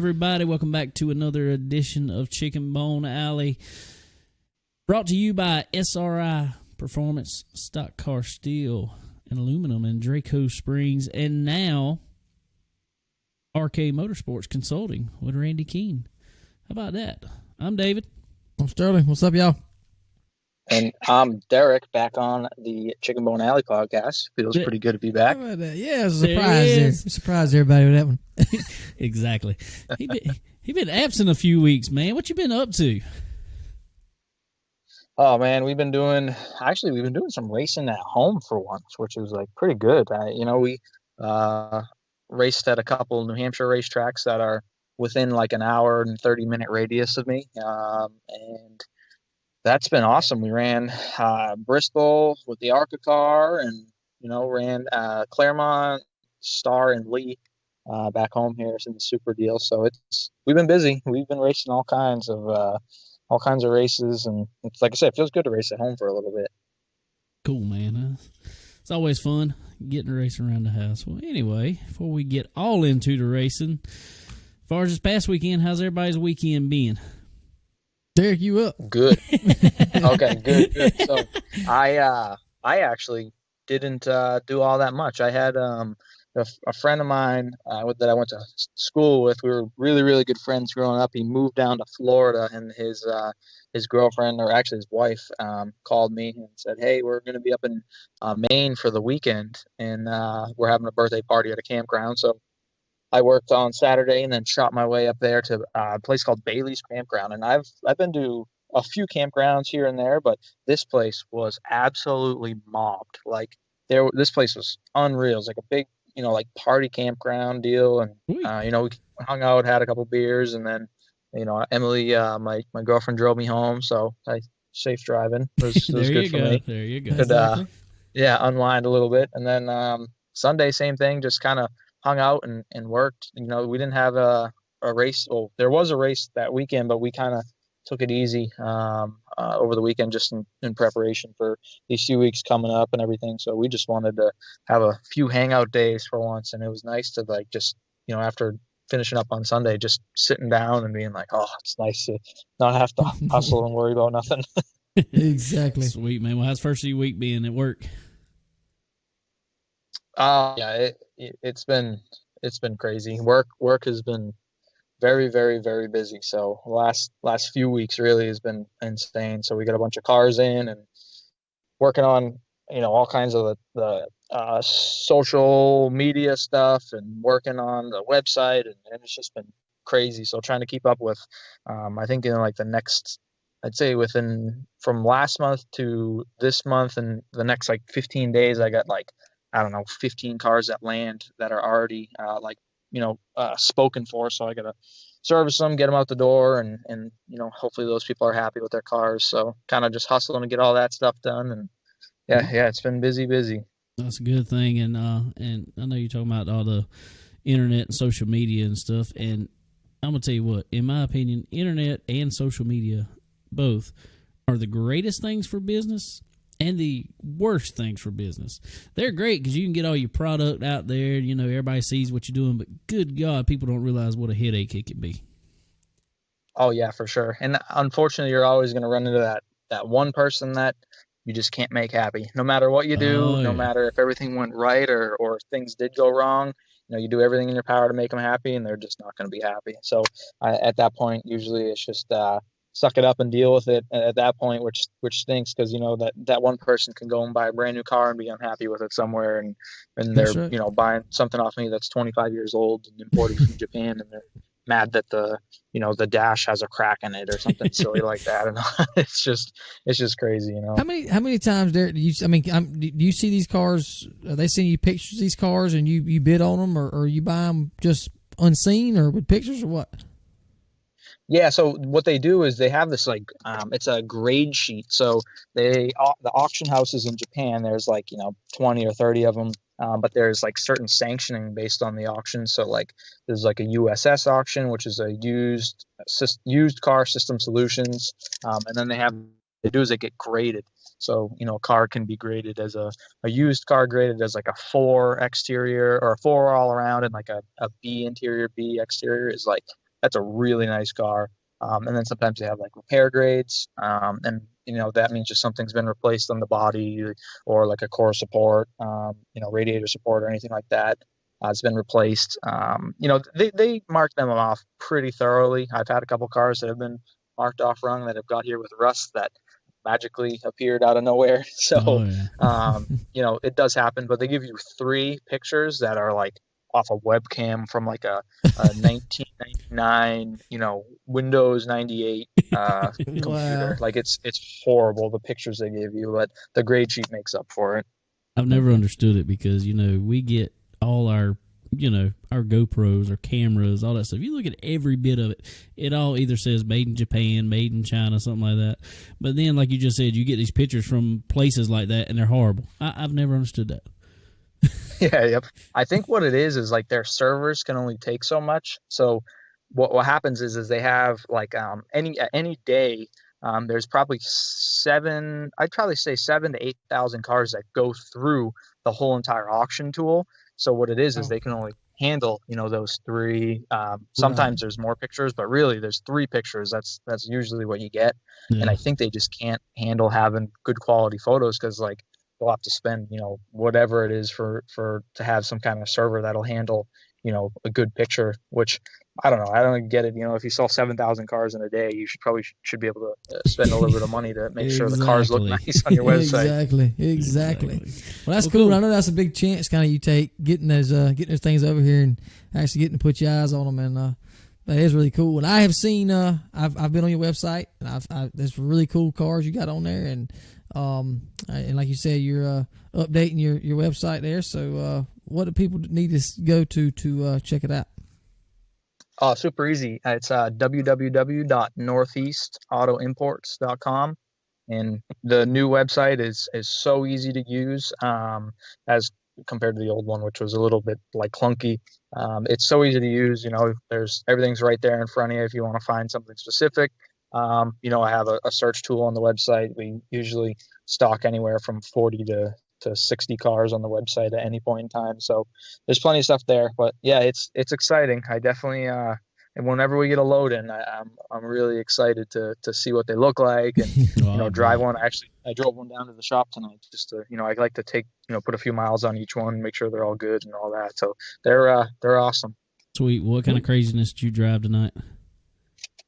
everybody? Welcome back to another edition of Chicken Bone Alley. Brought to you by SRI Performance, Stock Car Steel and Aluminum in Draco Springs. And now, RK Motorsports Consulting with Randy Keene. How about that? I'm David. I'm Sterling. What's up, y'all? And I'm Derek, back on the Chicken Bone Alley podcast. Feels pretty good to be back. Yeah, it was a surprise there. Surprised everybody with that one. Exactly. He been absent a few weeks, man. What you been up to? Oh man, we've been doing some racing at home for once, which is like pretty good. We raced at a couple New Hampshire racetracks that are within like an hour and 30-minute radius of me, and that's been awesome. We ran Bristol with the ARCA car, and ran Claremont, Star, and Lee back home here in the Super Deal. So we've been busy. We've been racing all kinds of races, and it's like I said, it feels good to race at home for a little bit. Cool, man. It's always fun getting to race around the house. Well, anyway, before we get all into the racing, as far as this past weekend, how's everybody's weekend been? Derek, you up? Good. Okay, good. So I actually didn't do all that much. I had a friend of mine that I went to school with. We were really, really good friends growing up. He moved down to Florida, and his girlfriend, or actually his wife, called me and said, "Hey, we're going to be up in Maine for the weekend, and we're having a birthday party at a campground." So I worked on Saturday and then shot my way up there to a place called Bailey's Campground. And I've been to a few campgrounds here and there, but this place was absolutely mobbed. Like this place was unreal. It was like a big, like party campground deal. And, we hung out, had a couple beers, and then, Emily, my girlfriend, drove me home. So safe driving. It was good for me. There you go. Could, unwind a little bit. And then Sunday, same thing, just kind of hung out and worked. We didn't have a race. Well, there was a race that weekend, but we kind of took it easy over the weekend, just in preparation for these few weeks coming up and everything. So we just wanted to have a few hangout days for once, and it was nice to just after finishing up on Sunday, just sitting down and being like, oh, it's nice to not have to hustle and worry about nothing. Exactly. Sweet, man. Well, how's first of your week being at work? Yeah, it's been crazy. Work has been very, very, very busy. So last few weeks really has been insane. So we got a bunch of cars in and working on all kinds of the social media stuff and working on the website, and it's just been crazy. So trying to keep up with I think in like the next, I'd say from last month to this month and the next like 15 days, I got like 15 cars that land that are already spoken for. So I got to service them, get them out the door, and hopefully those people are happy with their cars. So kind of just hustling to get all that stuff done. And yeah, it's been busy. That's a good thing. And I know you're talking about all the internet and social media and stuff. And I'm going to tell you what, in my opinion, internet and social media both are the greatest things for business and the worst things for business. They're great because you can get all your product out there. Everybody sees what you're doing, but good God, people don't realize what a headache it can be. Oh yeah, for sure. And unfortunately, you're always going to run into that one person that you just can't make happy. No matter what you do, no matter if everything went right or things did go wrong, you do everything in your power to make them happy, and they're just not going to be happy. So at that point, usually it's just suck it up and deal with it at that point, which stinks because that one person can go and buy a brand new car and be unhappy with it somewhere, and they're right. Buying something off me that's 25 years old and imported from Japan, and they're mad that the dash has a crack in it or something silly like that. And it's just crazy. How many times, Derek, do you see these cars? Are they sending you pictures of these cars and you bid on them, or you buy them just unseen or with pictures, or what? Yeah, so what they do is they have this it's a grade sheet. So the auction houses in Japan, there's 20 or 30 of them, but there's certain sanctioning based on the auction. So there's a USS auction, which is a used car system solutions, and then they get graded. So a car can be graded as a used car, graded as a 4 exterior or a 4 all around, and a B interior, B exterior is that's a really nice car. And then sometimes they have like repair grades, and that means just something's been replaced on the body, or like a core support, radiator support or anything like that. It's been replaced. They mark them off pretty thoroughly. I've had a couple cars that have been marked off wrong that have got here with rust that magically appeared out of nowhere. So, it does happen, but they give you 3 pictures that are like off a webcam from like a 1999, Windows 98 computer. Wow. Like it's horrible, the pictures they give you, but the grade sheet makes up for it. I've never understood it because, we get all our GoPros, our cameras, all that stuff. You look at every bit of it, it all either says made in Japan, made in China, something like that. But then, like you just said, you get these pictures from places like that, and they're horrible. I've never understood that. Yeah, yep. I think what it is like their servers can only take so much. So what happens is they have like any day, there's probably 7 to 8,000 cars that go through the whole entire auction tool. So what it is they can only handle, those 3. Sometimes there's more pictures, but really there's 3 pictures. That's usually what you get. Yeah. And I think they just can't handle having good quality photos because like they'll have to spend, whatever it is to have some kind of server that'll handle, a good picture, which I don't know. I don't get it. If you sell 7,000 cars in a day, you should be able to spend a little bit of money to make sure the cars look nice on your website. Exactly. Well, that's cool. I know that's a big chance kind of you take getting those things over here and actually getting to put your eyes on them, and that is really cool. And I have seen, I've been on your website, and there's really cool cars you got on there, and like you said, you're updating your website there. So what do people need to go to check it out? Oh, super easy. It's www.northeastautoimports.com, and the new website is so easy to use as compared to the old one, which was a little bit like clunky. It's so easy to use. There's everything's right there in front of you if you want to find something specific. I have a search tool on the website. We usually stock anywhere from 40 to 60 cars on the website at any point in time. So there's plenty of stuff there, but yeah, it's exciting. I definitely, and whenever we get a load in, I'm really excited to see what they look like and, drive one. Actually, I drove one down to the shop tonight just to, I like to take, put a few miles on each one, make sure they're all good and all that. So they're awesome. Sweet. What kind of craziness did you drive tonight?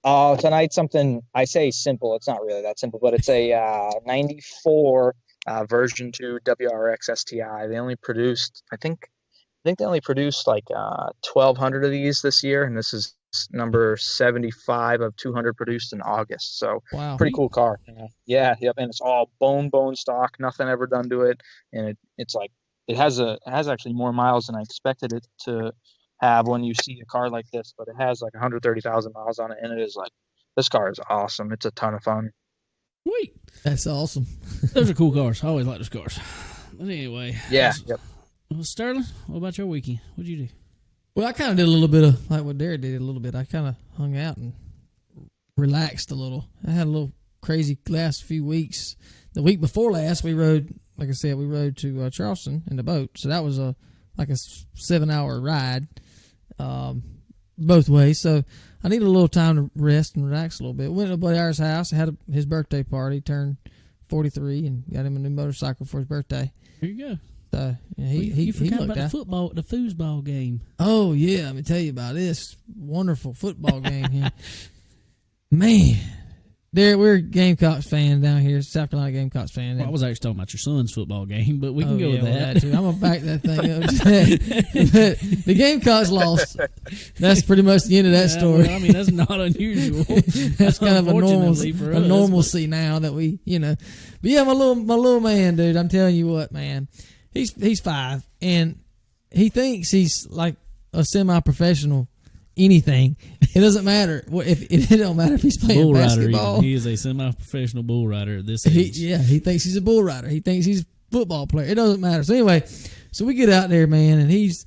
Tonight, something I say simple. It's not really that simple, but it's a 94 version 2 WRX STI. They only produced, I think they only produced like 1,200 of these this year, and this is number 75 of 200 produced in August. So pretty cool car. Yeah, yep. And it's all bone stock, nothing ever done to it, and it's like it has actually more miles than I expected it to have when you see a car like this, but it has like 130,000 miles on it, and it is like, this car is awesome. It's a ton of fun. Sweet. That's awesome. Those are cool cars. I always like those cars. But anyway. Yeah. Yep. Well, Sterling, what about your weekend? What'd you do? Well, I kind of did a little bit of like what Derek did a little bit. I kind of hung out and relaxed a little. I had a little crazy last few weeks. The week before last, we rode, like I said, to Charleston in the boat. So that was like a 7-hour ride both ways. So I needed a little time to rest and relax a little bit. Went to Buddy Irish house. I had his birthday party. Turned 43 and got him a new motorcycle for his birthday. Here you go. So yeah, he forgot about out. the foosball game. Oh yeah, let me tell you about this wonderful football game here. Man, Derek, we're a Gamecocks fan down here, South Carolina Gamecocks fan. Well, I was actually talking about your son's football game, but we can go with that. Too. I'm gonna back that thing up. The Gamecocks lost. That's pretty much the end of that story. Well, I mean, that's not unusual. That's kind of a normalcy now that we, But yeah, my little man, dude. I'm telling you what, man. He's 5, and he thinks he's like a semi-professional. Anything, it doesn't matter. It don't matter if he's playing bull basketball. Rider, he is a semi-professional bull rider at this age. He thinks he's a bull rider. He thinks he's a football player. It doesn't matter. So anyway, we get out there, man, and he's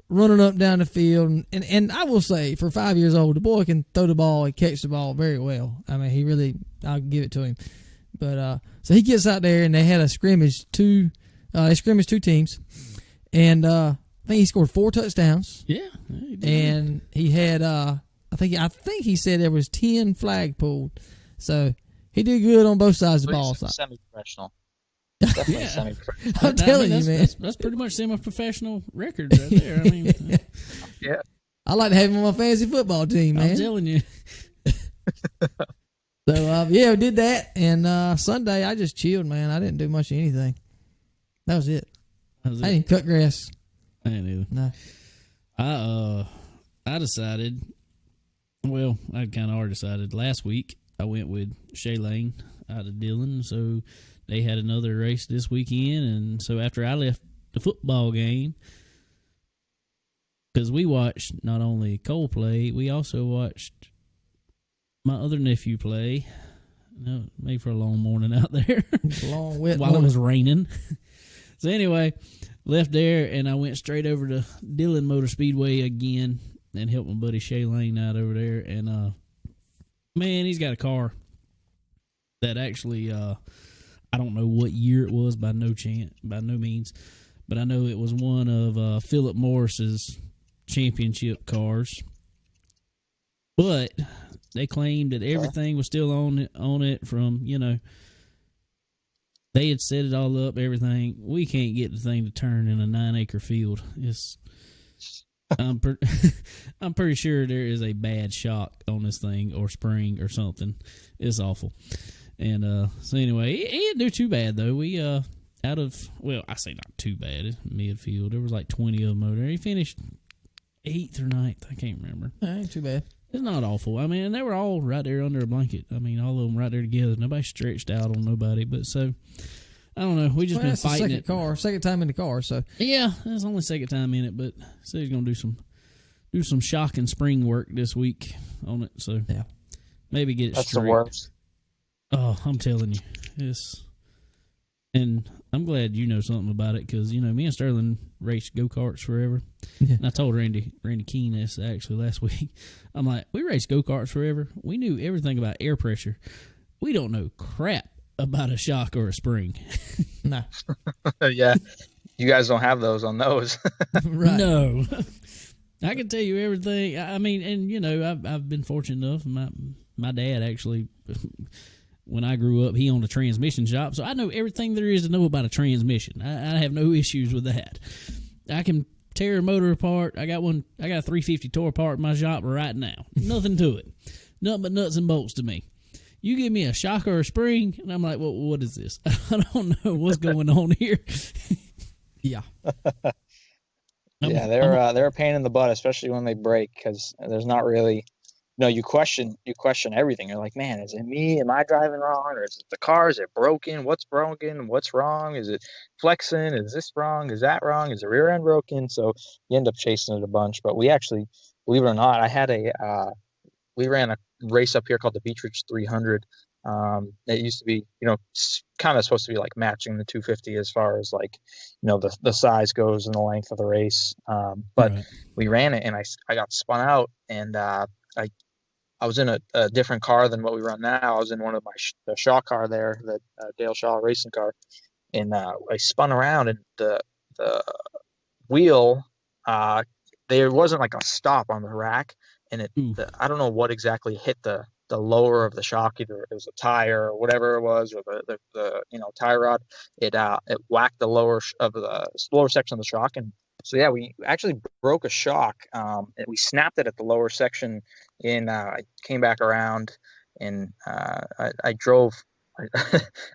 running up down the field, and I will say, for 5 years old, the boy can throw the ball and catch the ball very well. I mean, he really, I'll give it to him. But so he gets out there, and they had a scrimmage. They scrimmaged 2 teams, and I think he scored 4 touchdowns. Yeah. And he had, I I think he said there was 10 flag pulled. So he did good on both sides of the ball. Semi-professional. Definitely semi-professional. I'm telling you, man. That's pretty much semi-professional record right there. I mean, yeah. I like to have him on my fantasy football team, man. I'm telling you. So, we did that. And Sunday, I just chilled, man. I didn't do much of anything. That was it. I didn't cut grass. I didn't either. No. I decided, well, I kind of already decided. Last week, I went with Shaylane out of Dillon, so they had another race this weekend. And so after I left the football game, because we watched not only Cole play, we also watched my other nephew play. No, maybe for a long morning out there. Long wet while morning. It was raining. So anyway, left there and I went straight over to Dillon Motor Speedway again and helped my buddy Shaylane out over there. And man, he's got a car that actually I don't know what year it was by no means, but I know it was one of Philip Morris's championship cars. But they claimed that everything was still on it from, they had set it all up, everything. We can't get the thing to turn in a 9-acre field. I'm pretty sure there is a bad shock on this thing or spring or something. It's awful. And so anyway, he didn't do too bad though. We I say not too bad. Midfield, there was like 20 of them over there. He finished 8th or 9th. I can't remember. Ain't too bad. It's not awful. I mean, they were all right there under a blanket. I mean, all of them right there together. Nobody stretched out on nobody. But so, I don't know. We just been fighting it. Second time in the car. So yeah, it's only second time in it. But so he's gonna do some shock and spring work this week on it. So yeah, maybe get it That's straight. the worst. Oh, I'm telling you, and I'm glad you know something about it because me and Sterling raced go-karts forever. Yeah. And I told Randy Keene this actually last week. I'm like, we raced go-karts forever. We knew everything about air pressure. We don't know crap about a shock or a spring. No. Yeah. You guys don't have those on those. Right. No. I can tell you everything. I mean, and I've been fortunate enough. My dad actually, when I grew up, he owned a transmission shop, so I know everything there is to know about a transmission. I have no issues with that. I can tear a motor apart. I got a 350 tore apart in my shop right now. Nothing to it. Nothing but nuts and bolts to me. You give me a shock or a spring, and I'm like, well, what is this? I don't know what's going on here. Yeah. Yeah, they're a pain in the butt, especially when they break, because there's not really, you question everything. You're like, man, is it me? Am I driving wrong, or is it the car? Is it broken? What's broken? What's wrong? Is it flexing? Is this wrong? Is that wrong? Is the rear end broken? So you end up chasing it a bunch. But we actually, believe it or not, I had we ran a race up here called the Beach Ridge 300. It used to be, kind of supposed to be like matching the 250 as far as like, the size goes and the length of the race. But right. We ran it and I got spun out and I was in a different car than what we run now. I was in one of the Shaw car there, the Dale Shaw racing car. And I spun around and the wheel, there wasn't like a stop on the rack. And I don't know what exactly hit the lower of the shock, either it was a tire or whatever it was, or the tie rod. It whacked the lower of the lower section of the shock, and so yeah, we actually broke a shock. And we snapped it at the lower section. I came back around, and I drove.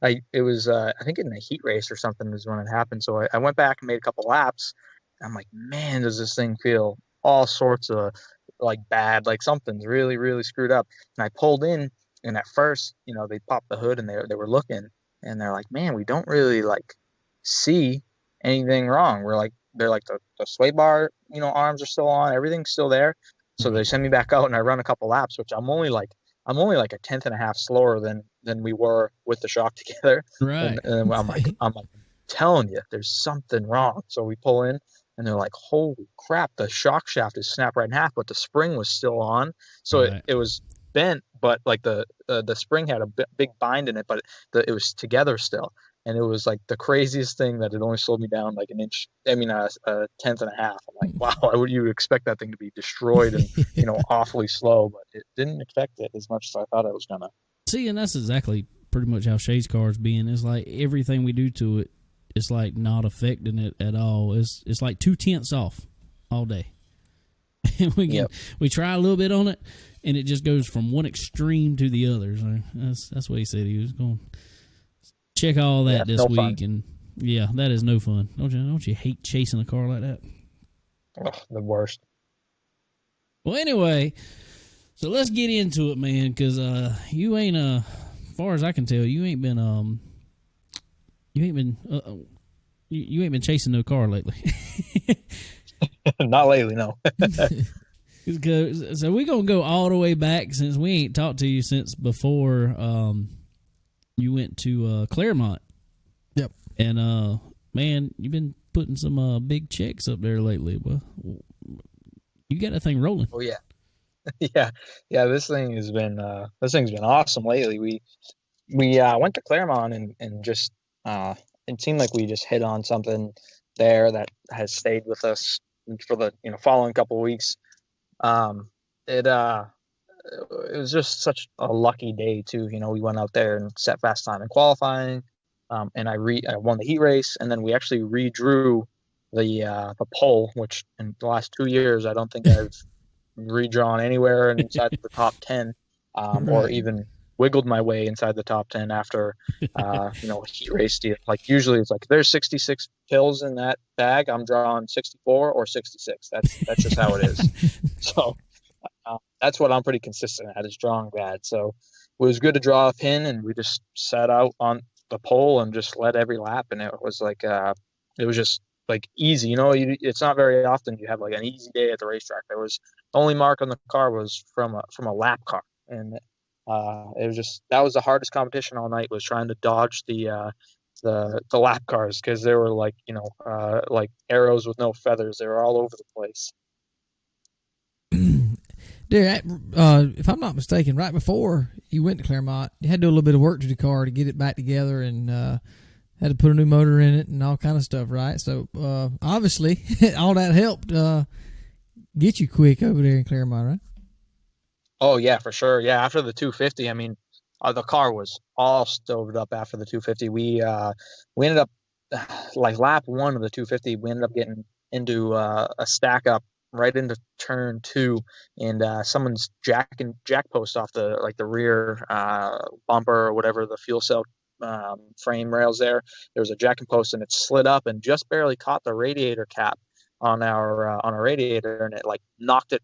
It was I think in a heat race or something is when it happened. So I went back and made a couple laps. I'm like, man, does this thing feel all sorts of like bad, like something's really, really screwed up. And I pulled in, and at first, they popped the hood and they were looking, and they're like, man, we don't really like see anything wrong. They're like the sway bar, arms are still on, everything's still there. So they send me back out and I run a couple laps, which I'm only like a tenth and a half slower than we were with the shock together. Right. And I'm like, telling you, there's something wrong. So we pull in. And they're like, holy crap, the shock shaft is snapped right in half, but the spring was still on. So right. it was bent, but like the spring had a big bind in it, but it was together still. and it was like the craziest thing that it only slowed me down like an inch. I mean, a tenth and a half. I'm like, wow, I would you expect that thing to be destroyed and awfully slow, but it didn't affect it as much as I thought it was gonna. See, and that's exactly pretty much how Shay's car is being. It's like everything we do to it, it's like not affecting it at all. It's like 2/10 off all day. And we try a little bit on it, and it just goes from one extreme to the other. So that's what he said. He was going to check all that this week, and that is no fun. Don't you hate chasing a car like that? Oh, the worst. Well, anyway, so let's get into it, man, because you ain't as far as I can tell, you ain't been chasing no car lately. Not lately, no. So we're gonna go all the way back, since we ain't talked to you since before you went to Claremont. Yep. And man, you've been putting some big checks up there lately. Well, you got that thing rolling. Oh yeah. Yeah. This thing's been awesome lately. We went to Claremont and just it seemed like we just hit on something there that has stayed with us for the following couple of weeks. It was just such a lucky day too. We went out there and set fast time in qualifying, and I won the heat race, and then we actually redrew the pole, which in the last 2 years I don't think I've redrawn anywhere inside the top 10, or even wiggled my way inside the top 10 after a heat race deal. Like usually it's like there's 66 pills in that bag, I'm drawing 64 or 66. That's just how it is. So that's what I'm pretty consistent at, is drawing bad. So it was good to draw a pin, and we just sat out on the pole and just led every lap, and it was like it was just like easy. It's not very often you have like an easy day at the racetrack. There was the only mark on the car was from a lap car, and it was just, that was the hardest competition all night, was trying to dodge the lap cars, because they were like like arrows with no feathers. They were all over the place. Dude, if I'm not mistaken, right before you went to Claremont, you had to do a little bit of work to the car to get it back together, and had to put a new motor in it and all kind of stuff, right? So obviously all that helped get you quick over there in Claremont, right? Oh yeah, for sure. Yeah, after the 250, I mean, the car was all stoved up after the 250. We ended up like lap 1 of the 250. We ended up getting into a stack up right into turn 2, and someone's jack post off the rear bumper or whatever, the fuel cell frame rails there. There was a jack and post, and it slid up and just barely caught the radiator cap on our radiator, and it like knocked it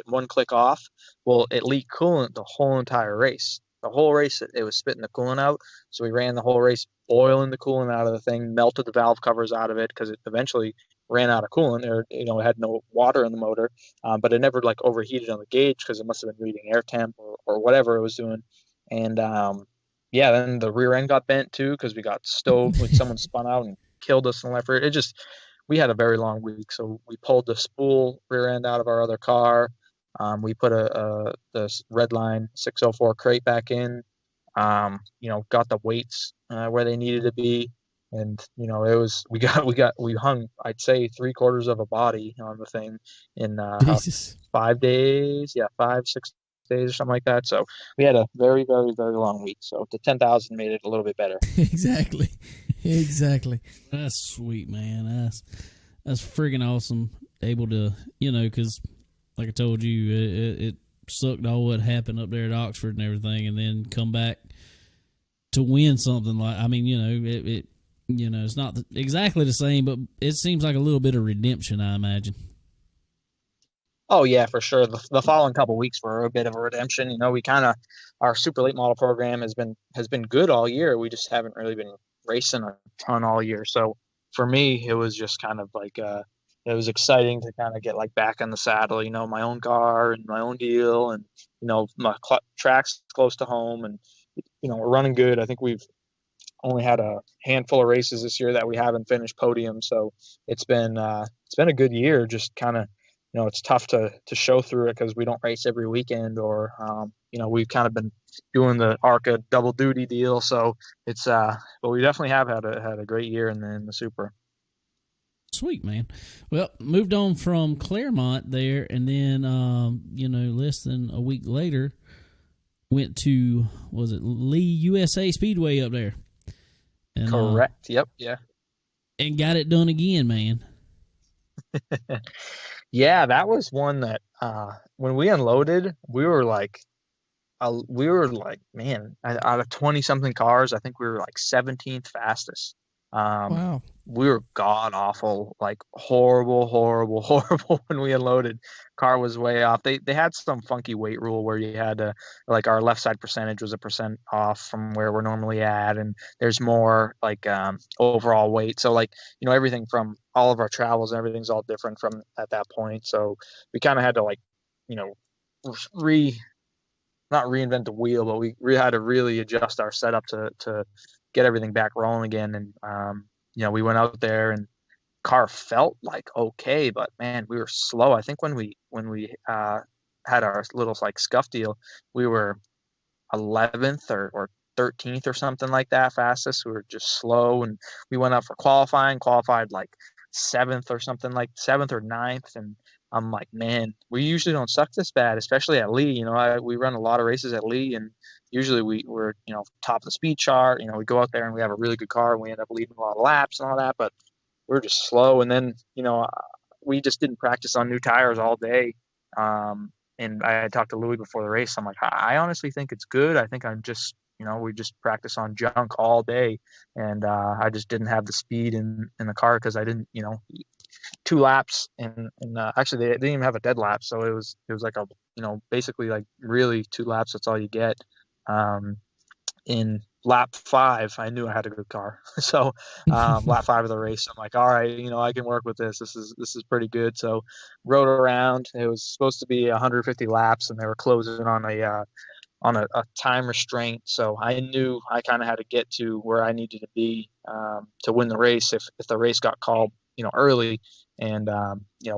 one click off. Well, it leaked coolant the whole entire race. The whole race it was spitting the coolant out. So we ran the whole race boiling the coolant out of the thing, melted the valve covers out of it, because it eventually ran out of coolant, or it had no water in the motor, but it never like overheated on the gauge, because it must have been reading air temp or whatever it was doing. And then the rear end got bent too, because we got stoved when someone spun out and killed us in the left rear. We had a very long week, so we pulled the spool rear end out of our other car. We put the Redline 604 crate back in. Got the weights where they needed to be, and it was we hung, I'd say 3/4 of a body on the thing in 5 days. Yeah, 5-6 days or something like that. So we had a very, very, very long week. So the 10,000 made it a little bit better. Exactly. That's sweet, man. That's friggin' awesome. Able to, because like I told you, it sucked all what happened up there at Oxford and everything, and then come back to win something like, I mean, it's not exactly the same, but it seems like a little bit of redemption, I imagine. Oh yeah, for sure. The following couple of weeks were a bit of a redemption. We our super late model program has been good all year. We just haven't really been racing a ton all year. So for me, it was just kind of like it was exciting to kind of get like back on the saddle. My own car and my own deal, and my track's close to home, and we're running good. I think we've only had a handful of races this year that we haven't finished podium. So it's been a good year. Just kind of it's tough to show through it, because we don't race every weekend, or we've kind of been doing the ARCA double duty deal. So it's but we definitely have had a great year in the Super. Sweet, man. Well, moved on from Claremont there, and then less than a week later went to, was it Lee USA Speedway up there? And, correct. Yep. Yeah. And got it done again, man. Yeah, that was one that when we unloaded, we were like, man, out of 20 something cars, I think we were like 17th fastest. Wow. We were god awful, like horrible when we unloaded. Car was way off. They had some funky weight rule where you had to, like, our left side percentage was 1% off from where we're normally at, and there's more like overall weight. So like, everything from all of our travels and everything's all different from at that point. So we kind of had to, like, not reinvent the wheel, but we had to really adjust our setup to get everything back rolling again. And we went out there and car felt like okay, but man, we were slow. I think when we had our little like scuff deal, we were 11th or 13th or something like that fastest. We were just slow, and we went out for qualified like 7th or something, like 7th or 9th, and I'm like, man, we usually don't suck this bad, especially at Lee. We run a lot of races at Lee, and usually we're top of the speed chart. We go out there and we have a really good car, and we end up leading a lot of laps and all that, but we're just slow. And then we just didn't practice on new tires all day. And I had talked to Louis before the race. I'm like, I honestly think it's good. I think I'm just we just practice on junk all day, and I just didn't have the speed in the car because I didn't 2 laps, and actually they didn't even have a dead lap, so it was like a basically like really 2 laps, that's all you get. In lap 5 I knew I had a good car. So lap 5 of the race, I'm like, all right, I can work with this. This is pretty good. So rode around. It was supposed to be 150 laps, and they were closing on a time restraint, so I knew I kind of had to get to where I needed to be to win the race if the race got called early. And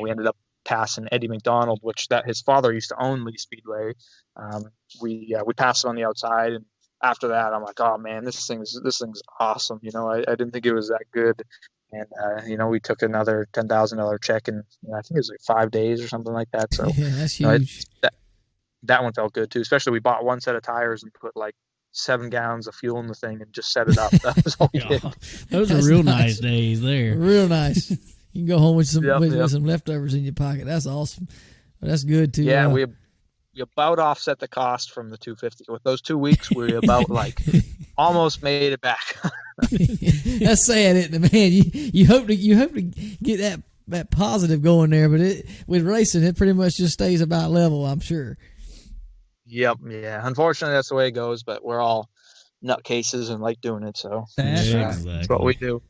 we ended up passing Eddie McDonald, which his father used to own Lee Speedway. We passed him on the outside, and after that I'm like, oh man, this thing's awesome. I didn't think it was that good. And we took another $10,000 check, and I think it was like 5 days or something like that. So yeah, that's huge. That one felt good too, especially we bought 1 set of tires and put like 7 gallons of fuel in the thing and just set it up. That was all we did. Those are real nice days there. Real nice. You can go home with some leftovers in your pocket. That's awesome. That's good too. Yeah, we about offset the cost from the 250 with those 2 weeks. We about like almost made it back. That's sad, isn't it, man? You hope to get that positive going there, but with racing, it pretty much just stays about level, I'm sure. Yep. Yeah. Unfortunately, that's the way it goes, but we're all nutcases and like doing it. So that's what we do.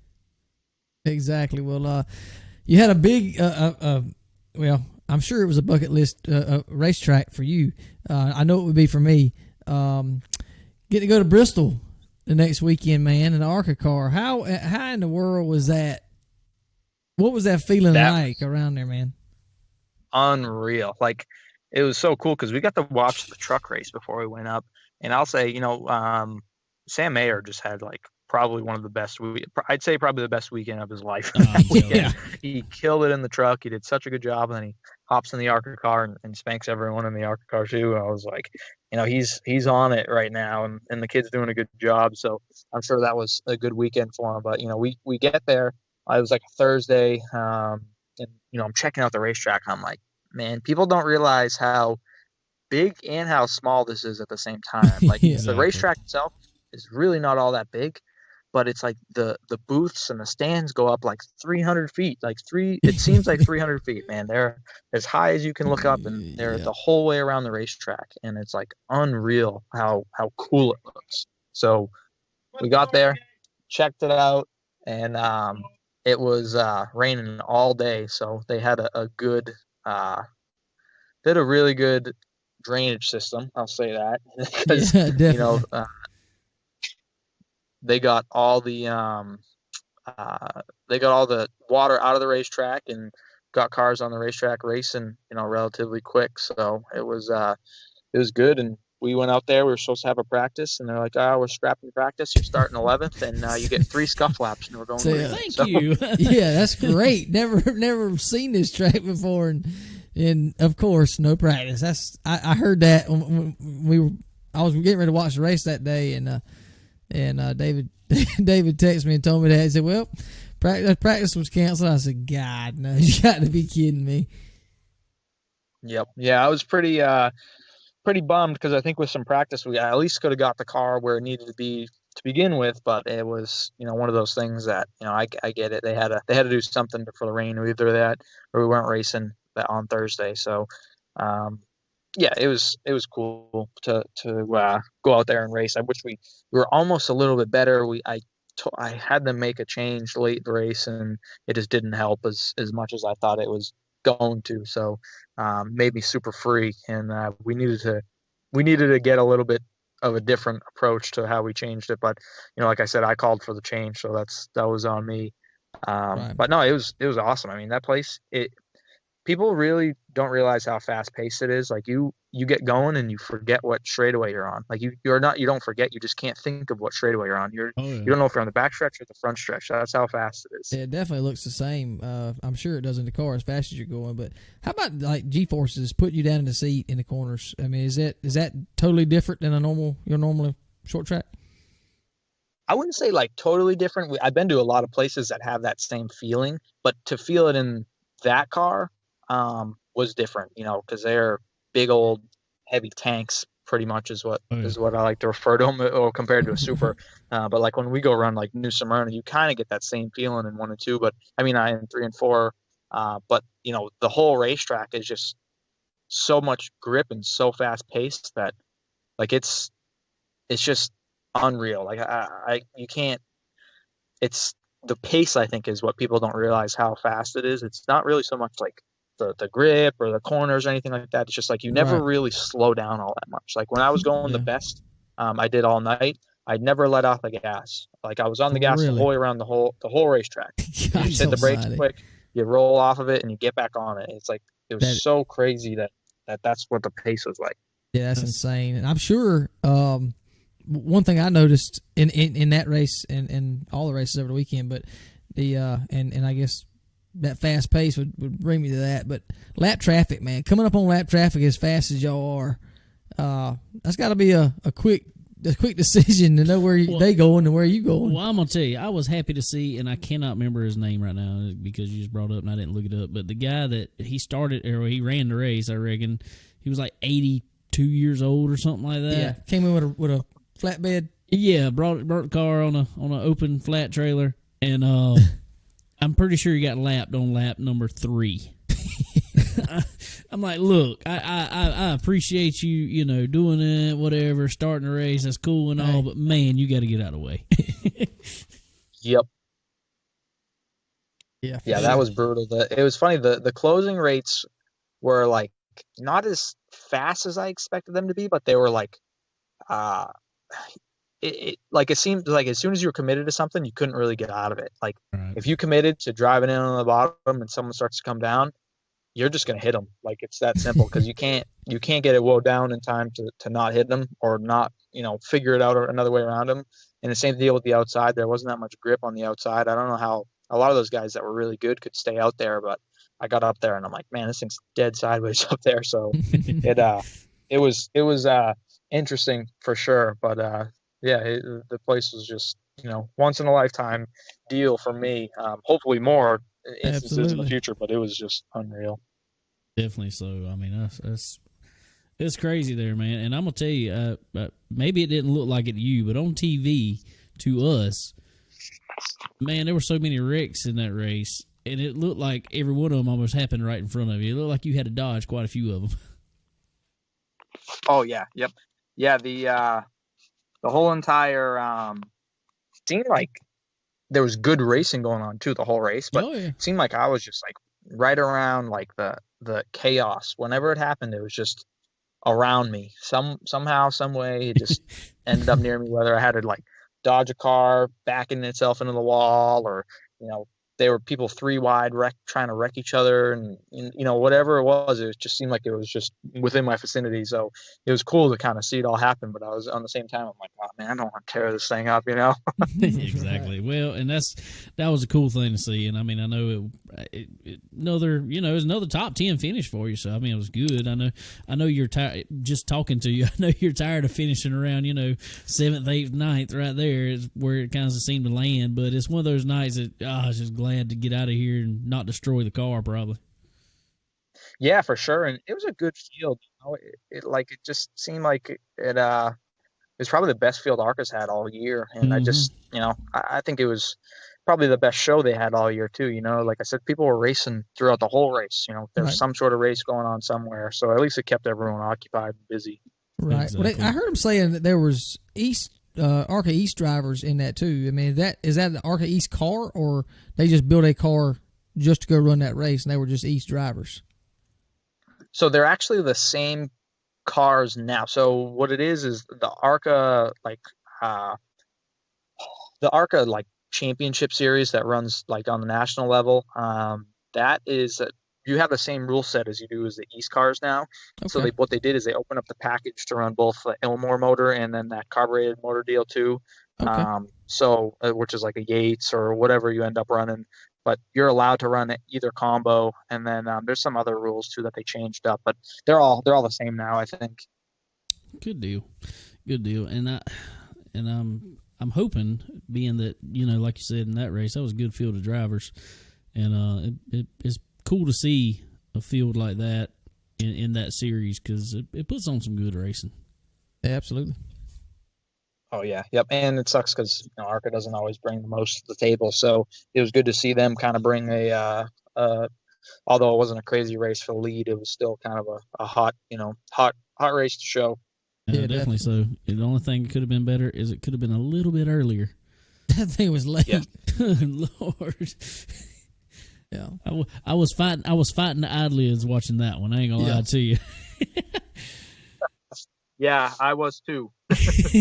Exactly. Well, you had a big, well, I'm sure it was a bucket list racetrack for you. I know it would be for me. Getting to go to Bristol the next weekend, man, in the ARCA car. How in the world was that? What was that feeling like around there, man? Unreal. Like, it was so cool because we got to watch the truck race before we went up. And I'll say, Sam Mayer just had like probably one of the best, I'd say probably the best weekend of his life. Yeah. He killed it in the truck. He did such a good job. And then he hops in the ARCA car and spanks everyone in the ARCA car too. And I was like, he's on it right now, and the kid's doing a good job. So I'm sure that was a good weekend for him. But, we get there. It was like a Thursday, and I'm checking out the racetrack. And I'm like, man, people don't realize how big and how small this is at the same time. Like Exactly. The racetrack itself is really not all that big, but it's like the booths and the stands go up like 300 feet. It seems like 300 feet, man. They're as high as you can look up, and they're the whole way around the racetrack, and it's like unreal how cool it looks. So we got there, checked it out, and it was raining all day, so they had a good did a really good drainage system, I'll say that. Because they got all the water out of the racetrack and got cars on the racetrack racing relatively quick. So it was good. And we went out there. We were supposed to have a practice, and they're like, "Oh, we're scrapping practice. You're starting 11th, and you get 3 scuff laps, and we're going green." Thank So, you. Yeah, that's great. Never seen this track before, and of course, no practice. I heard that when I was getting ready to watch the race that day, and David texted me and told me that. He said, "Well, practice was canceled." I said, "God, no, you got to be kidding me." Yep. Yeah, I was pretty bummed because I think with some practice, we at least could have got the car where it needed to be to begin with. But it was, one of those things that, I get it. They had to do something for the rain, or either that, or we weren't racing that on Thursday. So, yeah, it was cool to go out there and race. I wish we were almost a little bit better. I had them make a change late in the race, and it just didn't help as much as I thought it was going to. So made me super free, and we needed to get a little bit of a different approach to how we changed it. But like I said, I called for the change, so that was on me. Right. But no, it was awesome. I mean, that place, people really don't realize how fast paced it is. Like you get going and you forget what straightaway you're on. Like you don't forget, you just can't think of what straightaway you're on. You don't know if you're on the back stretch or the front stretch. That's how fast it is. Yeah, it definitely looks the same. I'm sure it does in the car as fast as you're going. But how about like G-forces putting you down in the seat in the corners? I mean, is that totally different than your normal short track? I wouldn't say like totally different. I've been to a lot of places that have that same feeling, but to feel it in that car was different, because they're big old heavy tanks, pretty much is what I like to refer to them, or compared to a super. But like when we go run like New Smyrna, you kind of get that same feeling in 1 and 2. But I mean, in 3 and 4. But the whole racetrack is just so much grip and so fast paced that like it's just unreal. Like you can't. It's the pace, I think, is what people don't realize how fast it is. It's not really so much like the grip or the corners or anything like that. It's just like you never really slow down all that much. Like when I was going the best, I did all night, I'd never let off the gas. Like I was on the gas the whole way around the whole racetrack. You just hit the brakes quick, you roll off of it, and you get back on it. It's like it was so crazy that's what the pace was like. Yeah, that's insane. And I'm sure one thing I noticed in that race and all the races over the weekend, but the and I guess that fast pace would bring me to that. But lap traffic, man, coming up on lap traffic as fast as y'all are, that's got to be a quick decision to know where they going and where you going. Well, I'm gonna tell you, I was happy to see, and I cannot remember his name right now because you just brought it up and I didn't look it up. But the guy that he ran the race, I reckon he was like 82 years old or something like that. Yeah, came in with a flatbed. Yeah, brought the car on an open flat trailer, and I'm pretty sure he got lapped on lap number 3. I'm like, look, I appreciate you, doing it, whatever, starting the race, that's cool and all, but man, you got to get out of the way. Yep. Yeah, that was brutal. It was funny. The closing rates were like not as fast as I expected them to be, but they were like, it seemed like as soon as you were committed to something, you couldn't really get out of it. Like if you committed to driving in on the bottom and someone starts to come down, you're just going to hit them. Like it's that simple, because you can't get it woe down in time to not hit them or not, figure it out another way around them. And the same deal with the outside. There wasn't that much grip on the outside. I don't know how a lot of those guys that were really good could stay out there, but I got up there and I'm like, man, this thing's dead sideways up there. So it was interesting for sure. But the place was just, once in a lifetime deal for me. Hopefully more instances in the future, but it was just unreal. Definitely so. I mean, it's crazy there, man. And I'm gonna tell you, maybe it didn't look like it to you, but on TV to us, man, there were so many wrecks in that race, and it looked like every one of them almost happened right in front of you. It looked like you had to dodge quite a few of them. Oh yeah, yep, yeah. The whole entire seemed like there was good racing going on too the whole race, but it seemed like I was just like right around like the chaos. Whenever it happened, it was just around me. Somehow, some way, it just ended up near me. Whether I had to like dodge a car backing itself into the wall, or they were people 3 wide trying to wreck each other, and whatever it just seemed like it was just within my vicinity. So it was cool to kind of see it all happen. But I was on the same time, I'm like, oh man, I don't want to tear this thing up, Exactly. Well, and that was a cool thing to see. And I mean, I know it was another top 10 finish for you. So I mean, it was good. I know you're tired. Just talking to you, I know you're tired of finishing around 7th, 8th, 9th. Right there is where it kind of seemed to land. But it's one of those nights that I was just glad to get out of here and not destroy the car, probably. Yeah, for sure. And it was a good field. It just seemed like it was probably the best field ARCA's had all year. And I just, I think it was probably the best show they had all year too. Like I said, people were racing throughout the whole race. There was some sort of race going on somewhere. So at least it kept everyone occupied and busy. Right. Exactly. Well, I heard them saying that there was ARCA East drivers in that too. I mean, is that the ARCA East car, or they just built a car just to go run that race and they were just East drivers? So they're actually the same cars now. So what it is the ARCA championship series that runs like on the national level. That is you have the same rule set as you do as the East cars now. Okay. So what they did is they opened up the package to run both the Elmore motor and then that carbureted motor deal too. Okay. Which is like a Yates or whatever you end up running. But you're allowed to run either combo, and then there's some other rules too that they changed up, but they're all the same now, I think. Good deal, and I'm hoping, being that like you said in that race, that was a good field of drivers, and it's cool to see a field like that in that series because it puts on some good racing. Yeah, absolutely. Oh, yeah. Yep. And it sucks because ARCA doesn't always bring the most to the table. So it was good to see them kind of bring although it wasn't a crazy race for the lead, it was still kind of a hot race to show. Yeah, definitely so. The only thing that could have been better is it could have been a little bit earlier. That thing was late. Yeah. Lord. Yeah. I was fighting the eyelids watching that one. I ain't gonna lie to you. Yeah, I was too.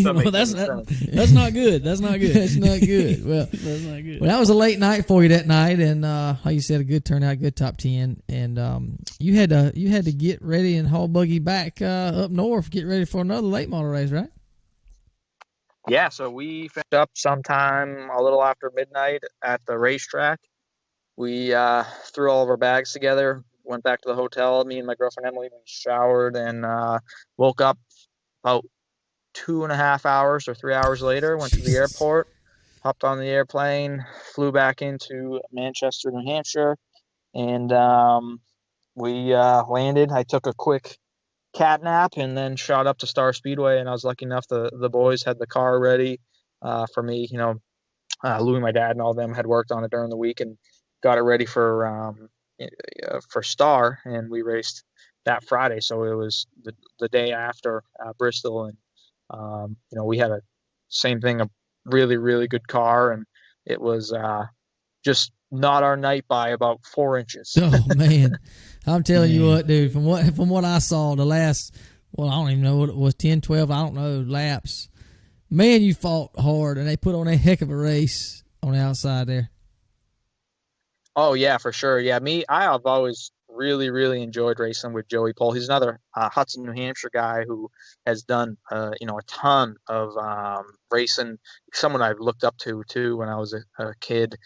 Well, that's not good. That's not good. That's not good. Well, that's not good. Well, that was a late night for you that night, and like you said, a good turnout, good top 10, and you had to get ready and haul buggy back up north, get ready for another late model race, right? Yeah, so we finished up sometime a little after midnight at the racetrack. We threw all of our bags together, went back to the hotel. Me and my girlfriend Emily, we showered and woke up about 2.5 hours or 3 hours later, went to the airport, hopped on the airplane, flew back into Manchester, New Hampshire, and we landed. I took a quick cat nap and then shot up to Star Speedway, and I was lucky enough the boys had the car ready for me. Louie, my dad, and all of them had worked on it during the week and got it ready for Star, and we raced that Friday. So it was the day after Bristol, and we had a same thing, a really, really good car, and it was just not our night by about 4 inches. Oh man, I'm telling you what, dude, from what I saw the last, I don't even know what it was, 10, 12, I don't know, laps. Man, you fought hard, and they put on a heck of a race on the outside there. Oh yeah, for sure. Yeah, I have always really, really enjoyed racing with Joey Pole. He's another Hudson, New Hampshire guy who has done, a ton of racing. Someone I've looked up to too when I was a kid.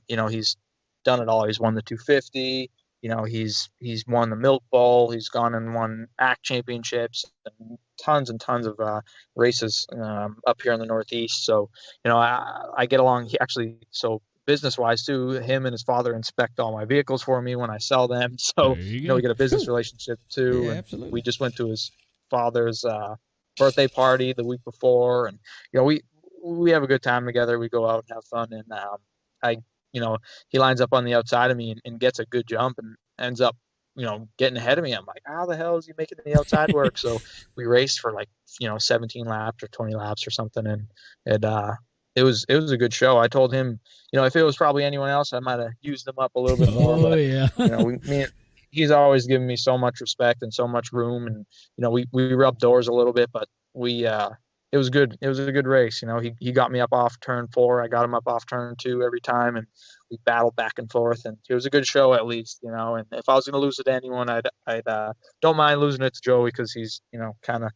He's done it all. He's won the 250. He's won the Milk Bowl. He's gone and won ACT championships and tons of races up here in the Northeast. So, I get along. Business-wise too, him and his father inspect all my vehicles for me when I sell them. So, we get a business relationship too. Yeah, and absolutely. we just went to his father's birthday party the week before, and we have a good time together. We go out and have fun, and he lines up on the outside of me and gets a good jump and ends up getting ahead of me. I'm like, how the hell is he making the outside work? So we raced for 17 laps or 20 laps or something, and it was a good show. I told him, if it was probably anyone else, I might have used him up a little bit more. Oh, but, yeah. He's always given me so much respect and so much room, and we rub doors a little bit, but we it was good. It was a good race. You know, he got me up off turn 4. I got him up off turn 2 every time, and we battled back and forth. And it was a good show at least. You know, and if I was going to lose it to anyone, I'd don't mind losing it to Joey because he's, you know, kind of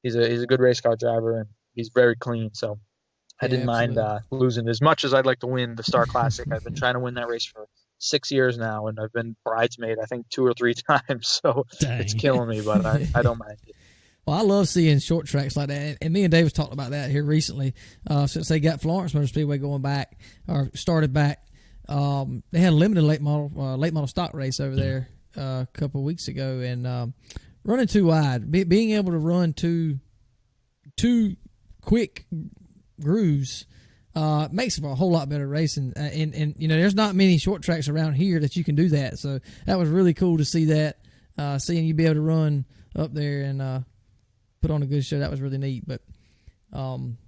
he's a good race car driver and he's very clean. So I didn't mind losing as much as I'd like to win the Star Classic. I've been trying to win that race for 6 years now, and I've been bridesmaid I think 2 or 3 times. So Dang. It's killing me, but I don't mind it. Well, I love seeing short tracks like that, and me and Dave was talking about that here recently. Since they got Florence Motor Speedway going back or started back, they had a limited late model stock race over there a couple of weeks ago, and running too wide, being able to run two quick grooves makes for a whole lot better racing. And you know, there's not many short tracks around here that you can do that. So that was really cool to see that, seeing you be able to run up there and put on a good show. That was really neat. But I'm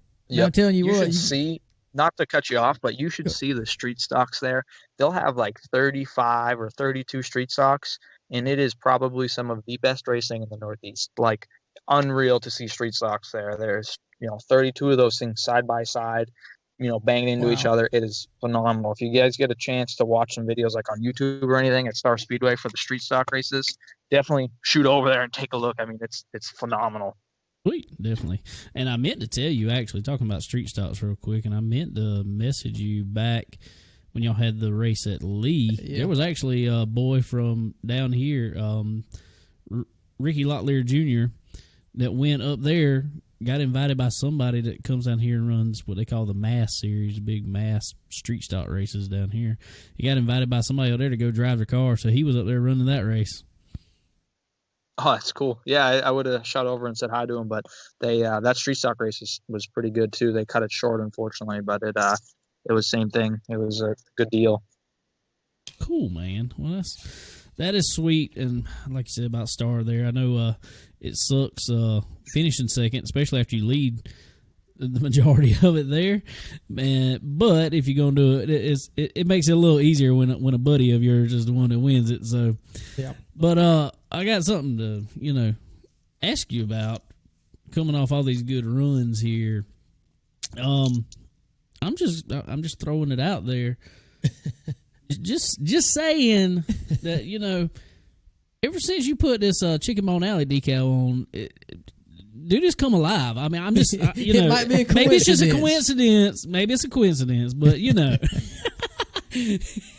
telling you what, should see, not to cut you off, but you should see the street stocks there. They'll have like 35 or 32 street stocks, and it is probably some of the best racing in the Northeast. Like, unreal to see street stocks there. There's, you know, 32 of those things side by side, you know, banging into each other. It is phenomenal. If you guys get a chance to watch some videos like on YouTube or anything at Star Speedway for the street stock races, definitely shoot over there and take a look. I mean, it's phenomenal. Sweet, definitely. And I meant to tell you, actually, talking about street stocks real quick, and I meant to message you back when y'all had the race at Lee. Yeah. There was actually a boy from down here, Ricky Locklear Jr., that went up there, got invited by somebody that comes down here and runs what they call the Mass Series, big Mass street stock races down here. He got invited by somebody out there to go drive their car, so he was up there running that race. Oh, that's cool. Yeah, I would have shot over and said hi to him, but they that street stock race was pretty good too. They cut it short, unfortunately, but it was same thing. It was a good deal. Cool, man. Well, that is sweet, and like you said about Star there, I know it sucks finishing second, especially after you lead the majority of it there. But if you're gonna do it, it makes it a little easier when a buddy of yours is the one that wins it. So, yeah. But I got something to ask you about coming off all these good runs here. I'm just throwing it out there. just saying that, ever since you put this Chicken Bone Alley decal on, dude, it's come alive. I mean, I'm just, it might be a coincidence. Maybe it's just a coincidence. Maybe it's a coincidence, but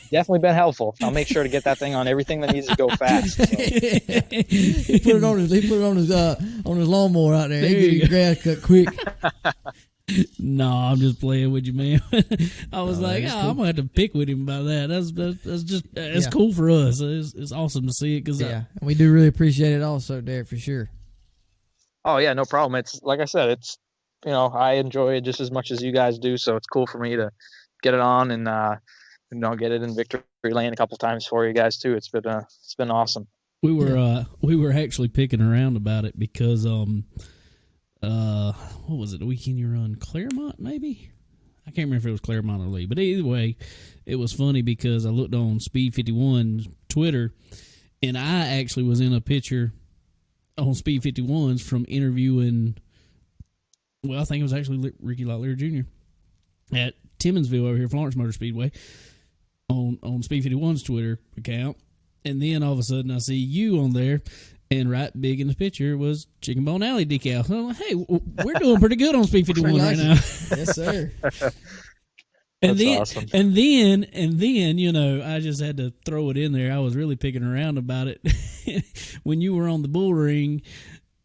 Definitely been helpful. I'll make sure to get that thing on everything that needs to go fast. So. He put it on his lawnmower out there. He get your grass cut quick. No, I'm just playing with you, man. I was cool. I'm gonna have to pick with him about that. That's cool for us. It's awesome to see it because we do really appreciate it also, Derek, for sure. Oh yeah, no problem. It's like I said, it's I enjoy it just as much as you guys do, so it's cool for me to get it on and get it in victory lane a couple times for you guys too. It's been awesome. We were actually picking around about it because what was it, the weekend you run Claremont maybe? I can't remember if it was Claremont or Lee, but either way, it was funny because I looked on Speed 51's Twitter and I actually was in a picture on Speed 51's from interviewing, I think it was actually Ricky Locklear Jr. at Timminsville over here, Florence Motor Speedway, on Speed 51's Twitter account. And then all of a sudden I see you on there, and right big in the picture was Chicken Bone Alley decal. So I'm like, hey, we're doing pretty good on Speed 51 right now. Yes, sir. And then, awesome. and then, I just had to throw it in there. I was really picking around about it. When you were on the bull ring,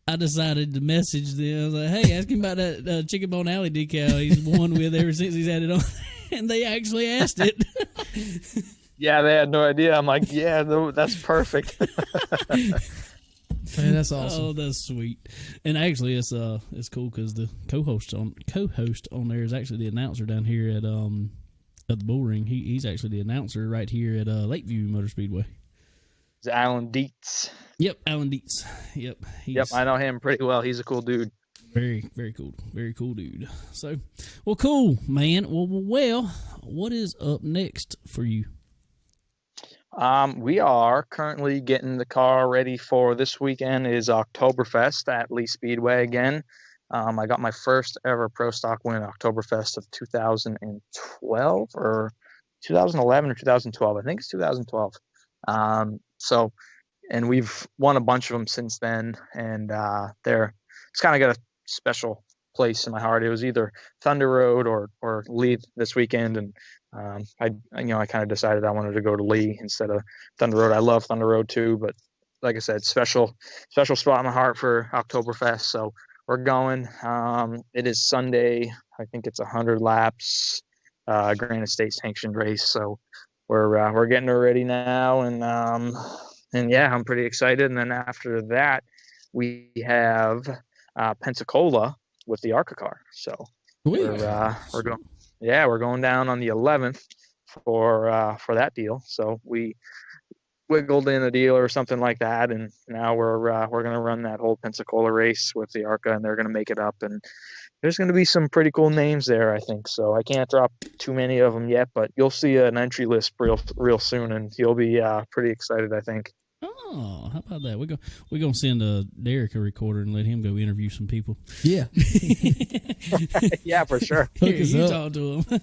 I decided to message them. I was like, hey, ask him about that Chicken Bone Alley decal he's won with ever since he's had it on. And they actually asked it. Yeah, they had no idea. I'm like, yeah, no, that's perfect. Man, that's awesome. Oh, that's sweet. And actually, it's cool because the co-host on there is actually the announcer down here at the bull ring. He's actually the announcer right here at Lakeview Motor Speedway. It's Alan Dietz. Yep, Alan Dietz. Yep. I know him pretty well. He's a cool dude. Very, very cool. Very cool dude. So, well, cool, man. Well, what is up next for you? We are currently getting the car ready for this weekend is Oktoberfest at Lee Speedway again. I got my first ever pro stock win Oktoberfest of 2012 or 2011 or 2012. I think it's 2012. And we've won a bunch of them since then, and it's kind of got a special place in my heart. It was either Thunder Road or Lee this weekend, and I kind of decided I wanted to go to Lee instead of Thunder Road. I love Thunder Road too, but like I said, special spot in my heart for Oktoberfest. So we're going. It is Sunday. I think it's 100 laps, Granite State sanctioned race. So we're getting her ready now, and yeah, I'm pretty excited. And then after that, we have Pensacola with the ARCA car. So we're going. Yeah, we're going down on the 11th for that deal. So we wiggled in a deal or something like that, and now we're going to run that whole Pensacola race with the ARCA, and they're going to make it up. And there's going to be some pretty cool names there, I think. So I can't drop too many of them yet, but you'll see an entry list real soon, and you'll be pretty excited, I think. Oh, how about that? We're gonna send Derek a recorder and let him go interview some people. Yeah. Yeah, for sure. Here, you talk to him.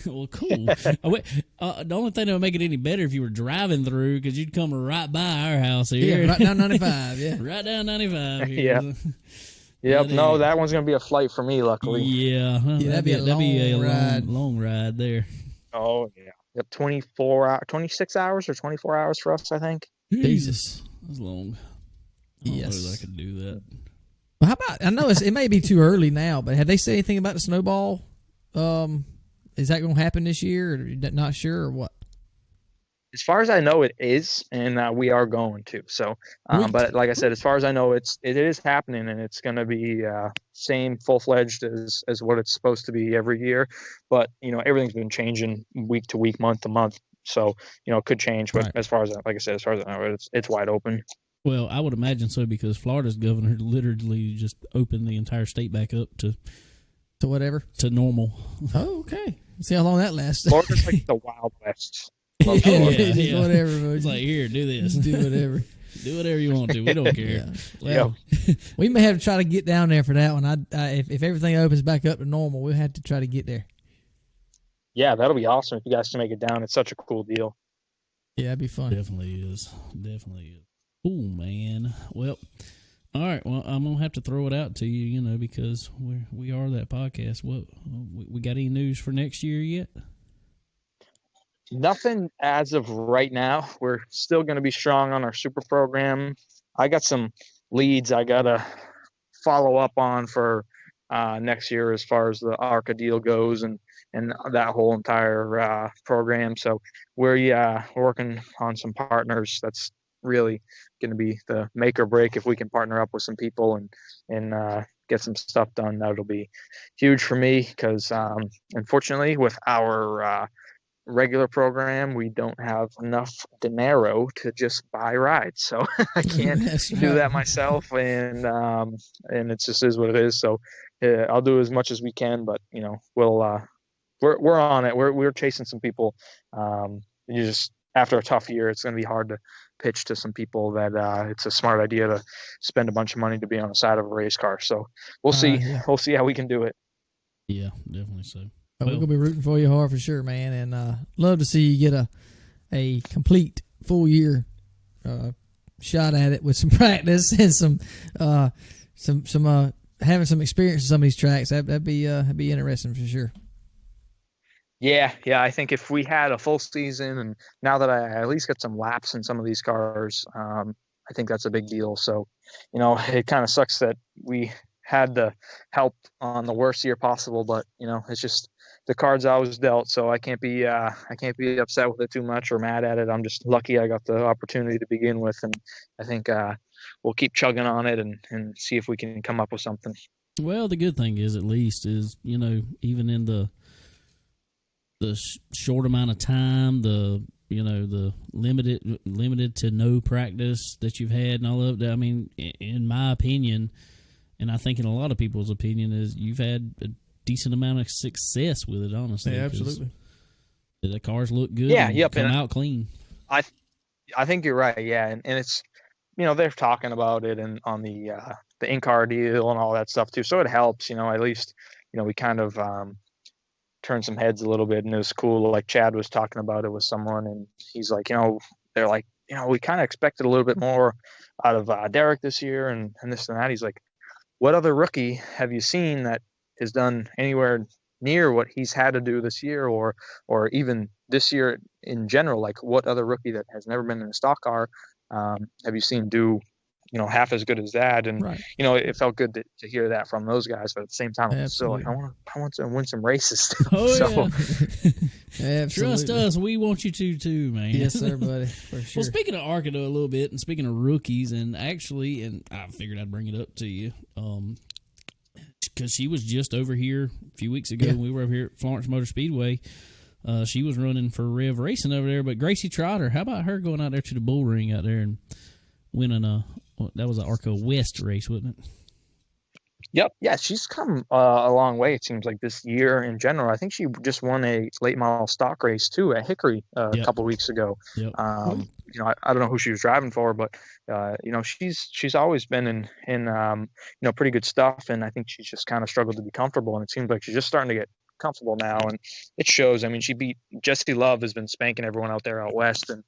Well, cool. The only thing that would make it any better if you were driving through, because you'd come right by our house here. Yeah, right down 95. Yeah, right down 95. Here. Yeah. Yep. No, that one's gonna be a flight for me, luckily. Yeah. That'd be a long ride there. Oh yeah. Yep. 26 hours or 24 hours for us, I think. Jesus, that's long. I don't know Yes, if I could do that. Well, how about? I know it may be too early now, but have they said anything about the snowball? Is that going to happen this year? Or not sure, or what? As far as I know, it is, and we are going to. So, but like I said, as far as I know, it is happening, and it's going to be same full-fledged as what it's supposed to be every year. But everything's been changing week to week, month to month. So, it could change, but right. As far as I know, it's wide open. Well, I would imagine so, because Florida's governor literally just opened the entire state back up to whatever, to normal. Oh, okay. See how long that lasts. Florida's like the Wild West. Yeah. Whatever. It's like, here, do this. Do whatever. Do whatever you want to. We don't care. Yeah. Well, we may have to try to get down there for that one. If everything opens back up to normal, we'll have to try to get there. Yeah, that'll be awesome if you guys can make it down. It's such a cool deal. Yeah, that'd be fun. Definitely is. Cool, man. Well, all right. Well, I'm gonna have to throw it out to you, because we are that podcast. What we got any news for next year yet? Nothing as of right now. We're still going to be strong on our super program. I got some leads I gotta follow up on for next year as far as the ARCA deal goes, and that whole entire program. So we're working on some partners. That's really going to be the make or break. If we can partner up with some people and get some stuff done, that'll be huge for me, because unfortunately with our regular program, we don't have enough dinero to just buy rides. So I can't do that myself, and it just is what it is. So I'll do as much as we can, but we're on it. We're chasing some people. After a tough year, it's going to be hard to pitch to some people that it's a smart idea to spend a bunch of money to be on the side of a race car. So we'll see. Yeah. We'll see how we can do it. Yeah, definitely so. We're going to be rooting for you hard for sure, man, and love to see you get a complete full year shot at it with some practice and some having some experience in some of these tracks. That'd be interesting for sure. Yeah. I think if we had a full season, and now that I at least get some laps in some of these cars, I think that's a big deal. So, it kind of sucks that we had the help on the worst year possible, but it's just the cards I was dealt. So I can't be upset with it too much or mad at it. I'm just lucky I got the opportunity to begin with, and I think we'll keep chugging on it and see if we can come up with something. Well, the good thing is, at least, is even in the short amount of time, the limited to no practice that you've had and all of that. I mean, in my opinion, and I think in a lot of people's opinion, is you've had a decent amount of success with it, honestly. Yeah, absolutely. The cars look good. Yeah, and come out clean. I think you're right. Yeah, and it's they're talking about it and on the in-car deal and all that stuff too. So it helps, at least, we kind of turned some heads a little bit, and it was cool. Like Chad was talking about it with someone, and he's like, they're like, we kind of expected a little bit more out of Derek this year and this and that. He's like, what other rookie have you seen that has done anywhere near what he's had to do this year, or even this year in general? Like, what other rookie that has never been in a stock car have you seen do half as good as that? And Right. it felt good to hear that from those guys, but at the same time, I'm still like, I want to win some races too. Oh, so yeah. Trust us, we want you to too, man. Yes, sir, buddy, for sure. Well, speaking of Arca a little bit, and speaking of rookies, and I figured I'd bring it up to you, because she was just over here a few weeks ago. We were over here at Florence Motor Speedway. She was running for Rev Racing over there, but Gracie Trotter, how about her going out there to the bull ring out there and winning that was an Arca West race, wasn't it? Yep. Yeah, she's come a long way, it seems like, this year in general. I think she just won a late model stock race too at Hickory a couple weeks ago. Yep. I don't know who she was driving for, but she's always been in pretty good stuff, and I think she's just kind of struggled to be comfortable, and it seems like she's just starting to get comfortable now, and it shows. I mean, she beat Jesse Love, has been spanking everyone out there out west, and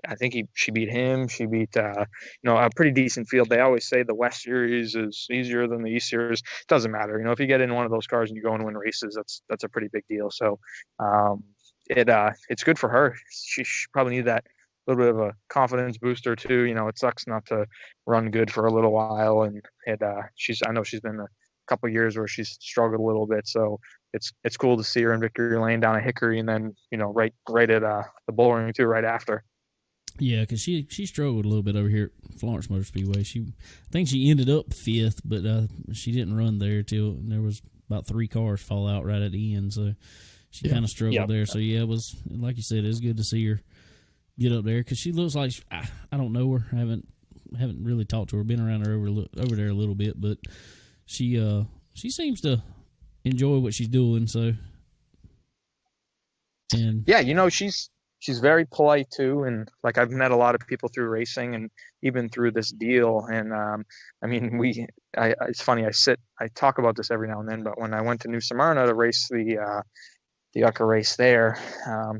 I think she beat him. She beat a pretty decent field. They always say the West Series is easier than the East Series. It doesn't matter. If you get in one of those cars and you go and win races, that's a pretty big deal. So it's good for her. She probably need that little bit of a confidence booster too. It sucks not to run good for a little while, and I know she's been a couple of years where she's struggled a little bit. So it's cool to see her in victory lane down at Hickory, and then right at the bull ring too right after. Yeah, because she struggled a little bit over here at Florence Motor Speedway. I think she ended up 5th, but she didn't run there till there was about 3 cars fall out right at the end. So she kind of struggled there. So yeah, it was, like you said, it was good to see her get up there, because she looks like I don't know her. I haven't really talked to her. Been around her over there a little bit, but she seems to enjoy what she's doing. So, and yeah, she's very polite too, and like, I've met a lot of people through racing and even through this deal, and I mean, it's funny, I talk about this every now and then, but when I went to New Smyrna to race the Arca race there,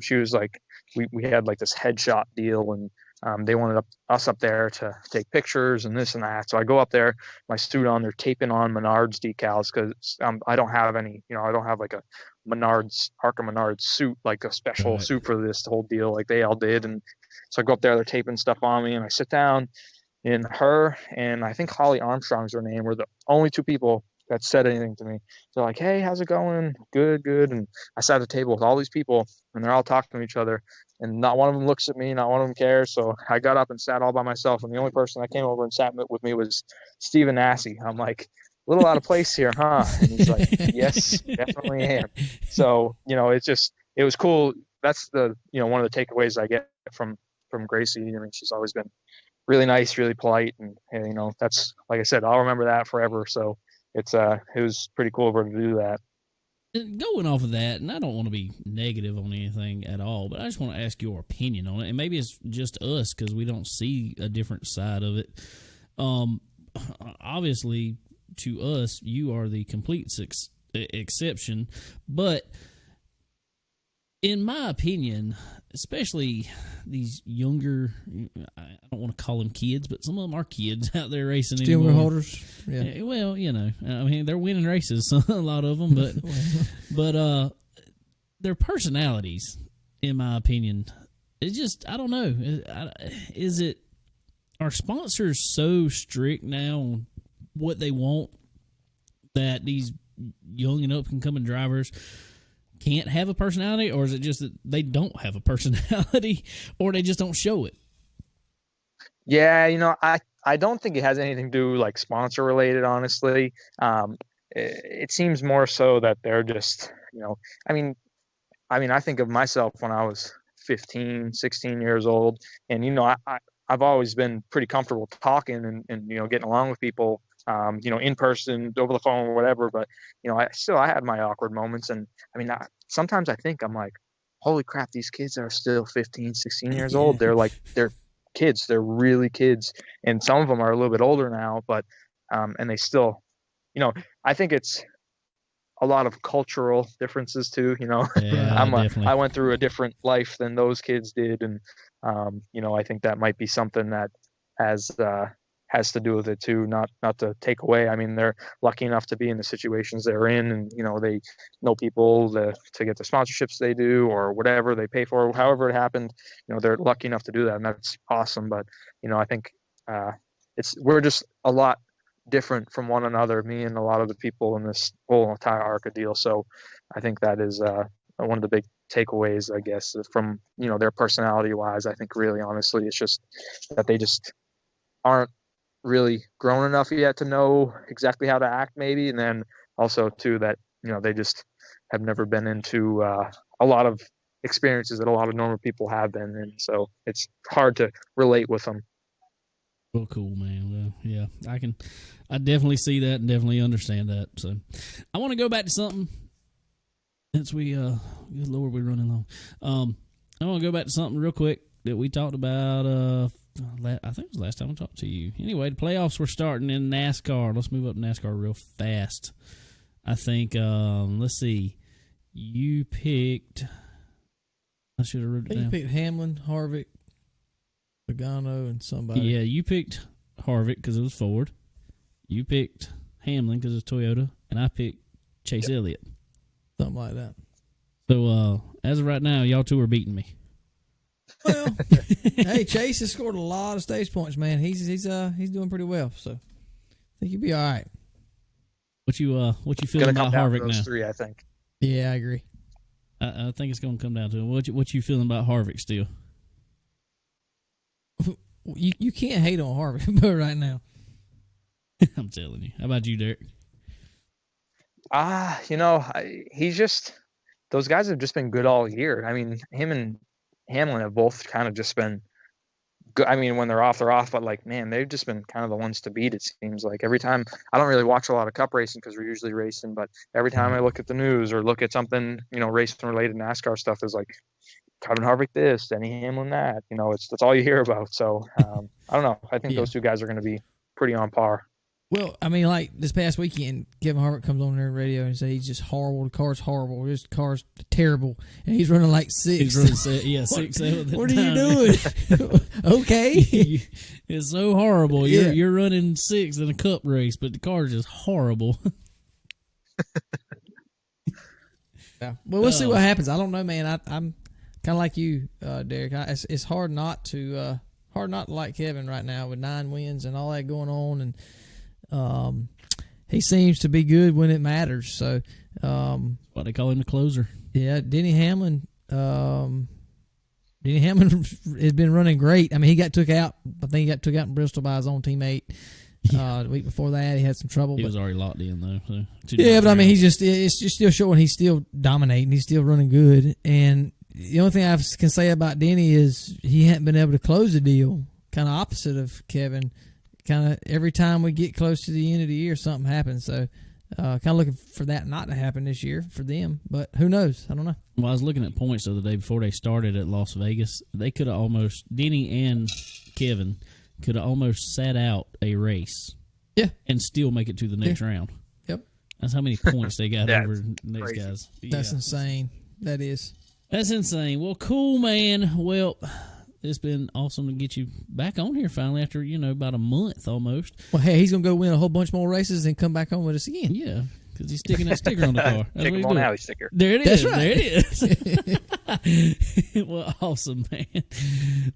she was like, we had like this headshot deal, and they wanted us up there to take pictures and this and that. So I go up there, my suit on, they're taping on Menards decals, because I don't have any, I don't have like a Arca Menards suit, like a special suit for this whole deal, like they all did. And so I go up there, they're taping stuff on me, and I sit down, and her and I think Holly Armstrong's her name were the only 2 people that said anything to me. They're like, hey, how's it going? Good. And I sat at a table with all these people, and they're all talking to each other, and not one of them looks at me, not one of them cares. So I got up and sat all by myself, and the only person that came over and sat with me was Stephen Nassy. I'm like, a little out of place here, huh? And he's like, yes, definitely am. So, it was cool. That's the, one of the takeaways I get from Gracie. I mean, she's always been really nice, really polite, and that's, like I said, I'll remember that forever. So it was pretty cool of her to do that. Going off of that, and I don't want to be negative on anything at all, but I just want to ask your opinion on it, and maybe it's just us because we don't see a different side of it. Obviously, to us, you are the complete exception, but in my opinion, especially these younger, I don't want to call them kids, but some of them are kids out there racing Steel anymore. wheel holders. Yeah. Well, I mean, they're winning races, a lot of them, but their personalities, in my opinion, it's just, I don't know. Are sponsors so strict now on what they want that these young and up and coming drivers can't have a personality, or is it just that they don't have a personality, or they just don't show it? Yeah, I don't think it has anything to do like sponsor related, honestly. It seems more so that they're just, I mean, I think of myself when I was 15, 16 years old, and I've always been pretty comfortable talking and getting along with people, in person, over the phone, or whatever. But I had my awkward moments, and I mean, sometimes I think I'm like, holy crap, these kids are still 15, 16 years old. They're kids. They're really kids, and some of them are a little bit older now, but and they still, I think it's a lot of cultural differences too. Yeah, definitely. I went through a different life than those kids did, and I think that might be something that has to do with it too. Not to take away. I mean, they're lucky enough to be in the situations they're in, and they know people to get the sponsorships they do or whatever they pay for, however it happened. They're lucky enough to do that, and that's awesome. But I think we're just a lot different from one another, me and a lot of the people in this whole entire ARCA deal. So I think that is one of the big takeaways, I guess, from their personality wise. I think really honestly it's just that they just aren't really grown enough yet to know exactly how to act, maybe, and then also too that they just have never been into a lot of experiences that a lot of normal people have been, and so it's hard to relate with them. Well, cool, man. Well, yeah, I definitely see that and definitely understand that. So I want to go back to something since good Lord, we're running long. I want to go back to something real quick that we talked about, I think it was the last time I talked to you. Anyway, the playoffs were starting in NASCAR. Let's move up to NASCAR real fast. I think, let's see, you picked, I should have written it down. You picked Hamlin, Harvick, Pagano, and somebody. Yeah, you picked Harvick because it was Ford. You picked Hamlin because it was Toyota. And I picked Chase Elliott. Something like that. So, as of right now, y'all two are beating me. Well, hey, Chase has scored a lot of stage points, man. He's doing pretty well, so I think he'll be all right. What you feeling about Harvick now? Three, I think. Yeah, I agree. I think it's going to come down to it. What you feeling about Harvick still? You can't hate on Harvick right now. I'm telling you. How about you, Derek? He's just, those guys have just been good all year. I mean, him and Hamlin have both kind of just been good. I mean, when they're off, but like, man, they've just been kind of the ones to beat, it seems like. Every time, I don't really watch a lot of cup racing because we're usually racing, but every time I look at the news or look at something, racing related NASCAR stuff is like, Kevin Harvick this, Denny Hamlin that. That's all you hear about. So, I don't know. I think those two guys are going to be pretty on par. Well, I mean, like this past weekend, Kevin Harvick comes on their radio and says he's just horrible. The car's horrible. This car's terrible, and he's running like six. He's running 6, 7. What are you doing? Okay, it's so horrible. You're running 6 in a cup race, but the car's just horrible. Yeah. Well, we'll see what happens. I don't know, man. I'm kind of like you, Derek. It's hard not to like Kevin right now with 9 wins and all that going on, and he seems to be good when it matters. So, what they call him, the closer. Yeah, Denny Hamlin has been running great. I mean, he got took out. I think he got took out in Bristol by his own teammate. The week before that, he had some trouble. He was already locked in though. So but I mean, it's just still showing he's still dominating. He's still running good. And the only thing I can say about Denny is he hadn't been able to close the deal. Kind of opposite of Kevin. Kind of every time we get close to the end of the year, something happens. So, kind of looking for that not to happen this year for them. But who knows? I don't know. Well, I was looking at points the other day before they started at Las Vegas. They could have almost, Denny and Kevin could have almost sat out a race. Yeah. And still make it to the next round. Yep. That's how many points they got over the next crazy. guys. That's insane. That is. That's insane. Well, cool, man. Well, it's been awesome to get you back on here finally after, about a month almost. Well, hey, he's going to go win a whole bunch more races and come back on with us again. Yeah, because he's sticking that sticker on the car. Take him on alley sticker. There it That's is. right. There it is. Well, awesome, man.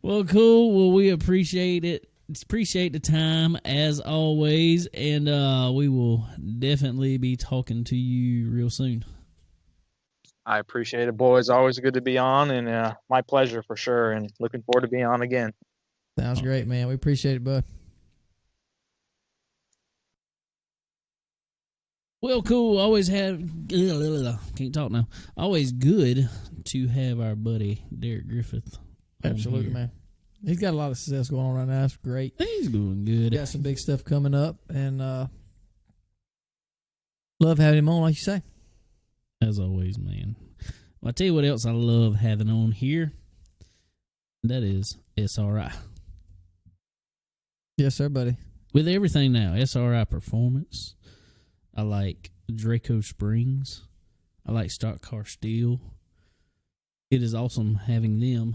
Well, cool. Well, we appreciate it. Appreciate the time as always, and we will definitely be talking to you real soon. I appreciate it, boys. Always good to be on, and my pleasure for sure, and looking forward to being on again. Sounds great, man. We appreciate it, bud. Well, cool. Always can't talk now. Always good to have our buddy Derek Griffith. Absolutely, man. He's got a lot of success going on right now. That's great. He's doing good. Got some big stuff coming up, and love having him on, like you say. As always, man. Well, I tell you what else I love having on here. And that is SRI. Yes, sir, buddy. With everything now, SRI Performance. I like Draco Springs. I like Stock Car Steel. It is awesome having them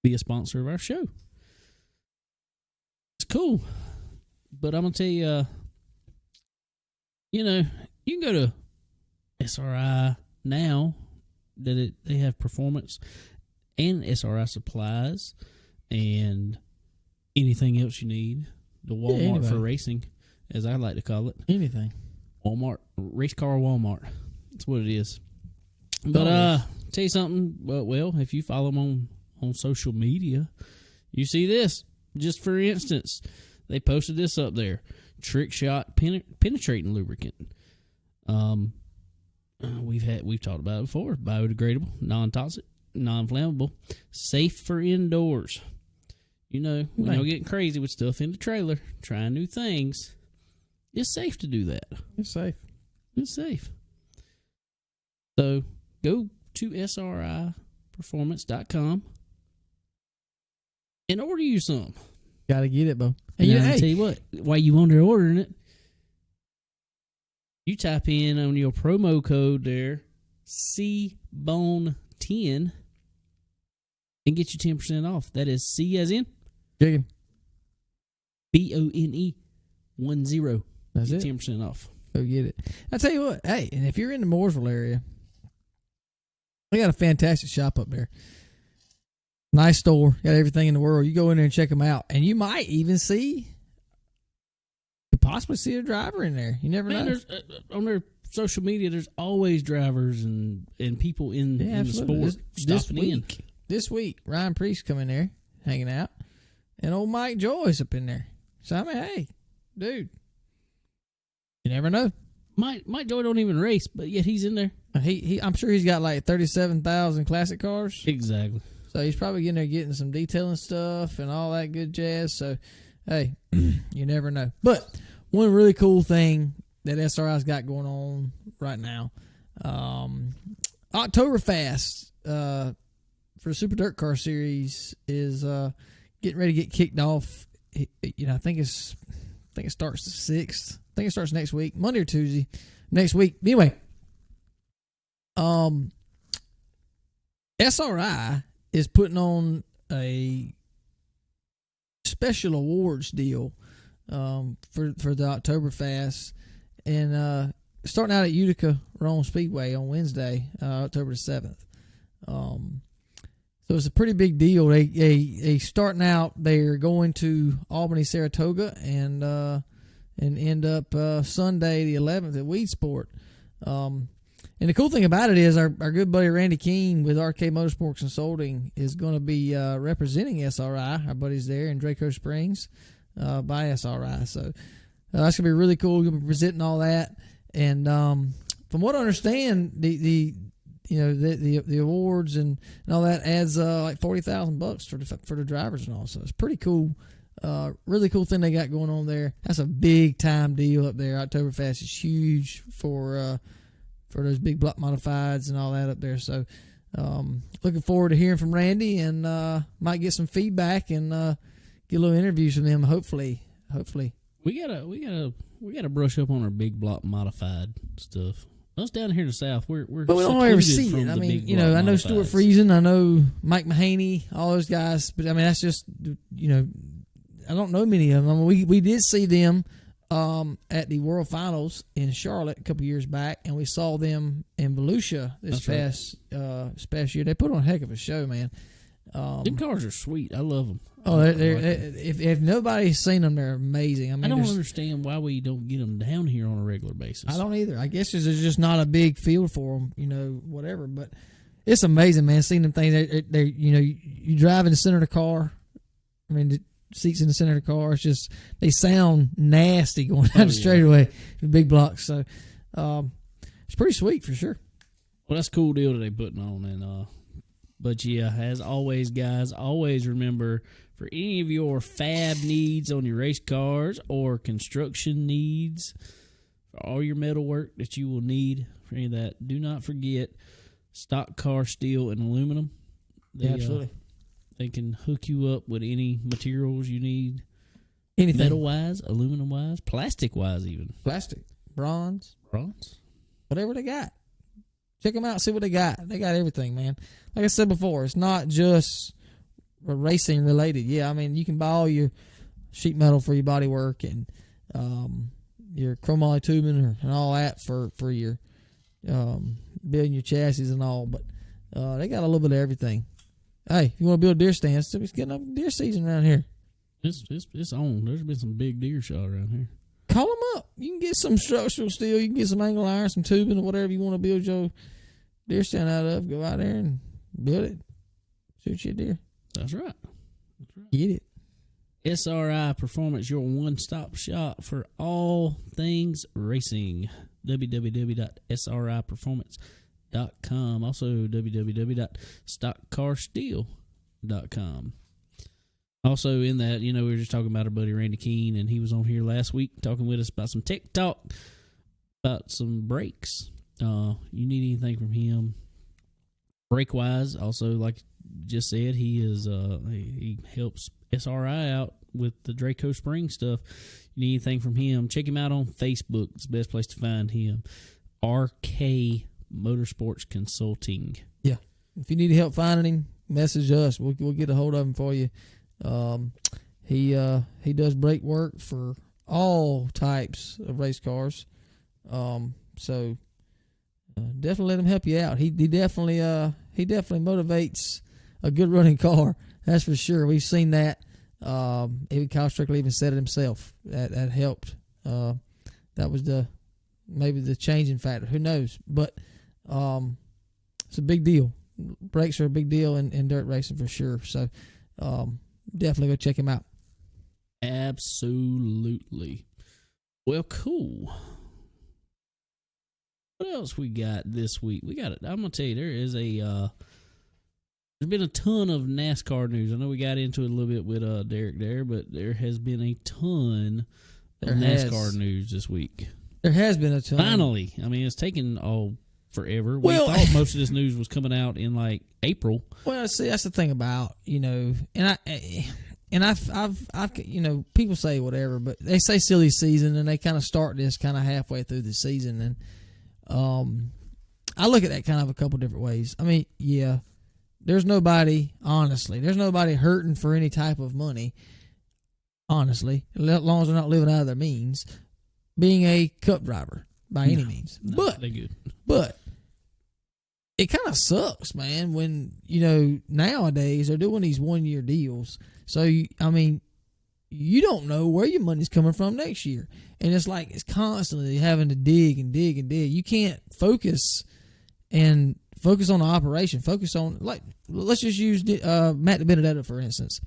be a sponsor of our show. It's cool. But I'm going to tell you, you can go to SRI now that they have performance and SRI supplies and anything else you need. The Walmart for racing, as I like to call it. Anything. Walmart. Race car Walmart. That's what it is. But tell you something. Well, if you follow them on social media, you see this. Just for instance, they posted this up there. Trick Shot penetrating lubricant. We've talked about it before. Biodegradable, non-toxic, non-flammable, safe for indoors. When you're getting crazy with stuff in the trailer, trying new things, it's safe to do that. It's safe. It's safe. So go to sriperformance.com and order you some. Got to get it, Bo. And I'll tell you what, while you wonder ordering it, you type in on your promo code there, CBONE10, and get you 10% off. That is C as in chicken. BONE 10. That's get it. 10% off. Go get it. I tell you what, hey, and if you're in the Mooresville area, they got a fantastic shop up there. Nice store, got everything in the world. You go in there and check them out, and you might even possibly see a driver in there. You never know. On their social media, there's always drivers and people in the sport stopping in. This week, Ryan Priest come in there, hanging out, and old Mike Joyce up in there. So, I mean, hey, dude, you never know. Mike Joy don't even race, but yet he's in there. I'm sure he's got like 37,000 classic cars. Exactly. So he's probably in there getting some detailing stuff and all that good jazz. So, hey, you never know. But one really cool thing that SRI's got going on right now, Oktoberfest for the Super Dirt Car Series is getting ready to get kicked off. I think it starts the 6th. I think it starts next week, Monday or Tuesday next week. Anyway, SRI is putting on a special awards deal for the Oktoberfest, and starting out at Utica Rome Speedway on Wednesday, October the 7th. So it's a pretty big deal. They starting out. They're going to Albany, Saratoga, and end up Sunday the 11th at Weed Sport. And the cool thing about it is our good buddy Randy Keene with RK Motorsports Consulting is going to be representing SRI. Our buddies there in Draco Springs by SRI. So that's going to be really cool. You'll be presenting all that. And from what I understand, the awards and all that adds like $40,000 for the drivers and all. So it's pretty cool. Really cool thing they got going on there. That's a big time deal up there. Oktoberfest is huge for those big block modifieds and all that up there. So looking forward to hearing from Randy, and might get some feedback and get a little interviews from them. Hopefully. We gotta brush up on our big block modified stuff. Us down here in the South, we're but we don't ever see it. I mean, I know Stuart Friesen, I know Mike Mahaney, all those guys, but I mean that's just I don't know many of them. I mean, we did see them at the World Finals in Charlotte a couple years back, and we saw them in Volusia this past year. They put on a heck of a show, man. Them cars are sweet. I love them. Oh, if nobody's seen them, they're amazing. I mean, I don't understand why we don't get them down here on a regular basis. I don't either. I guess there's just not a big field for them, whatever. But it's amazing, man. Seeing them things, you drive in the center of the car. I mean, the seats in the center of the car. It's just they sound nasty going down the straightaway, the big blocks. So it's pretty sweet for sure. Well, that's a cool deal that they putting on, and but yeah, as always, guys, always remember, for any of your fab needs on your race cars or construction needs, for all your metal work that you will need for any of that, do not forget Stock Car Steel and Aluminum. Absolutely. They can hook you up with any materials you need. Anything. Metal-wise, aluminum-wise, plastic-wise even. Plastic, bronze, Bronze? whatever they got. Check them out, see what they got. They got everything, man. Like I said before, it's not just racing related. Yeah, I mean, you can buy all your sheet metal for your body work and your chromoly tubing and all that for your building your chassis and all. But they got a little bit of everything. Hey, if you want to build a deer stand, it's getting up deer season around here. It's on. There's been some big deer shot around here. Call them up. You can get some structural steel. You can get some angle iron, some tubing, or whatever you want to build your deer stand out of. Go out there and build it. Shoot you a deer. That's right. Get it. SRI Performance, your one-stop shop for all things racing. www.sriperformance.com. Also, www.stockcarsteel.com. Also, in that, we were just talking about our buddy Randy Keene, and he was on here last week talking with us about some tech talk, about some brakes. You need anything from him, brake-wise. Also, like just said, he helps SRI out with the Draco Spring stuff. You need anything from him, check him out on Facebook. It's the best place to find him. RK Motorsports Consulting. Yeah. If you need help finding him, message us. We'll get a hold of him for you. He does brake work for all types of race cars. So definitely let him help you out. He definitely motivates a good running car. That's for sure. We've seen that. Even Kyle Strickland even said it himself. That helped. That was maybe the changing factor. Who knows? But it's a big deal. Brakes are a big deal in dirt racing for sure. So definitely go check him out. Absolutely. Well, cool. What else we got this week? I'm gonna tell you, there's been a ton of NASCAR news. I know we got into it a little bit with Derek there, but there has been a ton of NASCAR news this week. There has been a ton. Finally. I mean, it's taken forever. We thought most of this news was coming out in like April. Well, see, that's the thing about, and I've people say whatever, but they say silly season, and they kind of start this kind of halfway through the season, and I look at that kind of a couple different ways. I mean, yeah, there's nobody hurting for any type of money, honestly, as long as they're not living out of their means, being a cup driver by any means. But they're good. But it kind of sucks, man, when, nowadays they're doing these 1-year deals. So, you don't know where your money's coming from next year. And it's like it's constantly having to dig and dig and dig. You can't focus on the operation. Focus on, let's just use Matt DiBenedetto, for instance.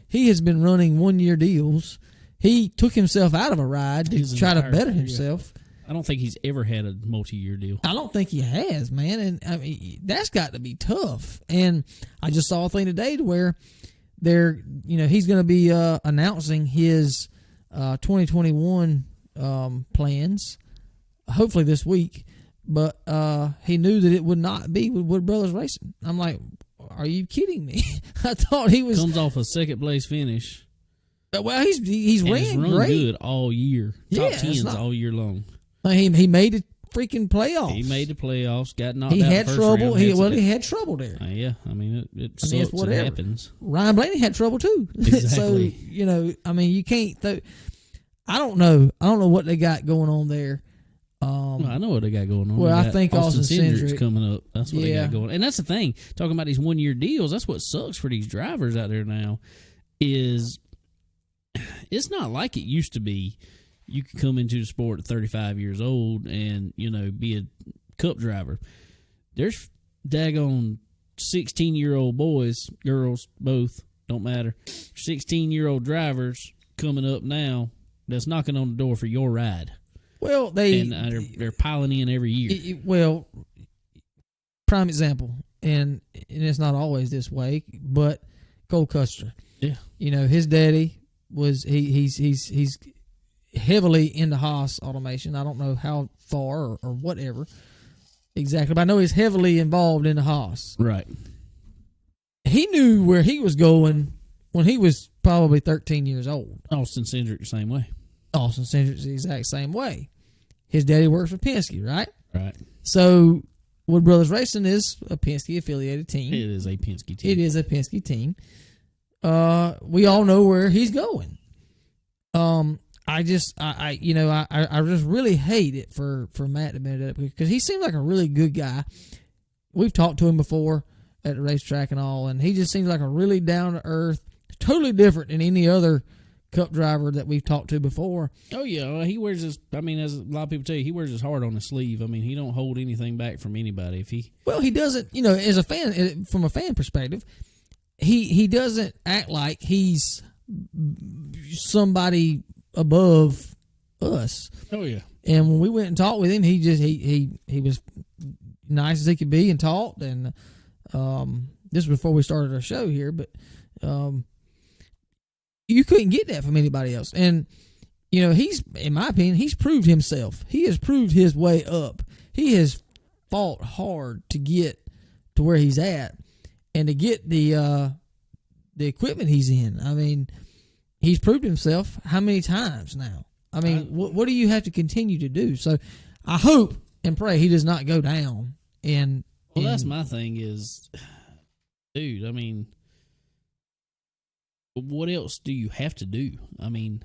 He has been running 1-year deals. He took himself out of a ride to try to better himself. I don't think he's ever had a multi-year deal. I don't think he has, man. And I mean, that's got to be tough. And I just saw a thing today to where he's going to be announcing his 2021 plans, hopefully this week. But he knew that it would not be with Wood Brothers Racing. I'm like, are you kidding me? I thought he was comes off a second place finish. Well, he's ran run great. Good all year. Top 10s all year long. He made the freaking playoffs. He made the playoffs. Got knocked out. He had first trouble. round. He had trouble there. Yeah, I mean it sucks. It happens. Ryan Blaney had trouble too. Exactly. So you can't. I don't know. I don't know what they got going on there. I know what they got going on. Well, I think Austin Cindric's coming up. That's what they got going. And that's the thing. Talking about these 1-year deals. That's what sucks for these drivers out there now. Is it's not like it used to be. You could come into the sport at 35 years old and, be a cup driver. There's daggone 16-year-old boys, girls, both, don't matter. 16-year-old drivers coming up now that's knocking on the door for your ride. Well, they're piling in every year. Prime example, and it's not always this way, but Cole Custer. Yeah. His daddy was he's heavily into Haas automation. I don't know how far or whatever exactly, but I know he's heavily involved in the Haas. Right. he knew where he was going when he was probably 13 years old. Austin Cindric the same way. Austin Cindric's the exact same way. His daddy works for Penske, right? Right. So Wood Brothers Racing is a Penske affiliated team. It is a Penske team. It is a Penske team. We all know where he's going. I just really hate it for Matt DiBenedetto because he seems like a really good guy. We've talked to him before at the racetrack and all, and he just seems like a really down to earth, totally different than any other Cup driver that we've talked to before. Oh yeah, he wears his. I mean, as a lot of people tell you, he wears his heart on his sleeve. I mean, he don't hold anything back from anybody. He doesn't. You know, as a fan, from a fan perspective, he doesn't act like he's somebody above us. Oh yeah. And when we went and talked with him, he was nice as he could be and talked. And this was before we started our show here, but you couldn't get that from anybody else. And you know, in my opinion, he's proved himself. He has proved his way up. He has fought hard to get to where he's at and to get the equipment he's in. I mean, he's proved himself how many times now? I mean, what do you have to continue to do? So I hope and pray he does not go down. That's my thing is, dude, I mean, what else do you have to do? I mean,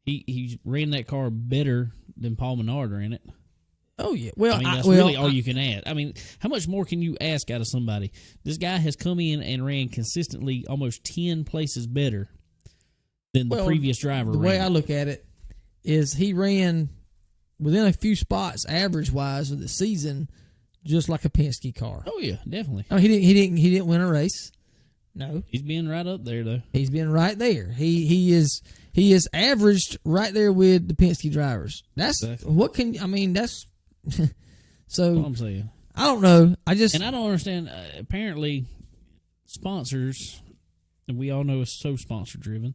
he ran that car better than Paul Menard ran it. Oh, yeah. Well, I mean, that's really all you can add. I mean, how much more can you ask out of somebody? This guy has come in and ran consistently almost 10 places better than the previous driver. The way I look at it is he ran within a few spots average-wise of the season just like a Penske car. Oh, yeah, definitely. I mean, he didn't win a race. No. He's been right up there, though. He's been right there. He is averaged right there with the Penske drivers. That's exactly. That's so what I'm saying. I don't know. I don't understand. Apparently, sponsors, and we all know it's so sponsor driven.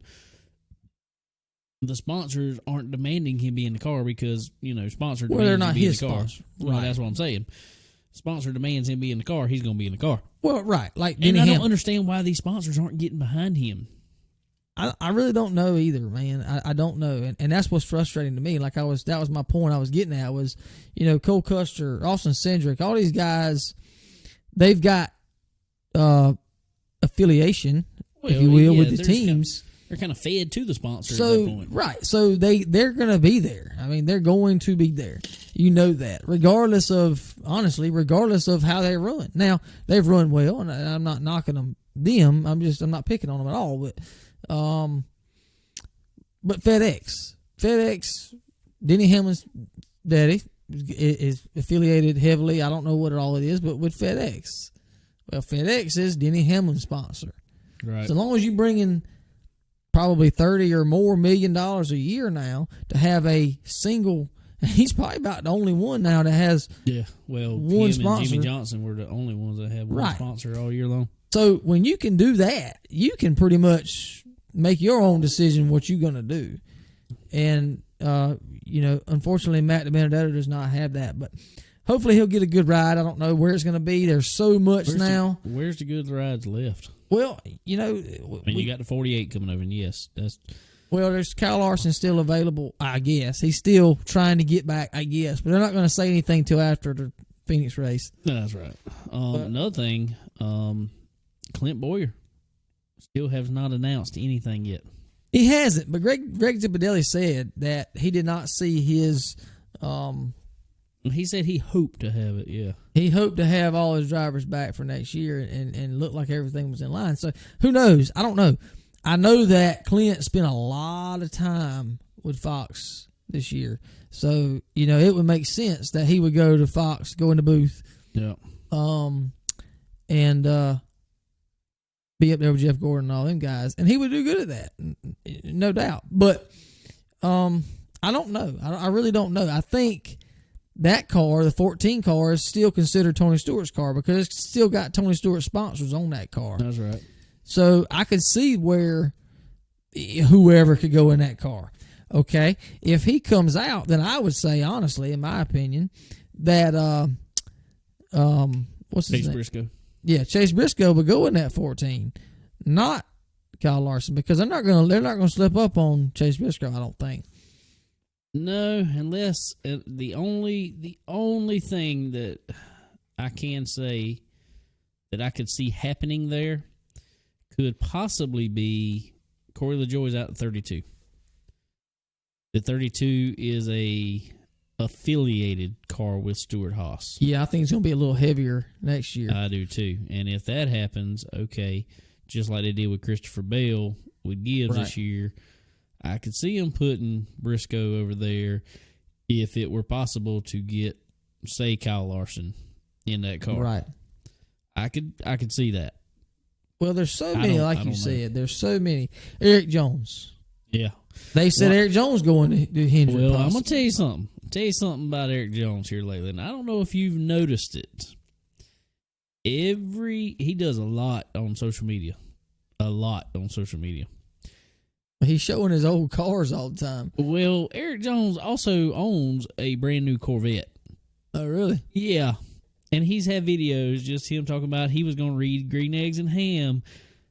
The sponsors aren't demanding him be in the car because sponsor demands they're not him be his in the car. sponsor. Well, right. That's what I'm saying. Sponsor demands him be in the car. He's going to be in the car. Well, right. Like, and I don't understand why these sponsors aren't getting behind him. I really don't know either, man. I don't know, and that's what's frustrating to me. That was my point I was getting at was, Cole Custer, Austin Cindric, all these guys, they've got affiliation, if you will, with the teams. They're kind of fed to the sponsor at that point. Right. So they're going to be there. I mean, they're going to be there. You know that, regardless of how they run. Now, they've run well, and I'm not knocking them. I'm not picking on them at all, but FedEx, Denny Hamlin's daddy is affiliated heavily. I don't know what all it is, but with FedEx. Well, FedEx is Denny Hamlin's sponsor. Right. So long as you bring in probably $30 or more $1 million a year now to have a single, he's probably about the only one now that has one sponsor. And Jimmy Johnson were the only ones that have one sponsor all year long. So when you can do that, you can pretty much make your own decision what you're going to do. And, unfortunately, Matt DiBenedetto does not have that. But hopefully he'll get a good ride. I don't know where it's going to be. There's so much now. Where's the good rides left? Well, you got the 48 coming over, and yes, that's... Well, there's Kyle Larson still available, I guess. He's still trying to get back, I guess. But they're not going to say anything till after the Phoenix race. No, that's right. Another thing... Clint Boyer still has not announced anything yet. He hasn't, but Greg Zipadelli said that he did not see his... he said he hoped to have it, yeah. He hoped to have all his drivers back for next year and looked like everything was in line. So, who knows? I don't know. I know that Clint spent a lot of time with Fox this year. So, it would make sense that he would go to Fox, go in the booth. Yeah. And be up there with Jeff Gordon and all them guys, and he would do good at that, no doubt. But I don't know. I really don't know. I think that car, the 14 car, is still considered Tony Stewart's car because it's still got Tony Stewart sponsors on that car. That's right. So I could see where whoever could go in that car. Okay, if he comes out, then I would say, honestly, in my opinion, that what's his name? Briscoe. Chase Briscoe would go in that 14, not Kyle Larson, because they're not gonna slip up on Chase Briscoe. I don't think. No, unless the only thing that I can say that I could see happening there could possibly be Corey LaJoie's out at 32. The 32 is a affiliated car with Stewart Haas. Yeah, I think it's going to be a little heavier next year. I do too. And if that happens, okay, just like they did with Christopher Bell with Gibbs this year, I could see them putting Briscoe over there if it were possible to get, say, Kyle Larson in that car. Right. I could see that. Well, there's so many, like you said. There's so many. Eric Jones. Yeah. They said Eric Jones going to Hendrick. Well, I'm going to tell you something. About Eric Jones here lately, and I don't know if you've noticed it. He does a lot on social media. He's showing his old cars all the time. Well, Eric Jones also owns a brand new Corvette. Oh, really? Yeah. And he's had videos, just him talking about he was going to read Green Eggs and Ham.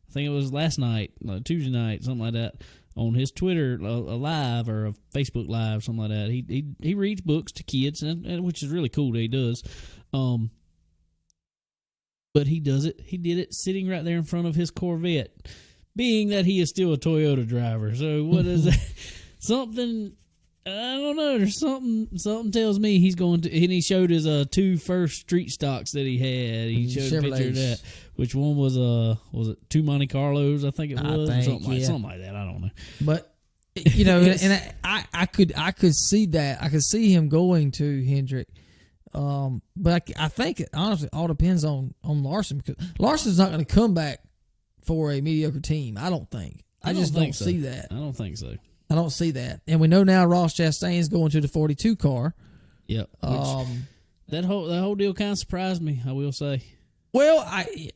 I think it was last night, Tuesday night, something like that, on his Twitter, a live or a Facebook live, something like that. He reads books to kids, and which is really cool that he does. But he does it. He did it sitting right there in front of his Corvette, being that he is still a Toyota driver. So what is that? Something, I don't know. There's something tells me he's going to. And he showed his two first street stocks that he had. He showed a picture of that. Which one was it two Monte Carlos? I think it was, something like that. I don't know. But and I could see that. I could see him going to Hendrick. But I think it honestly all depends on Larson, because Larson's not going to come back for a mediocre team. I don't think. I just don't see that. I don't think so. I don't see that. And we know now Ross Chastain's going to the 42 car. Yep. That whole deal kind of surprised me, I will say. Well,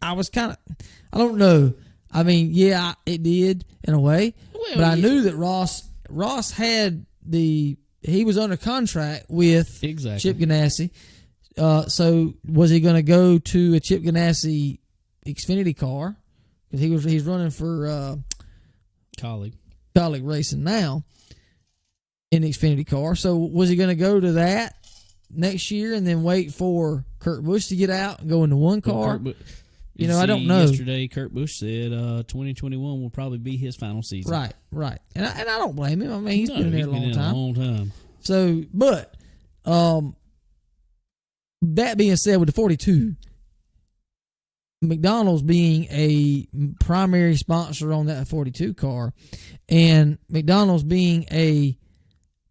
I was kind of, I don't know. I mean, yeah, it did in a way, but I knew that Ross had he was under contract with Chip Ganassi. So was he going to go to a Chip Ganassi Xfinity car? Because he's running for Colleague Racing now in the Xfinity car. So was he going to go to that next year and then wait for Kurt Busch to get out and go into one car? I don't know. Yesterday, Kurt Busch said 2021 will probably be his final season. Right. And I don't blame him. I mean, he's been in there a long time. So, but that being said, with the 42, McDonald's being a primary sponsor on that 42 car, and McDonald's being a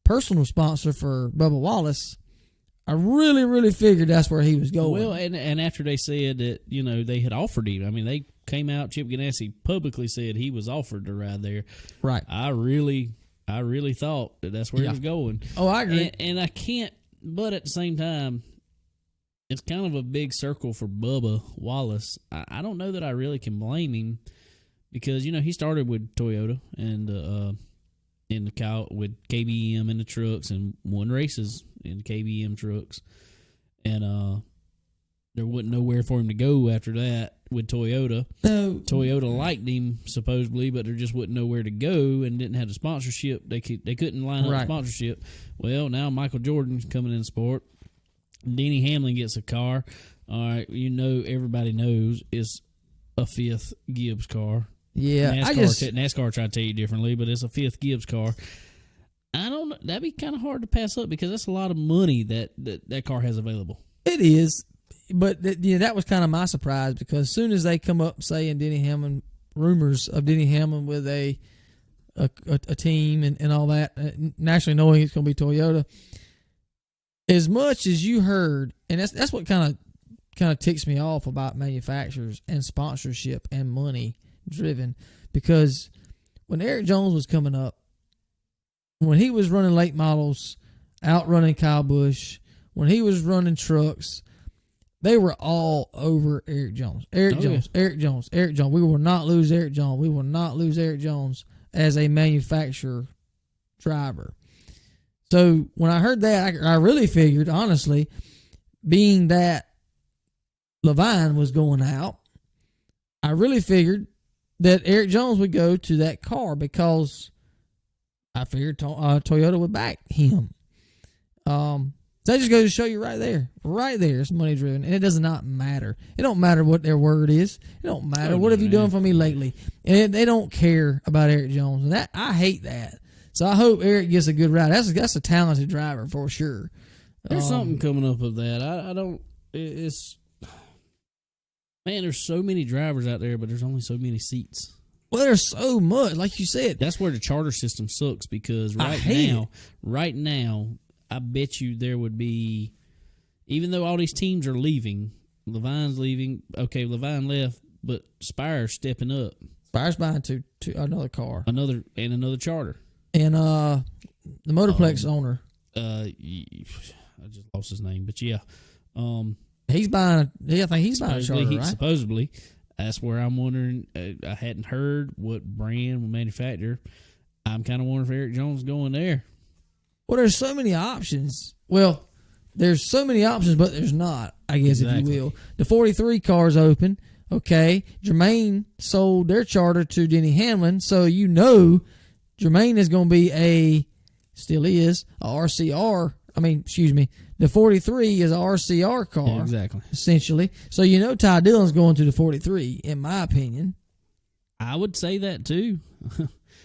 personal sponsor for Bubba Wallace, I really, really figured that's where he was going. Well, and after they said that, they had offered him, I mean, they came out, Chip Ganassi publicly said he was offered to ride there. Right. I really thought that that's where he was going. Oh, I agree. And I can't, but at the same time, it's kind of a big circle for Bubba Wallace. I don't know that I really can blame him, because, he started with Toyota and with KBM in the trucks and won races in KBM trucks. And there wasn't nowhere for him to go after that with Toyota. No. Toyota liked him, supposedly, but there just wasn't nowhere to go and didn't have the sponsorship. They couldn't line up sponsorship. Well, now Michael Jordan's coming in sport. Denny Hamlin gets a car. All right, everybody knows it's a fifth Gibbs car. Yeah, NASCAR tried to tell you differently, but it's a fifth Gibbs car. I don't know. That'd be kind of hard to pass up, because that's a lot of money that car has available. It is, but that was kind of my surprise, because as soon as they come up saying Denny Hamlin, rumors of Denny Hamlin with a team and all that, naturally knowing it's going to be Toyota, as much as you heard, and that's what kind of ticks me off about manufacturers and sponsorship and money driven, because when Eric Jones was coming up, when he was running late models, outrunning Kyle Busch, when he was running trucks, they were all over Eric Jones. Eric Jones. We will not lose Eric Jones. We will not lose Eric Jones as a manufacturer driver. So when I heard that, I really figured, honestly, being that Levine was going out, I really figured that Eric Jones would go to that car because I figured Toyota would back him. That just goes to show you right there, it's money driven, and it does not matter. It don't matter what their word is. It don't matter what have you done for me lately, and they don't care about Eric Jones, and that I hate that. So I hope Eric gets a good ride. That's a talented driver for sure. There's something coming up of that. I don't. It's man. There's so many drivers out there, but there's only so many seats. Well, there's so much, like you said. That's where the charter system sucks because right now, I bet you there would be, even though all these teams are leaving, Levine's leaving. Okay, Levine left, but Spire's stepping up. Spire's buying to another car, another charter, and the Motorplex owner. I just lost his name, but yeah, he's buying. I think he's buying a charter, right? Supposedly. That's where I'm wondering. I hadn't heard what brand will manufacture. I'm kind of wondering if Eric Jones is going there. Well, there's so many options. Well, there's so many options, but there's not, I guess, if you will. The 43 car's open. Okay. Jermaine sold their charter to Denny Hamlin, so you know Jermaine is going to be still is, a RCR. The 43 is a RCR car. Yeah, exactly. Essentially. So you know Ty Dillon's going to the 43, in my opinion. I would say that too.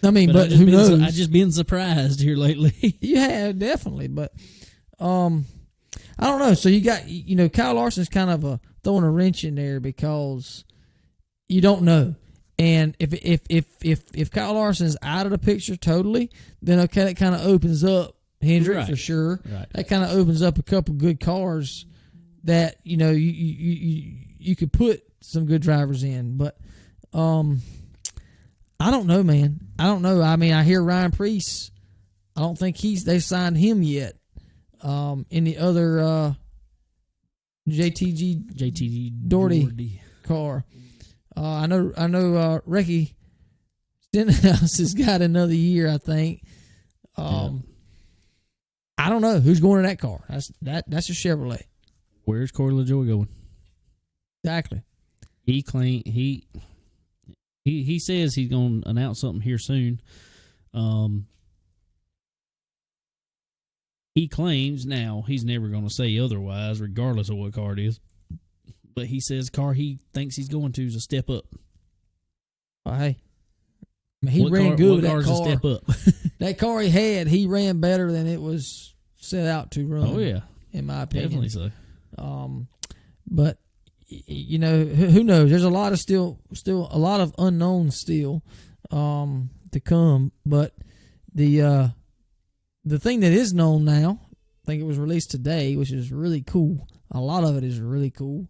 But who knows? I've just been surprised here lately. You have, definitely. But I don't know. So you got, Kyle Larson's kind of throwing a wrench in there because you don't know. And if Kyle Larson's out of the picture totally, then okay, that kind of opens up Hendrick for sure. Right. That kind of opens up a couple good cars that you could put some good drivers in. But I don't know, man. I don't know. I mean, I hear Ryan Preece. I don't think they've signed him yet. In the other JTG Doherty car. I know Ricky Stenhouse has got another year, I think. I don't know who's going to that car. That's a Chevrolet. Where's Corey LaJoy going? Exactly. He says he's going to announce something here soon. He claims now he's never going to say otherwise, regardless of what car it is. But he says car he thinks he's going to is a step up. Well, hey, he ran good with that car. A step up? That car he ran better than it was set out to run. Oh yeah, in my opinion, definitely so. But who knows? There's a lot of still a lot of unknowns still to come. But the thing that is known now, I think it was released today, which is really cool. A lot of it is really cool.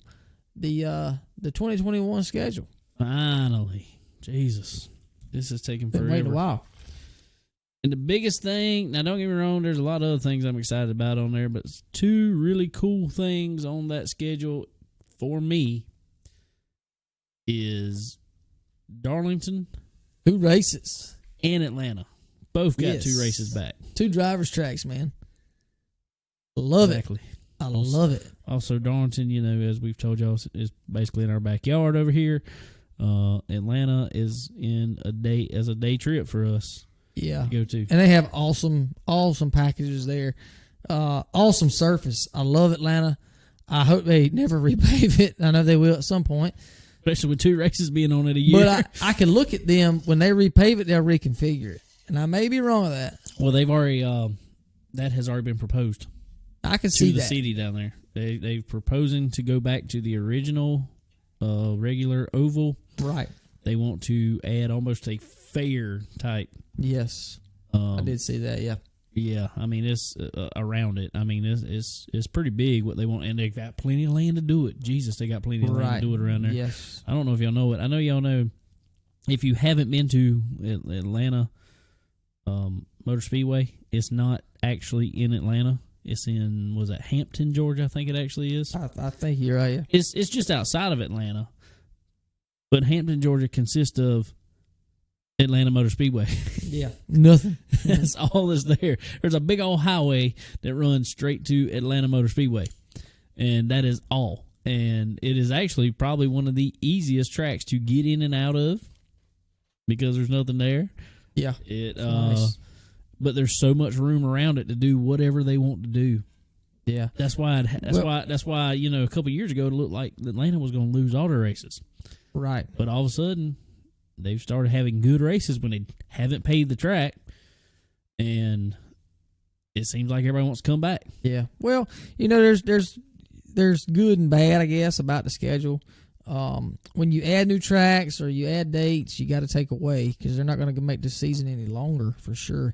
The 2021 schedule. Finally, Jesus, this is taking forever. Been waiting a while. And the biggest thing, now don't get me wrong, there's a lot of other things I'm excited about on there, but two really cool things on that schedule for me is Darlington. Who races? And Atlanta. Both got 2 races back. 2 drivers' tracks, man. Love it. I love it. Also, Darlington, as we've told y'all, is basically in our backyard over here. Atlanta is a day trip for us. Yeah, to go to, and they have awesome packages there. Awesome surface. I love Atlanta. I hope they never repave it. I know they will at some point, especially with 2 races being on it a year. But I can look at them when they repave it, they'll reconfigure it, and I may be wrong with that. Well, they've already that has already been proposed. I can see to the that. city down there. They're proposing to go back to the original regular oval. Right. They want to add almost a fair type. Yes. I did see that, yeah. Yeah, I mean, it's around it. I mean, it's pretty big what they want, and they got plenty of land to do it. Jesus, they got plenty of land to do it around there. Yes. I don't know if y'all know it. I know y'all know, if you haven't been to Atlanta Motor Speedway, it's not actually in Atlanta. It's in, was it Hampton, Georgia, I think it actually is. I think you're right, yeah. It's just outside of Atlanta. But Hampton, Georgia consists of Atlanta Motor Speedway. Yeah, nothing. That's all that's there. There's a big old highway that runs straight to Atlanta Motor Speedway, and that is all. and it is actually probably one of the easiest tracks to get in and out of because there's nothing there. Yeah. Nice. But there's so much room around it to do whatever they want to do. Yeah. That's why a couple of years ago it looked like Atlanta was going to lose all their races. Right. But all of a sudden they've started having good races when they haven't paved the track, and it seems like everybody wants to come back. Yeah. Well, there's good and bad, I guess, about the schedule. When you add new tracks or you add dates, you got to take away because they're not going to make the season any longer for sure.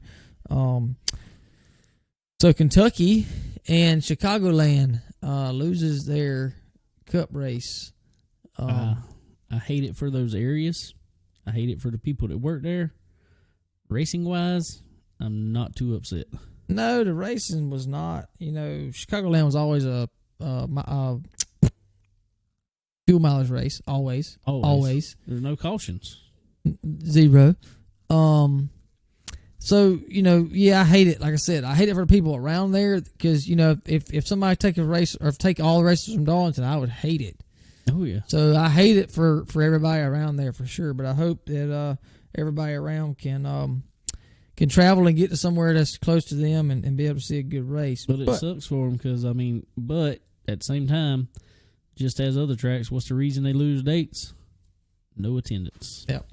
So Kentucky and Chicagoland loses their Cup race. I hate it for those areas. I hate it for the people that work there. Racing wise, I'm not too upset. No, the racing was not. Chicagoland was always a fuel mileage race. Always. There's no cautions. Zero. So, I hate it. Like I said, I hate it for the people around there because, if somebody take a race or take all the races from Darlington, I would hate it. Oh, yeah. So I hate it for everybody around there for sure, but I hope that everybody around can travel and get to somewhere that's close to them and be able to see a good race. But it sucks for them because, but at the same time, just as other tracks, what's the reason they lose dates? No attendance. Yep.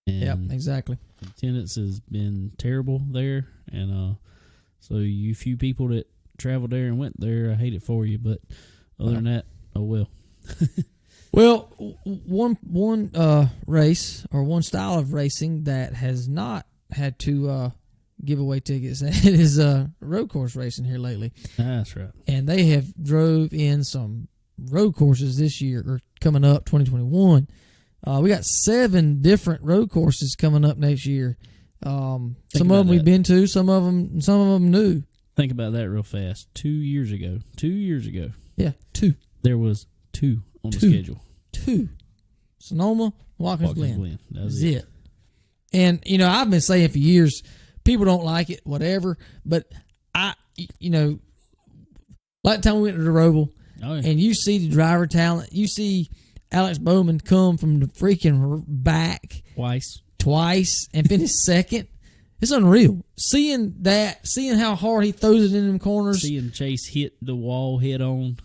And yep, exactly. Attendance has been terrible there, and so you few people that traveled there and went there, I hate it for you. But other than that, oh well. Well, one race or one style of racing that has not had to give away tickets is road course racing here lately. That's right. And they have drove in some road courses this year or coming up 2021. We got 7 different road courses coming up next year. Some of them we've been to, some of them new. Think about that real fast. 2 years ago. Yeah, 2. There was 2 on the schedule. 2. Sonoma, Watkins Glen. That's it. And, I've been saying for years, people don't like it, whatever. But like the time we went to the Roval, and you see the driver talent, you see Alex Bowman come from the freaking back twice and finish second. It's unreal. Seeing how hard he throws it in them corners. Seeing Chase hit the wall head on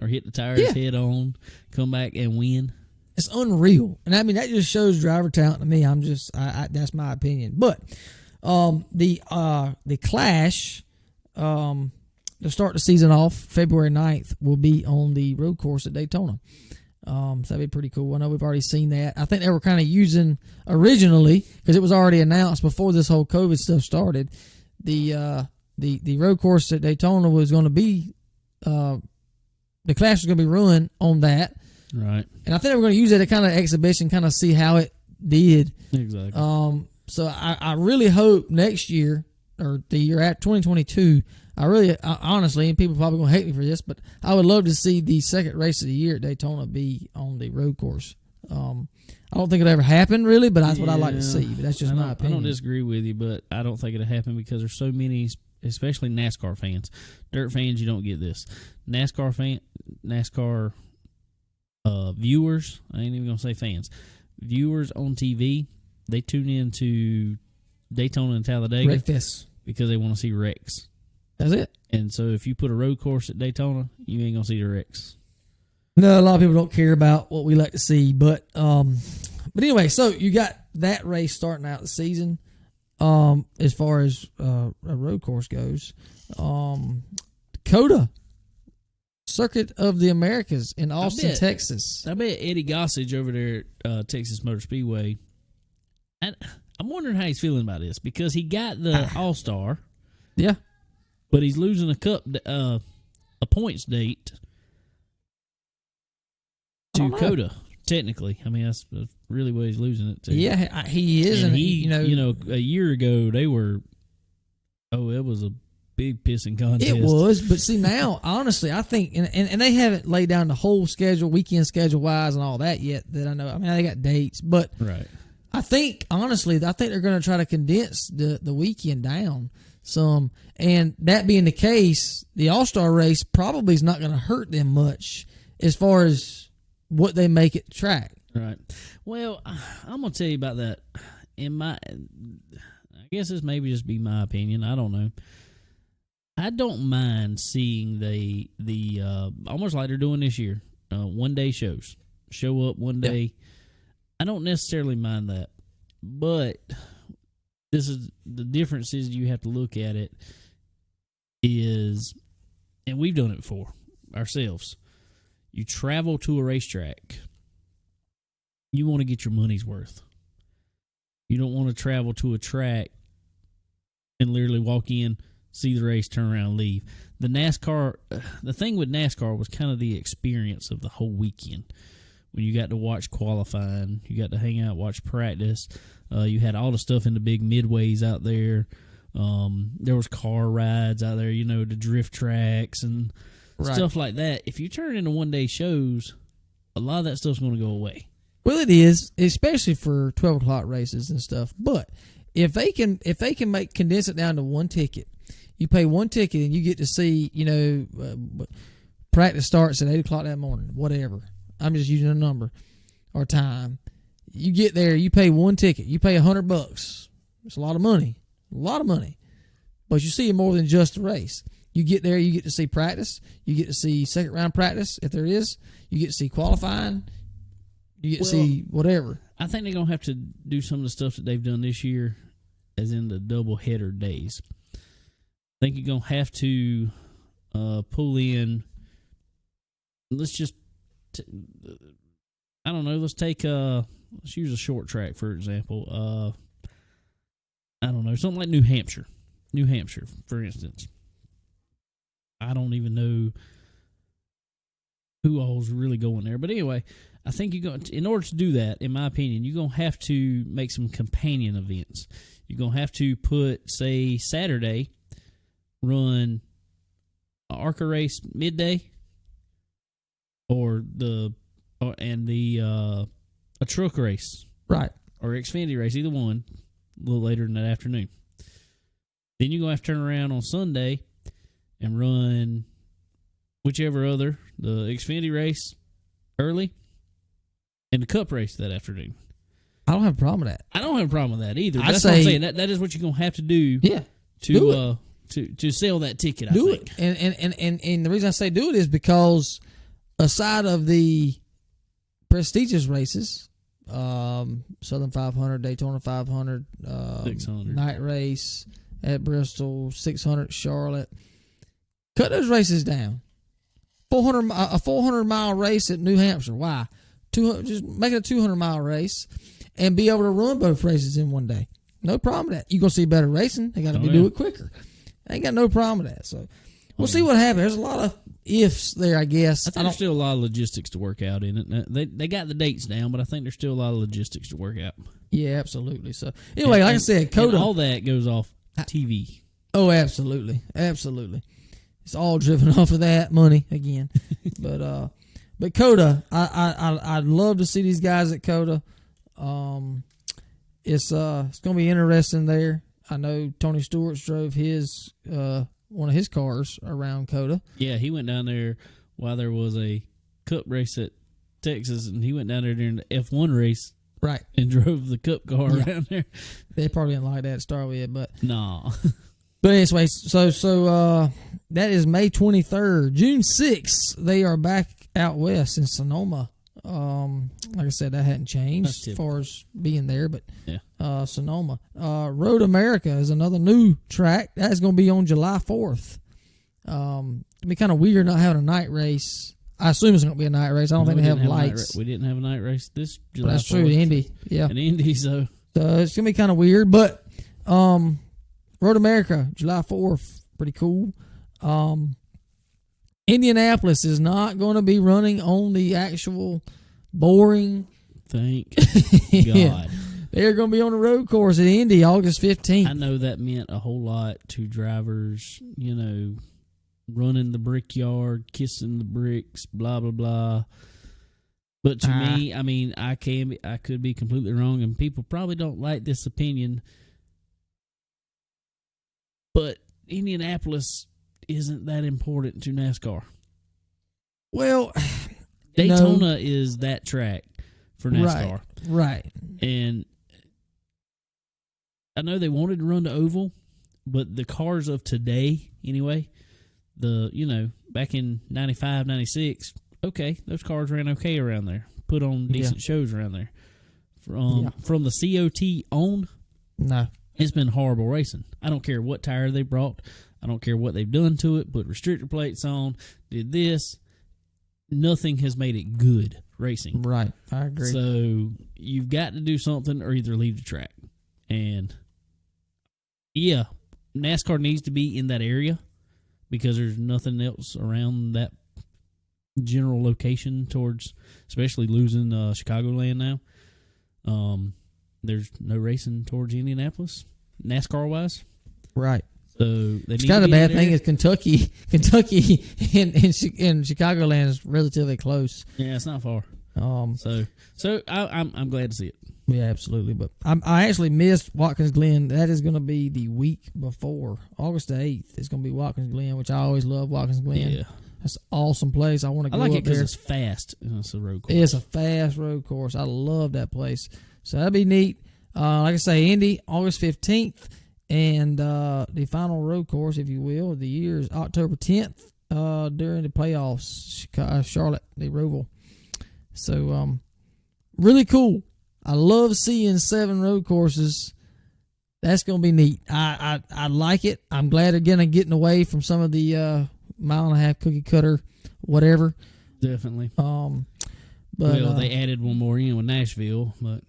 or hit the tires head on, come back and win. It's unreal. And that just shows driver talent to me. That's my opinion. But the Clash to start the season off, February 9th, will be on the road course at Daytona. So that'd be pretty cool. I know we've already seen that. I think they were kind of using originally, because it was already announced before this whole COVID stuff started, the road course at Daytona was going to be the Clash was going to be run on that. Right. And I think they were going to use it as a kind of exhibition, kind of see how it did. Exactly. So I really hope next year or the year at 2022, I honestly, and people probably going to hate me for this, but I would love to see the second race of the year at Daytona be on the road course. I don't think it'll ever happen, really, but that's what I like to see. But that's just my opinion. I don't disagree with you, but I don't think it'll happen because there's so many, especially NASCAR fans. Dirt fans, you don't get this. NASCAR viewers, I ain't even going to say fans, viewers on TV, they tune in to Daytona and Talladega because they want to see wrecks. That's it. And so if you put a road course at Daytona, you ain't going to see the wrecks. No, a lot of people don't care about what we like to see. But anyway, so you got that race starting out the season as far as a road course goes. Dakota, Circuit of the Americas in Austin, Texas. I bet Eddie Gossage over there at Texas Motor Speedway, and I'm wondering how he's feeling about this because he got the All-Star. Yeah. But he's losing a points date to Coda, technically. That's really what he's losing it to. Yeah, he is. And a year ago, they were, it was a big pissing contest. It was, but see now, honestly, I think, and they haven't laid down the whole schedule, weekend schedule-wise and all that yet that I know. They got dates, but right. I think, honestly, they're going to try to condense the weekend down some, and that being the case, the All-Star race probably is not going to hurt them much as far as what they make it track. Right. Well, I'm gonna tell you about that. I guess this maybe just be my opinion. I don't know. I don't mind seeing the almost like they're doing this year, 1 day shows. Show up one day. I don't necessarily mind that, but this is the difference. Is you have to look at it is, and we've done it before ourselves. You travel to a racetrack. You want to get your money's worth. You don't want to travel to a track and literally walk in, see the race, turn around, and leave. The thing with NASCAR was kind of the experience of the whole weekend. When you got to watch qualifying, you got to hang out, watch practice. You had all the stuff in the big midways out there. There was car rides out there, the drift tracks and stuff like that. If you turn into 1 day shows, a lot of that stuff's going to go away. Well, it is, especially for 12 o'clock races and stuff. But if they can condense it down to one ticket, you pay one ticket and you get to see, practice starts at 8 o'clock that morning, whatever. I'm just using a number or time. You get there, you pay one ticket, you pay $100. It's a lot of money, but you see more than just the race. You get there, you get to see practice, you get to see second round practice if there is, you get to see qualifying. You get to see whatever. I think they're going to have to do some of the stuff that they've done this year, as in the double header days. I think you're going to have to pull in. Let's just, I don't know. Let's take let's use a short track for example. I don't know, something like New Hampshire, for instance. I don't even know who all's really going there, but anyway. I think in order to do that, in my opinion, you're going to have to make some companion events. You're going to have to put, say, Saturday, run an ARCA race midday, or a truck race, right, or Xfinity race, either one, a little later in that afternoon. Then you're going to have to turn around on Sunday and run whichever other, the Xfinity race early. And the Cup race that afternoon. I don't have a problem with that. I don't have a problem with that either. That's what I'm saying. That is what you're going to have to do. Yeah. To sell that ticket. I think. And the reason I say do it is because aside of the prestigious races, Southern 500, Daytona 500, 600, night race at Bristol, 600 at Charlotte, cut those races down. A 400-mile race at New Hampshire. Why? Just make it a 200-mile race and be able to run both races in one day. No problem with that. You're going to see better racing. They got to do it quicker. I ain't got no problem with that. So we'll see what happens. There's a lot of ifs there, I guess. I think there's still a lot of logistics to work out in it. They got the dates down, but I think there's still a lot of logistics to work out. Yeah, absolutely. So anyway, like I said, COTA. All that goes off TV. Oh, absolutely. Absolutely. It's all driven off of that money again. But COTA, I'd love to see these guys at COTA. It's going to be interesting there. I know Tony Stewart's drove his one of his cars around COTA. Yeah, he went down there while there was a Cup race at Texas, and he went down there during the F1 race, right, and drove the Cup car around there. They probably didn't like that to start with, but no. But anyway, so that is May 23rd. June 6th, they are back out west in Sonoma. Like I said, that hadn't changed as far as being there, but Sonoma. Road America is another new track. That's going to be on July 4th. It'll be kind of weird not having a night race. I assume it's going to be a night race. I don't think they have lights. We didn't have a night race this July 4th. That's true, Indy. Yeah. An Indy, so it's going to be kind of weird, but Road America, July 4th, pretty cool. Indianapolis is not going to be running on the actual boring. Thank God. They're going to be on the road course at Indy August 15th. I know that meant a whole lot to drivers, running the brickyard, kissing the bricks, blah, blah, blah. But to me, I mean, I could be completely wrong, and people probably don't like this opinion. But Indianapolis isn't that important to NASCAR. Well, Daytona is that track for NASCAR. Right. And I know they wanted to run the oval, but the cars of today, anyway, back in 95, 96, okay, those cars ran okay around there. Put on decent shows around there. From the COT on, no, it's been horrible racing. I don't care what tire they brought. I don't care what they've done to it. Put restrictor plates on, did this. Nothing has made it good racing. Right, I agree. So you've got to do something or either leave the track. And yeah, NASCAR needs to be in that area because there's nothing else around that general location towards, especially losing Chicagoland now. There's no racing towards Indianapolis, NASCAR wise. Right. So they it's kind of a bad thing is Kentucky and Chicagoland is relatively close. Yeah, it's not far. So I'm glad to see it. Yeah, absolutely. But I actually missed Watkins Glen. That is going to be the week before August the 8th. It's going to be Watkins Glen, which I always love. Watkins Glen. Yeah, that's an awesome place. I want to go like up it because there. it's fast. It's a road course. It's a fast road course. I love that place. So that'd be neat. Like I say, Indy, August 15th. And the final road course, if you will, of the year is October 10th during the playoffs, Charlotte, the Roval. So, really cool. I love seeing 7 road courses. That's going to be neat. I like it. I'm glad they're getting away from some of the mile and a half cookie cutter, whatever. Definitely. But they added one more in with Nashville, but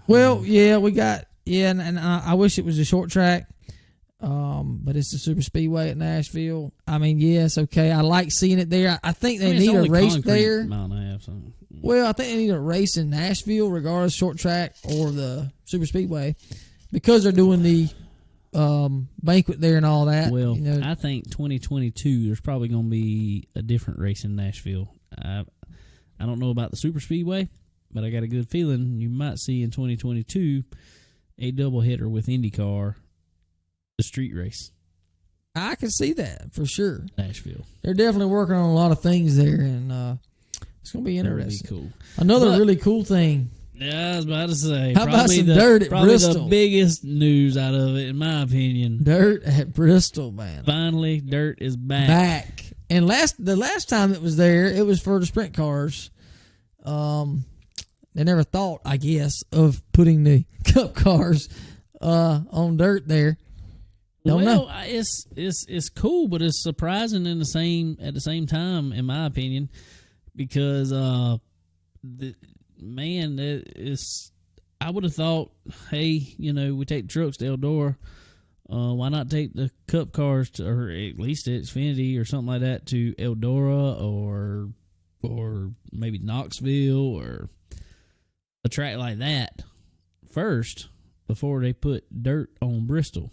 we got. Yeah, and I wish it was a short track, but it's the super speedway at Nashville. I mean, yes, okay. I like seeing it there. I think they need a race there. Mile and a half, so. Well, I think they need a race in Nashville, regardless short track or the super speedway, because they're doing the banquet there and all that. Well, I think 2022 there's probably going to be a different race in Nashville. I don't know about the super speedway, but I got a good feeling you might see in 2022 a doubleheader with IndyCar, the street race. I can see that for sure. Nashville. They're definitely working on a lot of things there, and it's going to be interesting. That'll be cool. Another really cool thing. Yeah, I was about to say. How about some dirt at Bristol? The biggest news out of it, in my opinion. Dirt at Bristol, man. Finally, dirt is back. And the last time it was there, it was for the sprint cars. They never thought, I guess, of putting the cup cars on dirt there. Don't know. It's cool, but it's surprising at the same time, in my opinion, because I would have thought, hey, we take the trucks to Eldora. Why not take the cup cars or at least at Xfinity or something like that to Eldora or maybe Knoxville or a track like that first before they put dirt on Bristol.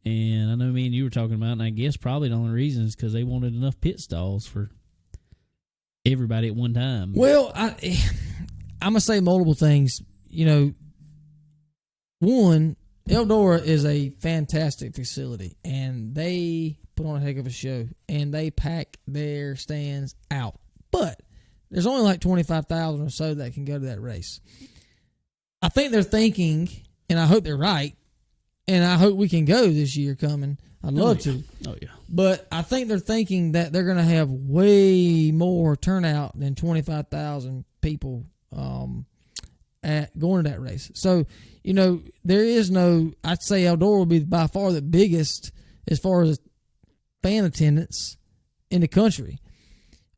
And I know me and you were talking about, and I guess probably the only reason is because they wanted enough pit stalls for everybody at one time. Well, I'm going to say multiple things. One, Eldora is a fantastic facility, and they put on a heck of a show, and they pack their stands out. But there's only like 25,000 or so that can go to that race. I think they're thinking, and I hope they're right, and I hope we can go this year coming. I'd love to. Oh, yeah. But I think they're thinking that they're going to have way more turnout than 25,000 people going to that race. So, there is I'd say Eldora will be by far the biggest as far as fan attendance in the country.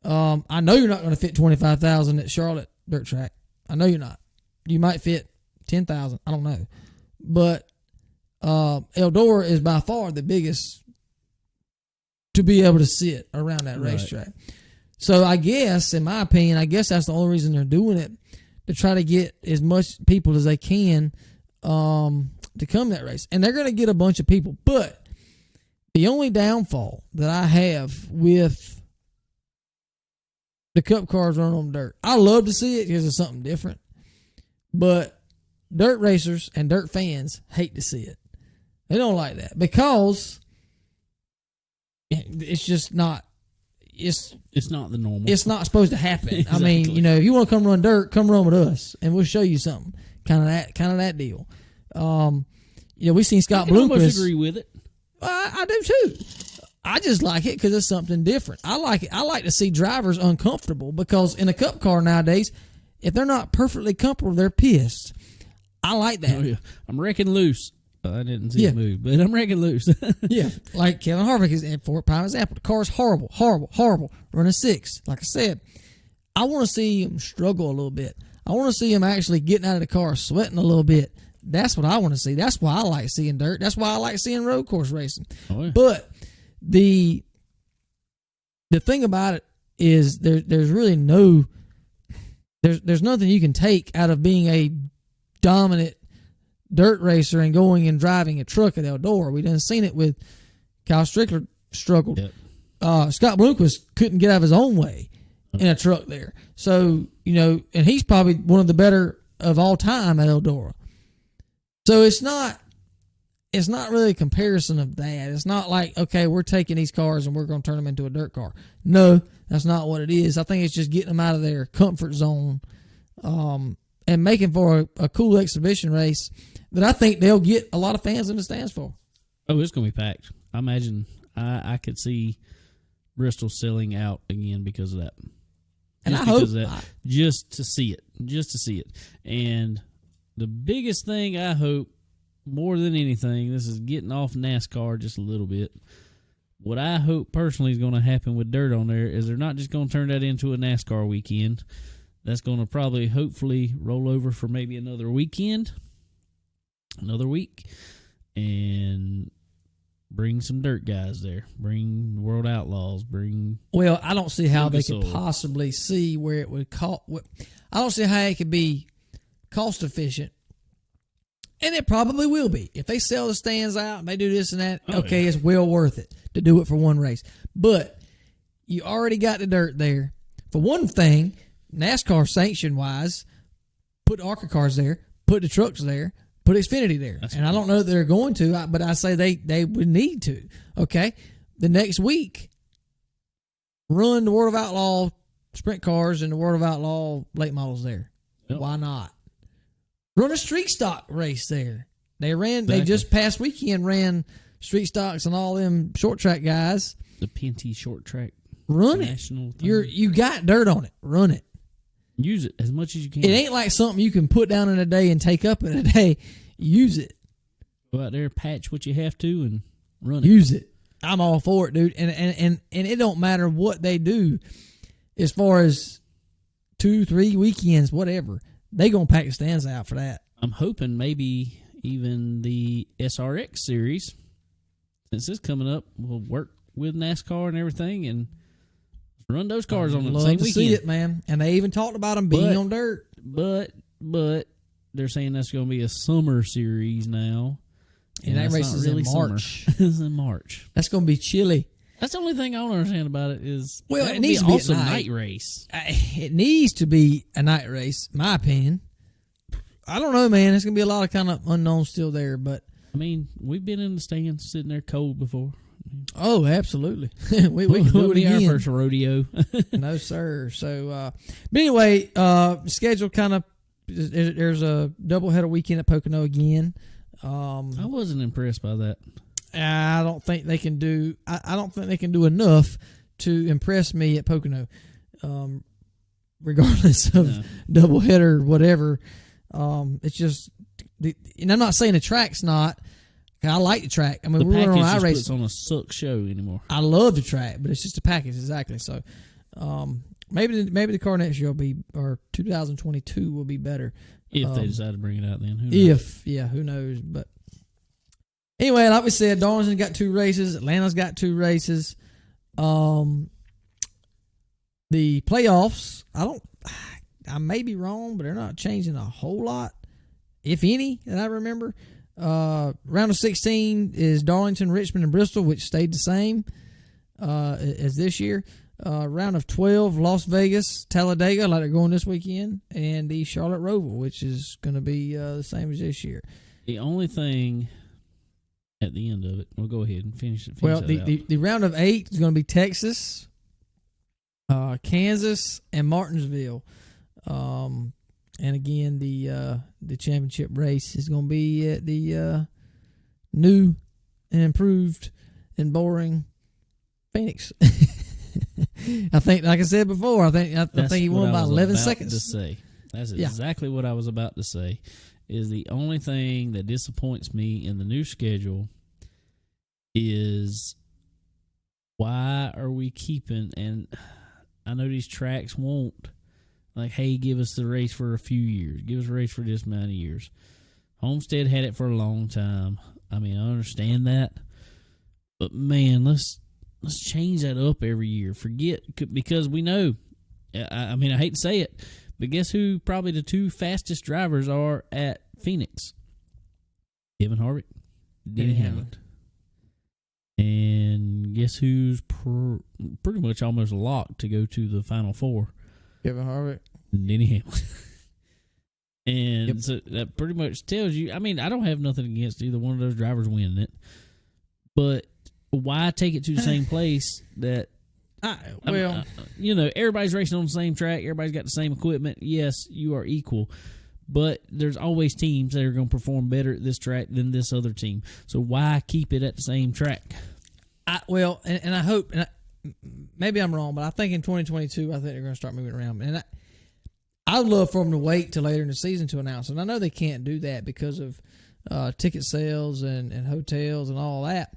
I know you're not going to fit 25,000 at Charlotte dirt track. I know you're not. You might fit 10,000. I don't know. But Eldora is by far the biggest to be able to sit around that racetrack. So I guess, in my opinion, that's the only reason they're doing it, to try to get as much people as they can to come to that race. And they're going to get a bunch of people. But the only downfall that I have with the cup cars running on dirt, I love to see it because it's something different. But dirt racers and dirt fans hate to see it. They don't like that because it's just not, It's not the normal. It's not supposed to happen. Exactly. I mean, if you want to come run dirt, come run with us, and we'll show you something. Kind of that deal. We seen Scott I can almost Bloomquist. agree with it. I do too. I just like it because it's something different. I like it. I like to see drivers uncomfortable because in a cup car nowadays, if they're not perfectly comfortable, they're pissed. I like that. Oh, yeah. I'm wrecking loose. I didn't see Yeah. it move, but I'm wrecking loose. Yeah, like Kevin Harvick is for prime example. The car's horrible, horrible, horrible. Running 6. Like I said, I want to see him struggle a little bit. I want to see him actually getting out of the car, sweating a little bit. That's what I want to see. That's why I like seeing dirt. That's why I like seeing road course racing. Oh, yeah. But the thing about it is there's really there's nothing you can take out of being a dominant dirt racer and going and driving a truck at Eldora. We done seen it with Kyle Strickler struggled. Yep. Scott Bloomquist couldn't get out of his own way in a truck there. So, and he's probably one of the better of all time at Eldora. So it's not really a comparison of that. It's not like, okay, we're taking these cars and we're going to turn them into a dirt car. No, that's not what it is. I think it's just getting them out of their comfort zone and making for a cool exhibition race that I think they'll get a lot of fans in the stands for. Oh, it's going to be packed. I imagine I could see Bristol selling out again because of that. And Just I hope because of that. Just to see it. And the biggest thing I hope, more than anything, this is getting off NASCAR just a little bit. What I hope personally is going to happen with dirt on there is they're not just going to turn that into a NASCAR weekend. That's going to probably, hopefully, roll over for maybe another weekend, another week, and bring some dirt guys there. Bring World Outlaws. Well, I don't see how they Lucas could Oil. possibly see where it would cost. I don't see how it could be cost efficient. And it probably will be. If they sell the stands out and they do this and that, okay, yeah. it's well worth it to do it for one race. But you already got the dirt there. For one thing, NASCAR sanction-wise, put ARCA cars there, put the trucks there, put Xfinity there. That's and I don't know that they're going to, but I say they would need to. Okay? The next week, run the World of Outlaw sprint cars and the World of Outlaw late models there. Yep. Why not? Run a street stock race there. They Exactly. just past weekend ran street stocks and all them short track guys. The Pinty short track. Run national it. thing. You got dirt on it. Run it. Use it as much as you can. It ain't like something you can put down in a day and take up in a day. Use it. Go out there, patch what you have to, and run it. Use it. I'm all for it, dude. And it don't matter what they do as far as 2-3 weekends, whatever. They gonna pack the stands out for that. I'm hoping maybe even the SRX series, since it's coming up, will work with NASCAR and everything, and run those cars on the Love same to weekend. see it, man. And they even talked about them being on dirt. But they're saying that's going to be a summer series now. And that that's race not is really in March. it's in March. That's gonna be chilly. That's the only thing I don't understand about it is Well, that it would needs be to be at awesome night. night race. It needs to be a night race, my opinion. I don't know, man. There's gonna be a lot of kind of unknowns still there, but I mean, we've been in the stands sitting there cold before. oh, absolutely. we can do Won't it be our again. first rodeo. No, sir. So, but anyway, schedule kind of. There's a doubleheader weekend at Pocono again. I wasn't impressed by that. I don't think they can do. I don't think they can do enough to impress me at Pocono, regardless of doubleheader, whatever. It's just, and I'm not saying the track's not. I like the track. I mean, The we're package on just iRacing. puts on a suck show anymore. I love the track, but it's just a package, exactly. So, maybe the car next year will be, or 2022 will be better. If they decide to bring it out then. Who knows? Who knows? But anyway, like we said, Darlington's got 2 races. Atlanta's got 2 races. The playoffs, I may be wrong, but they're not changing a whole lot, if any, that I remember. Round of 16 is Darlington, Richmond, and Bristol, which stayed the same as this year. Round of 12, Las Vegas, Talladega, like they're going this weekend, and the Charlotte Roval, which is going to be the same as this year. The only thing at the end of it, we'll go ahead and finish it. Well, the round of 8 is going to be Texas, Kansas and Martinsville. And again, the championship race is going to be at the new and improved and boring Phoenix. I think, like I said before, I think he won by 11 seconds. To say. That's exactly what I was about to say. Is the only thing that disappoints me in the new schedule is why are we keeping, and I know these tracks won't, like, hey, give us the race for a few years. Give us a race for this amount of years. Homestead had it for a long time. I mean, I understand that. But, man, let's change that up every year. Because we know, I mean, I hate to say it, but guess who probably the two fastest drivers are at Phoenix? Kevin Harvick, Denny Hamlin. And guess who's pretty much almost locked to go to the Final Four? Kevin Harvick. Denny Hamlin. And so that pretty much tells you, I mean, I don't have nothing against either one of those drivers winning it. But why take it to the same place that, everybody's racing on the same track. Everybody's got the same equipment. Yes, you are equal. But there's always teams that are going to perform better at this track than this other team. So why keep it at the same track? I hope, maybe I'm wrong, but I think in 2022, I think they're going to start moving around. And I'd love for them to wait till later in the season to announce it. And I know they can't do that because of ticket sales and hotels and all that.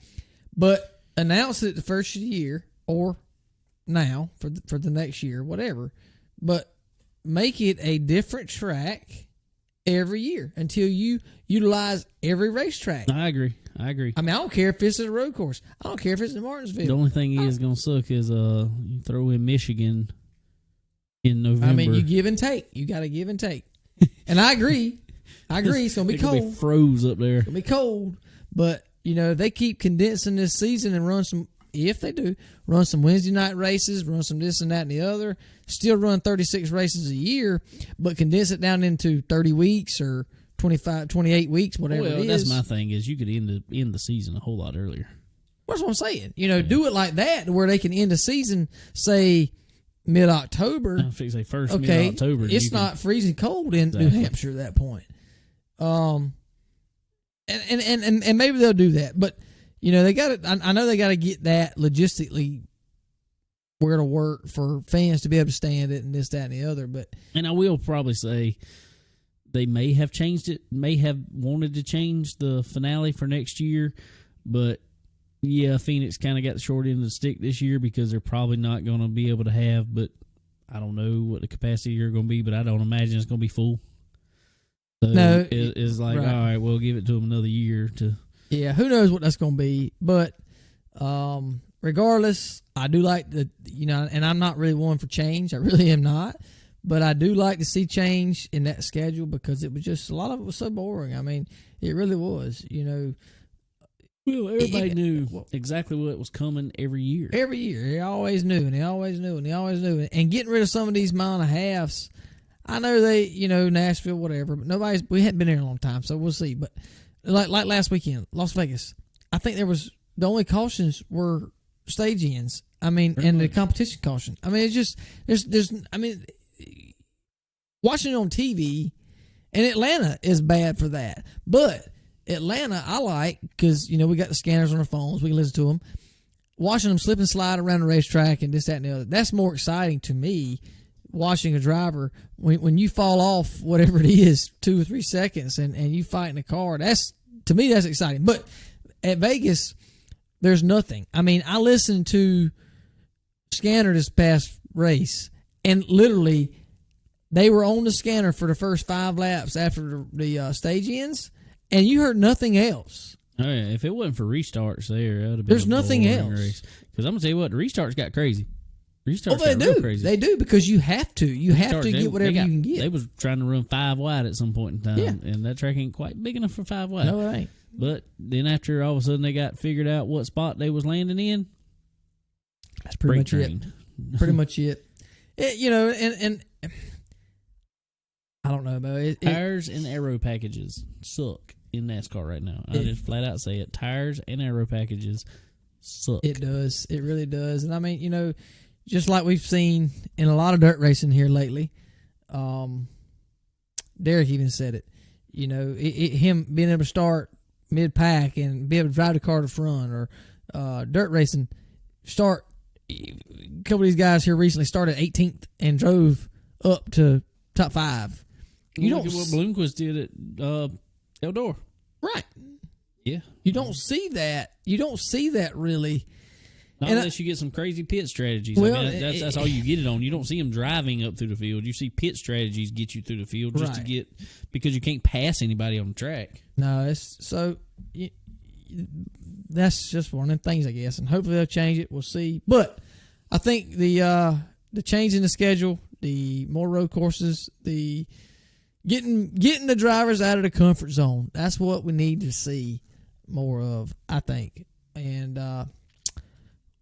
But announce it the first of the year or now for the next year, whatever. But make it a different track every year until you utilize every racetrack. I agree. I mean, I don't care if it's at a road course. I don't care if it's in Martinsville. The only thing is going to suck is you throw in Michigan in November. I mean, you give and take. You got to give and take. And I agree. It's going to be cold. It'll be froze up there. It's going to be cold. But, they keep condensing this season and run some Wednesday night races, run some this and that and the other, still run 36 races a year, but condense it down into 30 weeks or 25, 28 weeks, whatever it is. That's my thing is you could end the season a whole lot earlier. That's what I'm saying. Do it like that where they can end the season, say, mid-October. I think say first mid-October. It's not freezing cold in New Hampshire at that point. And maybe they'll do that, but they got it. I know they got to get that logistically where to work for fans to be able to stand it and this, that, and the other. And I will probably say they may have changed it, may have wanted to change the finale for next year, but yeah, Phoenix kind of got the short end of the stick this year because they're probably not going to be able to have. But I don't know what the capacity are going to be, but I don't imagine it's going to be full. So no, it's like right. All right, we'll give it to them another year to. Yeah, who knows what that's going to be. But regardless, I do like and I'm not really one for change. I really am not. But I do like to see change in that schedule because it was just, a lot of it was so boring. I mean, it really was, Well, everybody knew exactly what was coming every year. Every year. They always knew, and they always knew, and they always knew. And getting rid of some of these mile and a halves, I know they, Nashville, whatever, but we hadn't been there a long time, so we'll see. But like last weekend, Las Vegas, I think the only cautions were stage ends. I mean, and the competition caution. I mean, it's just, watching it on TV, and Atlanta is bad for that. But Atlanta, I like, because, we got the scanners on our phones. We can listen to them. Watching them slip and slide around the racetrack and this, that, and the other. That's more exciting to me, watching a driver. When you fall off, whatever it is, 2 or 3 seconds, and you fight in a car, to me, that's exciting. But at Vegas, there's nothing. I mean, I listened to Scanner this past race, and literally, they were on the scanner for the first 5 laps after the stage ends, and you heard nothing else. Oh, yeah. If it wasn't for restarts there, that would have been There's nothing else. Because I'm going to tell you what, the restarts got crazy. Restarts got real crazy. They do, because you have to. You have to get whatever you can get. They was trying to run 5 wide at some point in time, and that track ain't quite big enough for 5 wide. No, it ain't. But then after all of a sudden they got figured out what spot they was landing in, that's pretty much it. Pretty much it. And I don't know, Bo. Tires and aero packages suck in NASCAR right now. I just flat out say it. Tires and aero packages suck. It does. It really does. And I mean, just like we've seen in a lot of dirt racing here lately. Derek even said it. You know, him being able to start mid-pack and be able to drive the car to the front, or dirt racing, start. A couple of these guys here recently started 18th and drove up to top 5. You look at what Bloomquist did at Eldor. Right. Yeah. You don't see that. You don't see that really. Not unless you get some crazy pit strategies. Well, I mean, that's all you get it on. You don't see them driving up through the field. You see pit strategies get you through the field just to get, because you can't pass anybody on the track. No, that's just one of them things, I guess, and hopefully they'll change it. We'll see. But I think the change in the schedule, the more road courses, the getting the drivers out of the comfort zone, that's what we need to see more of, I think. And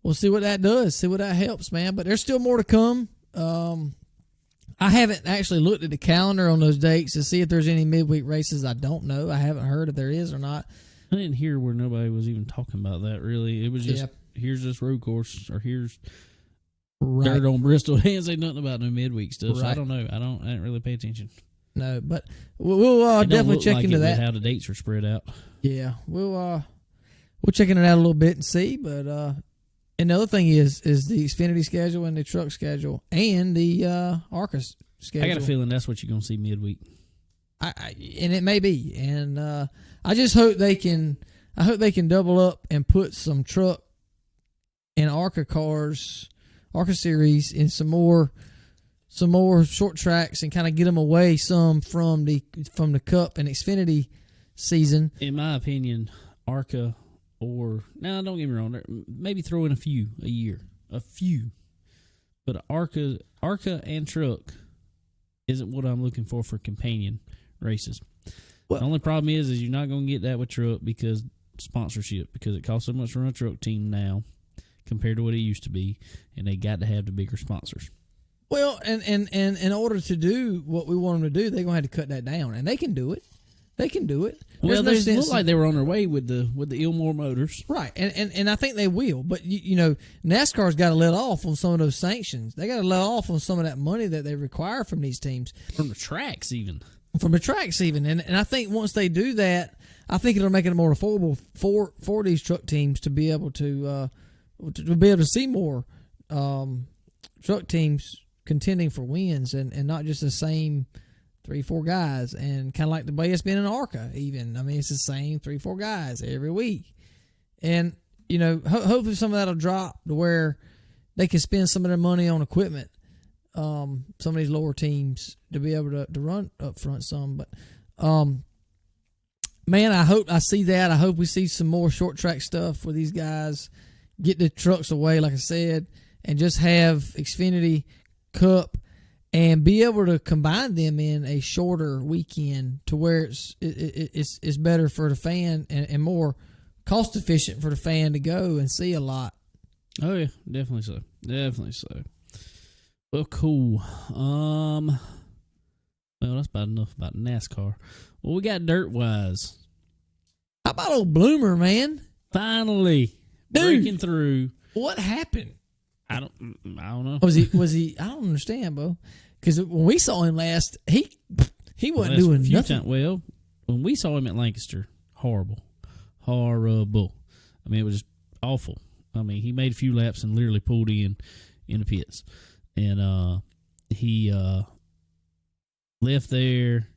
we'll see what that does, see what that helps, man. But there's still more to come. I haven't actually looked at the calendar on those dates to see if there's any midweek races. I don't know. I haven't heard if there is or not. I didn't hear where nobody was even talking about that, really. It was just, here's this road course, or here's dirt on Bristol. They didn't say nothing about no midweek stuff, so I don't know. I didn't really pay attention. No, but we'll definitely check into that. How the dates are spread out. Yeah, we'll check into that a little bit and see. But and the other thing is the Xfinity schedule and the truck schedule and the ARCA schedule. I got a feeling that's what you're going to see midweek. And it may be, and I just hope they can. I hope they can double up and put some truck and ARCA cars, ARCA series, in some more short tracks, and kind of get them away some from the Cup and Xfinity season. In my opinion, ARCA, or now don't get me wrong, maybe throw in a few a year, but ARCA and truck isn't what I'm looking for companion races. Well, the only problem is you're not going to get that with truck because sponsorship, because it costs so much to run a truck team now compared to what it used to be, and they got to have the bigger sponsors. Well, and in order to do what we want them to do, they're going to have to cut that down, and they can do it. They can do it. Well, they look like they were on their way with the Ilmore motors, right? And I think they will. But you know, NASCAR's got to let off on some of those sanctions. They got to let off on some of that money that they require from these teams, from the tracks even. And I think once they do that, I think it'll make it more affordable for these truck teams to be able to see more truck teams contending for wins, and not just the same 3-4 guys, and kind of like the way it's been in ARCA even. I mean, it's the same 3-4 guys every week. And, you know, hopefully some of that will drop to where they can spend some of their money on equipment, some of these lower teams, to be able to run up front some. But, man, I see that. I hope we see some more short track stuff where these guys get the trucks away, like I said, and just have Xfinity, Cup, and be able to combine them in a shorter weekend to where it's better for the fan and more cost efficient for the fan to go and see a lot. Oh yeah, definitely so. Well, cool. Well, that's about enough about NASCAR. Well, we got dirt wise. How about old Bloomer, man? Finally breaking through. What happened? I don't know. Was he? I don't understand, bro. Because when we saw him last, he wasn't doing nothing. Well, when we saw him at Lancaster, horrible. I mean, it was just awful. I mean, he made a few laps and literally pulled in the pits, and he left there.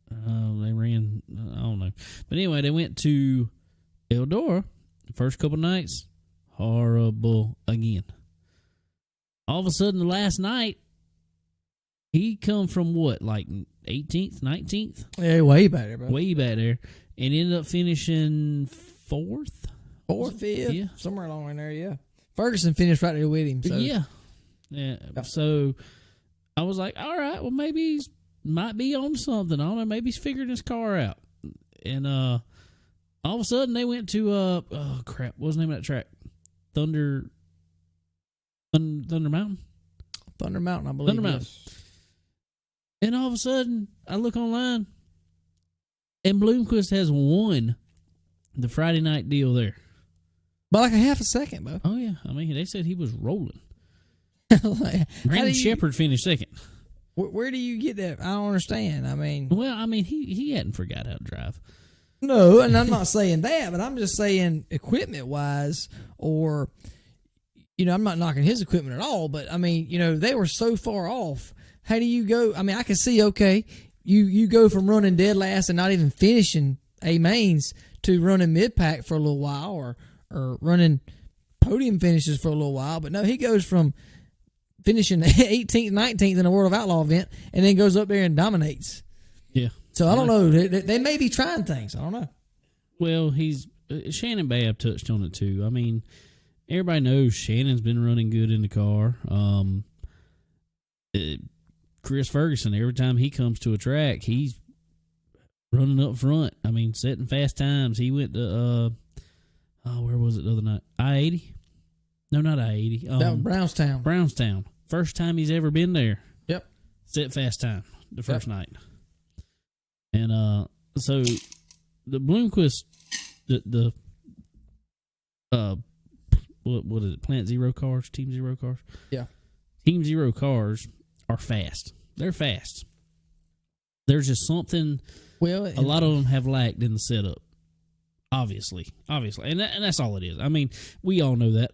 They ran. I don't know, but anyway, they went to Eldora. The first couple nights, horrible again. All of a sudden, the last night, he come from what, like 18th, 19th? Yeah, way back there, bro. Way back there. And ended up finishing fourth, fifth? Yeah. Somewhere along in there, yeah. Ferguson finished right there with him. So. Yeah. So I was like, all right, well, maybe he's might be on something. I don't know. Maybe he's figuring his car out. And all of a sudden, they went to, oh, crap. What was the name of that track? Thunder Mountain? Thunder Mountain, I believe. Thunder Mountain. And all of a sudden, I look online, and Bloomquist has won the Friday night deal there. By like a half a second, bro. Oh, yeah. I mean, they said he was rolling. Like, Brandon Shepard finished second. Where do you get that? I don't understand. I mean, he hadn't forgot how to drive. No, and I'm not saying that, but I'm just saying equipment wise, or I'm not knocking his equipment at all, but I mean, they were so far off. How do you go? I mean, I can see, okay, you go from running dead last and not even finishing A mains to running mid pack for a little while, or running podium finishes for a little while, but no, he goes from finishing 18th, 19th in a World of Outlaw event, and then goes up there and dominates. Yeah. So I don't know. They may be trying things. I don't know. Well, Shannon Babb touched on it too. I mean, everybody knows Shannon's been running good in the car. Chris Ferguson, every time he comes to a track, he's running up front. I mean, setting fast times. He went to where was it the other night? I-80? No, not I-80. That was Brownstown. Brownstown. First time he's ever been there. Yep. Set fast time the first night. And so the Bloomquist, what is it? Plant Zero cars, Team Zero cars. Yeah, Team Zero cars are fast. They're fast. There's just something. Well, a lot of them have lacked in the setup. Obviously, and that's all it is. I mean, we all know that.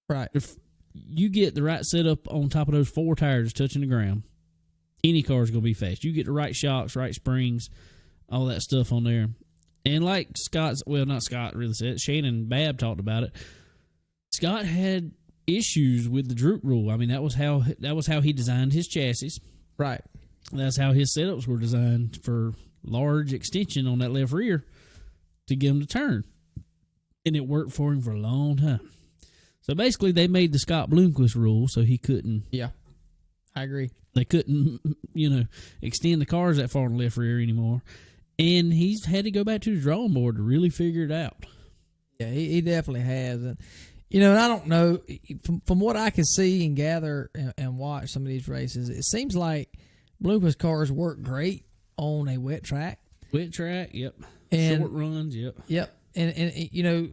Right. If you get the right setup on top of those 4 tires touching the ground, any car is going to be fast. You get the right shocks, right springs, all that stuff on there. And like not Scott really said, Shannon Babb talked about it. Scott had issues with the droop rule. I mean, that was how he designed his chassis. Right. That's how his setups were designed, for large extension on that left rear to get him to turn. And it worked for him for a long time. So basically, they made the Scott Bloomquist rule so he couldn't. Yeah, I agree. They couldn't, extend the cars that far on the left rear anymore. And he's had to go back to the drawing board to really figure it out. Yeah, he definitely has. And, and I don't know, from what I can see and gather and watch some of these races, it seems like Bloomquist cars work great on a wet track. Wet track, yep. And short runs, yep. Yep. And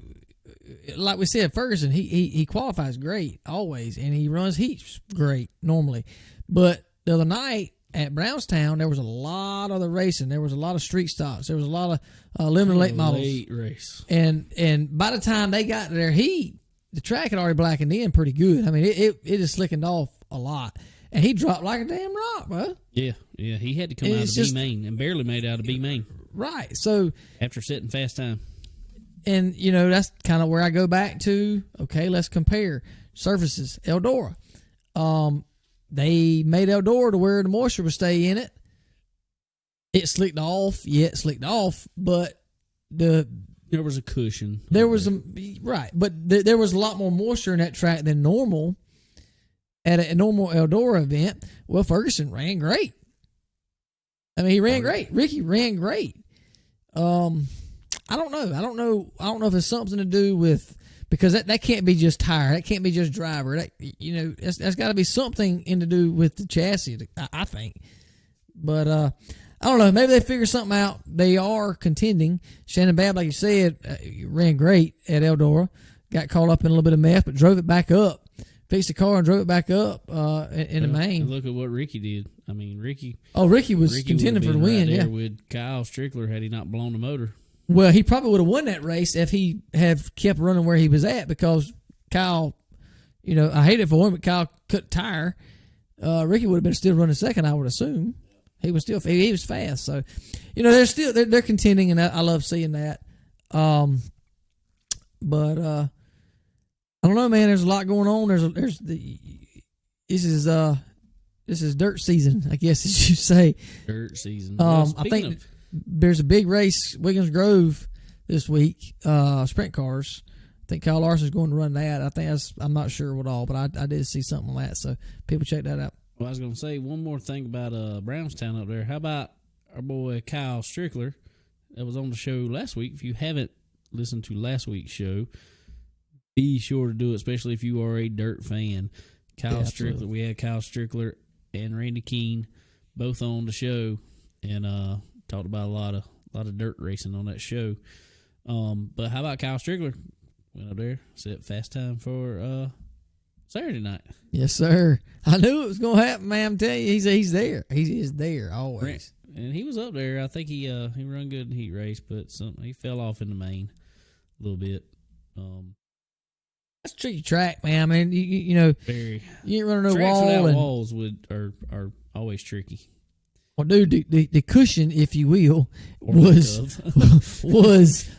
like we said, Ferguson, he qualifies great always, and he runs heats great normally. But the other night at Brownstown, there was a lot of the racing. There was a lot of street stops. There was a lot of limited late models. Late race. And by the time they got to their heat, the track had already blackened in pretty good. I mean, it just slickened off a lot. And he dropped like a damn rock, bro. Yeah. He had to come out of B main and barely made out of B main. Right. So after setting fast time. And, that's kind of where I go back to, okay, let's compare surfaces. Eldora. They made Eldora to where the moisture would stay in it. It slicked off. Yeah, it slicked off, but there was a cushion. There was right, but there was a lot more moisture in that track than normal at a normal Eldora event. Well, Ferguson ran great. I mean, he ran great. Ricky ran great. I don't know if it's something to do with, because that can't be just tire. That can't be just driver. That's got to be something to do with the chassis, I think. But I don't know. Maybe they figure something out. They are contending. Shannon Babb, like you said, ran great at Eldora. Got caught up in a little bit of mess, but drove it back up. Fixed the car and drove it back up in the main. Look at what Ricky did. I mean, Ricky was contending for the win. Right yeah, with Kyle Strickler had he not blown the motor. Well, he probably would have won that race if he have kept running where he was at, because Kyle, I hate it for him, but Kyle cut tire. Ricky would have been still running second, I would assume. He was fast. So, they're contending, and I love seeing that. But I don't know, man. There's a lot going on. This is dirt season, I guess, as you say. Dirt season. I think there's a big race, Wiggins Grove, this week. Sprint cars. I think Kyle Larson's going to run that. I'm not sure what all, but I did see something on that. So people check that out. Well, I was going to say one more thing about Brownstown up there. How about our boy Kyle Strickler that was on the show last week? If you haven't listened to last week's show, be sure to do it, especially if you are a dirt fan. Kyle Strickler. We had Kyle Strickler and Randy Keene both on the show, and talked about a lot of dirt racing on that show. But how about Kyle Strickler? Went up there, set fast time for Saturday night. Yes, sir. I knew it was going to happen, man. I'm telling you, he's there. He is there always. And he was up there. I think he run good in the heat race, but he fell off in the main a little bit. That's a tricky track, man. I mean, you know, Very. you ain't running no Tracks wall. without And, walls are always tricky. well, dude, the cushion, if you will, Or was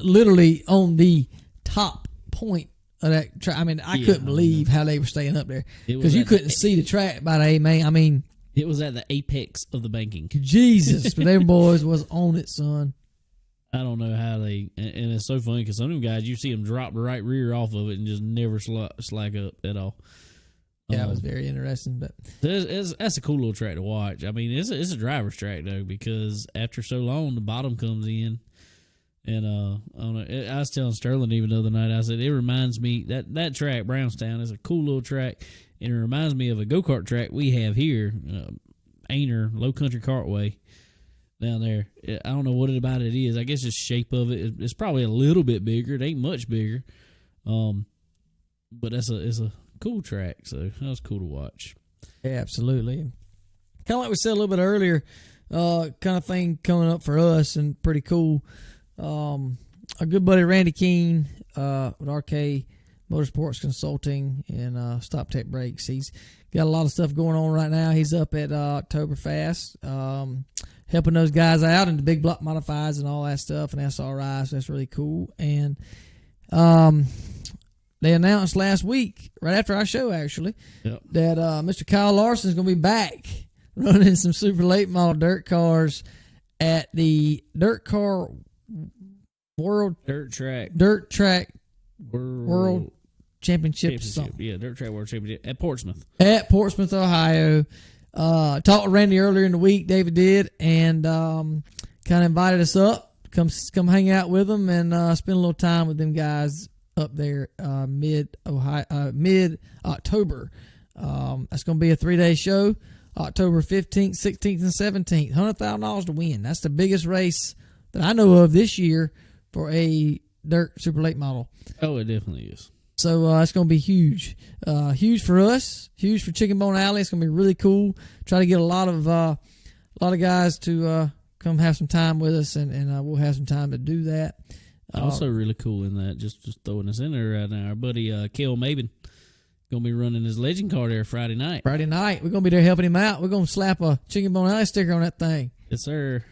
literally on the top point of that track. I mean, I couldn't believe how they were staying up there because you couldn't see the track by the man. I mean, it was at the apex of the banking. Jesus, but them boys was on it, son. I don't know how and it's so funny because some of them guys, you see them drop the right rear off of it and just never slack up at all. Yeah, it was very interesting. But that's a cool little track to watch. I mean, it's a driver's track though, because after so long, the bottom comes in, and I don't know. I was telling Sterling even the other night. I said it reminds me that track Brownstown is a cool little track, and it reminds me of a go-kart track we have here, Ainer Low Country Kartway down there. I don't know what about it is. I guess it's shape of it. It's probably a little bit bigger. It ain't much bigger, but it's a cool track, so that was cool to watch. yeah, absolutely. Kind of like we said a little bit earlier, kind of thing coming up for us and pretty cool. Our good buddy Randy Keene with RK Motorsports Consulting and Stop Tech Brakes. He's got a lot of stuff going on right now. He's up at Oktoberfest, helping those guys out in the big block modifieds and all that stuff and SRI, so that's really cool. And they announced last week, right after our show actually, that Mr. Kyle Larson is going to be back running some super late model dirt cars at the Dirt Car World Dirt Track World Championship. Yeah, Dirt Track World Championship at Portsmouth. At Portsmouth, Ohio. Talked to Randy earlier in the week, David did, and kind of invited us up, come hang out with them and spend a little time with them guys up there mid October. That's going to be a 3-day show, October 15th, 16th, and 17th. $100,000 to win. That's the biggest race that I know of this year for a dirt super late model. Oh, it definitely is. So it's going to be huge. Huge for us, huge for Chicken Bone Alley. It's going to be really cool. Try to get a lot of guys to come have some time with us, and we'll have some time to do that. Also really cool in that, just throwing this in there right now, our buddy Kel Maben going to be running his legend car there Friday night. We're going to be there helping him out. We're going to slap a Chicken Bone Alley sticker on that thing. Yes, sir.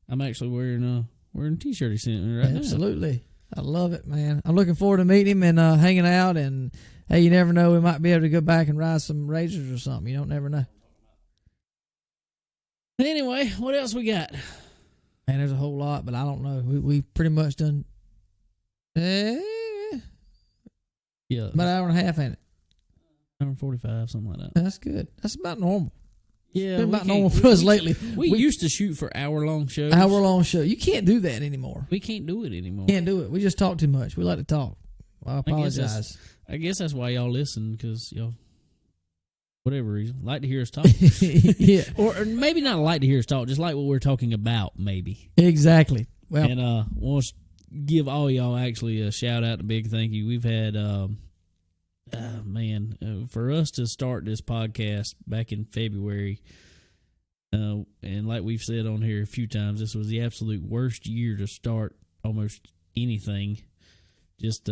I'm actually wearing a T-shirt he sent me right now. Absolutely. I love it, man. I'm looking forward to meeting him and hanging out. And, hey, you never know. We might be able to go back and ride some Razors or something. You don't never know. Anyway, what else we got? Man, there's a whole lot, but I don't know. We pretty much done about an hour and a half in it. 145, something like that. That's good. That's about normal. Yeah, it's been about normal for us lately. We used to shoot for hour-long shows. Hour-long show. You can't do that anymore. We can't do it anymore. Can't do it. We just talk too much. We like to talk. I apologize. I guess that's why y'all listen, because y'all, whatever reason, like to hear us talk. Yeah. Or maybe not like to hear us talk, just like what we're talking about, maybe. Exactly. Well, and want to give all y'all actually a shout-out and a big thank you. We've had... for us to start this podcast back in February, and like we've said on here a few times, this was the absolute worst year to start almost anything, just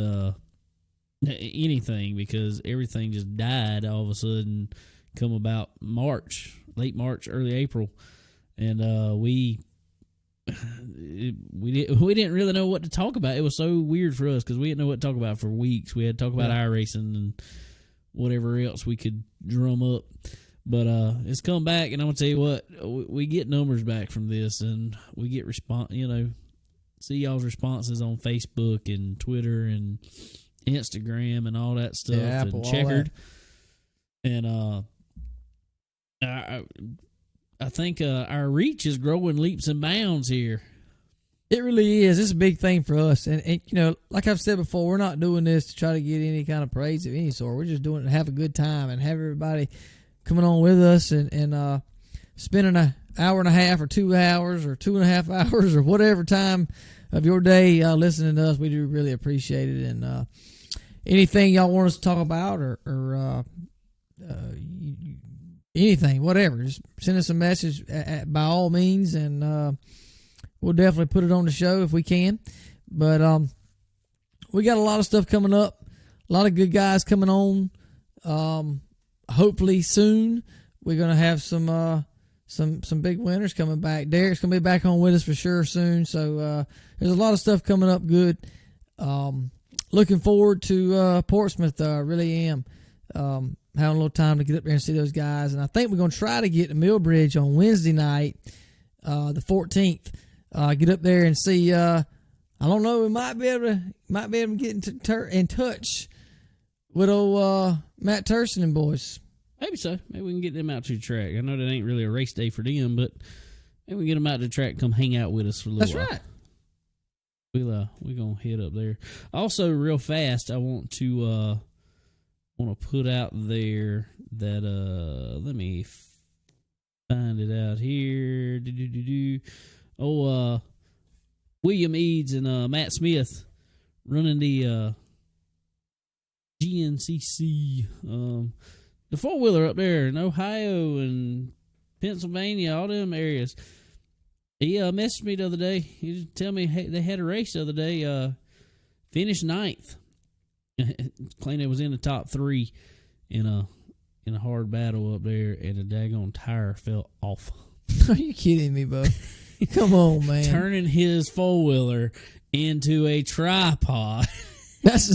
anything, because everything just died all of a sudden come about late March, early April, and we didn't really know what to talk about. It was so weird for us because we didn't know what to talk about for weeks. We had to talk about iRacing and whatever else we could drum up. But it's come back, and I'm gonna tell you what, we get numbers back from this, and we get see y'all's responses on Facebook and Twitter and Instagram and all that stuff, Apple, and Checkered, and I think our reach is growing leaps and bounds here. It really is. It's a big thing for us. And like I've said before, we're not doing this to try to get any kind of praise of any sort. We're just doing it to have a good time and have everybody coming on with us and spending an hour and a half or 2 hours or 2.5 hours or whatever time of your day listening to us. We do really appreciate it. And, anything y'all want us to talk about or anything, whatever, just send us a message by all means, and we'll definitely put it on the show if we can. But we got a lot of stuff coming up, a lot of good guys coming on. Hopefully soon we're gonna have some big winners coming back. Derek's gonna be back on with us for sure soon. So there's a lot of stuff coming up good. Looking forward to Portsmouth. Really am. Having a little time to get up there and see those guys, and I think we're gonna try to get to Millbridge on Wednesday night, the 14th. Get up there and see. I don't know. We might be able to get in touch with old Matt Turson and boys. Maybe so. Maybe we can get them out to the track. I know that ain't really a race day for them, but maybe we can get them out to the track and come hang out with us for a little while. That's right. We're gonna head up there. Also, real fast, I want to put out there that let me find it out here. William Eads and Matt Smith running the GNCC, the 4-wheeler up there in Ohio and Pennsylvania, all them areas. He messaged me the other day. He told me they had a race the other day, finished 9th. Claimed it was in the top 3 in a hard battle up there, and a daggone tire fell off. Are you kidding me, bro? Come on, man. Turning his 4-wheeler into a tripod. That's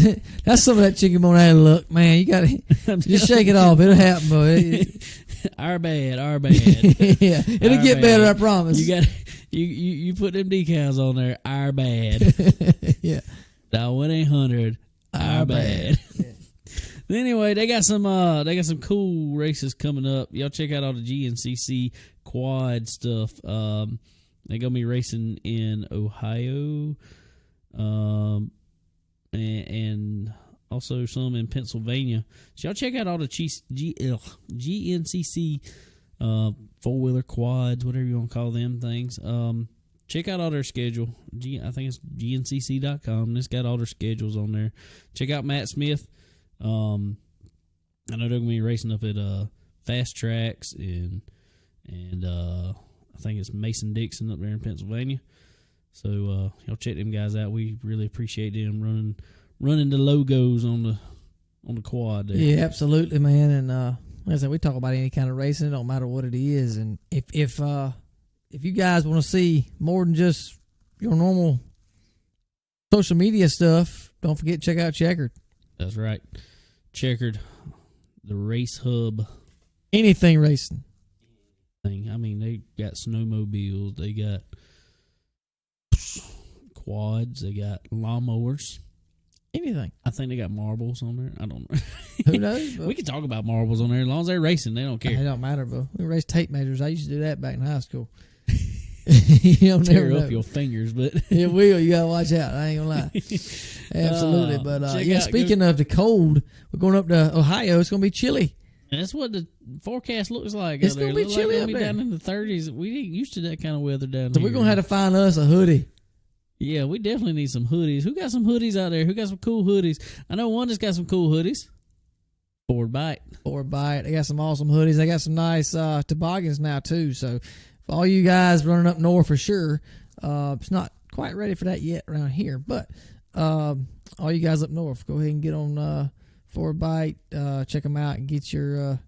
some of that chicken bone out of luck, man. You got to just shake it off. It'll happen, bro. Our bad. Yeah, it'll get better, I promise. You put them decals on there. Our bad. Yeah. That 1-800. Our bad. Yeah. Anyway, they got some cool races coming up. Y'all check out all the GNCC quad stuff. They're gonna be racing in Ohio, and also some in Pennsylvania. So y'all check out all the GNCC 4-wheeler quads, whatever you want to call them things. Check out all their schedule. I think it's gncc.com. It's got all their schedules on there. Check out Matt Smith. I know they're gonna be racing up at Fast Tracks and I think it's Mason Dixon up there in Pennsylvania. So y'all check them guys out. We really appreciate them running the logos on the quad there. Yeah, absolutely, man. And like I said, we talk about any kind of racing. It don't matter what it is. And if you guys want to see more than just your normal social media stuff, don't forget to check out Checkered. That's right. Checkered, the race hub. Anything racing. I mean, they got snowmobiles, they got quads, they got lawnmowers. Anything. I think they got marbles on there. I don't know. Who knows? We can talk about marbles on there as long as they're racing. They don't care. It don't matter, bro. We race tape measures. I used to do that back in high school. You don't tear never up know. your fingers, but it will. You gotta watch out. I ain't gonna lie. Absolutely. But yeah, speaking of the cold, we're going up to Ohio. It's gonna be chilly. And that's what the forecast looks like. It's out there. gonna be chilly like up be there. down in the 30s. We ain't used to that kind of weather down So here. we're gonna have to find us a hoodie. Yeah, we definitely need some hoodies. Who got some hoodies out there? Who got some cool hoodies? I know one that's got some cool hoodies. Ford Bite. They got some awesome hoodies. They got some nice toboggans now too. So for all you guys running up north, for sure, it's not quite ready for that yet around here. But all you guys up north, go ahead and get on Ford Bite. Check them out and get your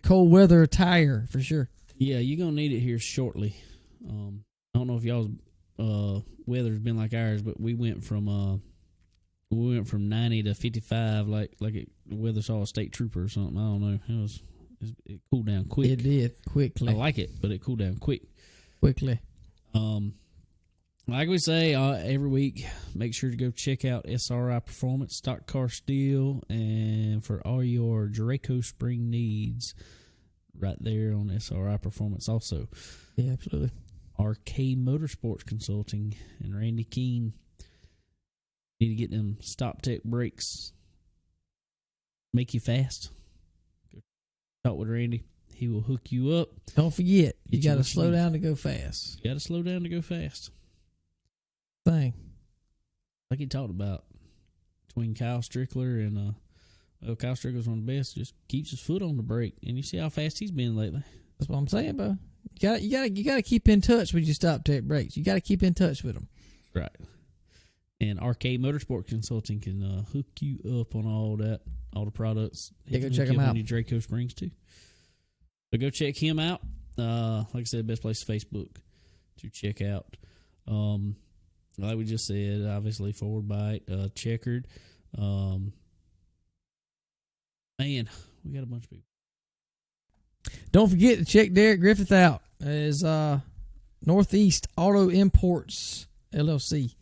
cold weather attire for sure. Yeah, you're gonna need it here shortly. I don't know if y'all's weather's been like ours, but we went from 90 to 55 like the weather saw a state trooper or something. I don't know. It cooled down quick. It did quickly. I like it, but it cooled down quickly. Like we say every week, make sure to go check out SRI Performance, Stock Car Steel, and for all your Draco Spring needs, right there on SRI Performance also. Yeah, absolutely. RK Motorsports Consulting and Randy Keene. Need to get them Stop Tech brakes. Make you fast. Go talk with Randy. He will hook you up. Don't forget, you got to what you slow need. down to go fast. You got to slow down to go fast. Thing. Like he talked about, between Kyle Strickler and Kyle Strickler's one of the best. Just keeps his foot on the brake, and you see how fast he's been lately. That's what I'm saying, bro. You gotta keep in touch when you stop take breaks. You gotta keep in touch with them. Right. And Arcade Motorsport Consulting can hook you up on all the products. Yeah, go check him out. On your Draco Springs too. So go check him out. Like I said, best place is Facebook to check out. Like we just said, obviously Forward Bite, Checkered. Man, we got a bunch of people. Don't forget to check Derek Griffith out. Is Northeast Auto Imports LLC.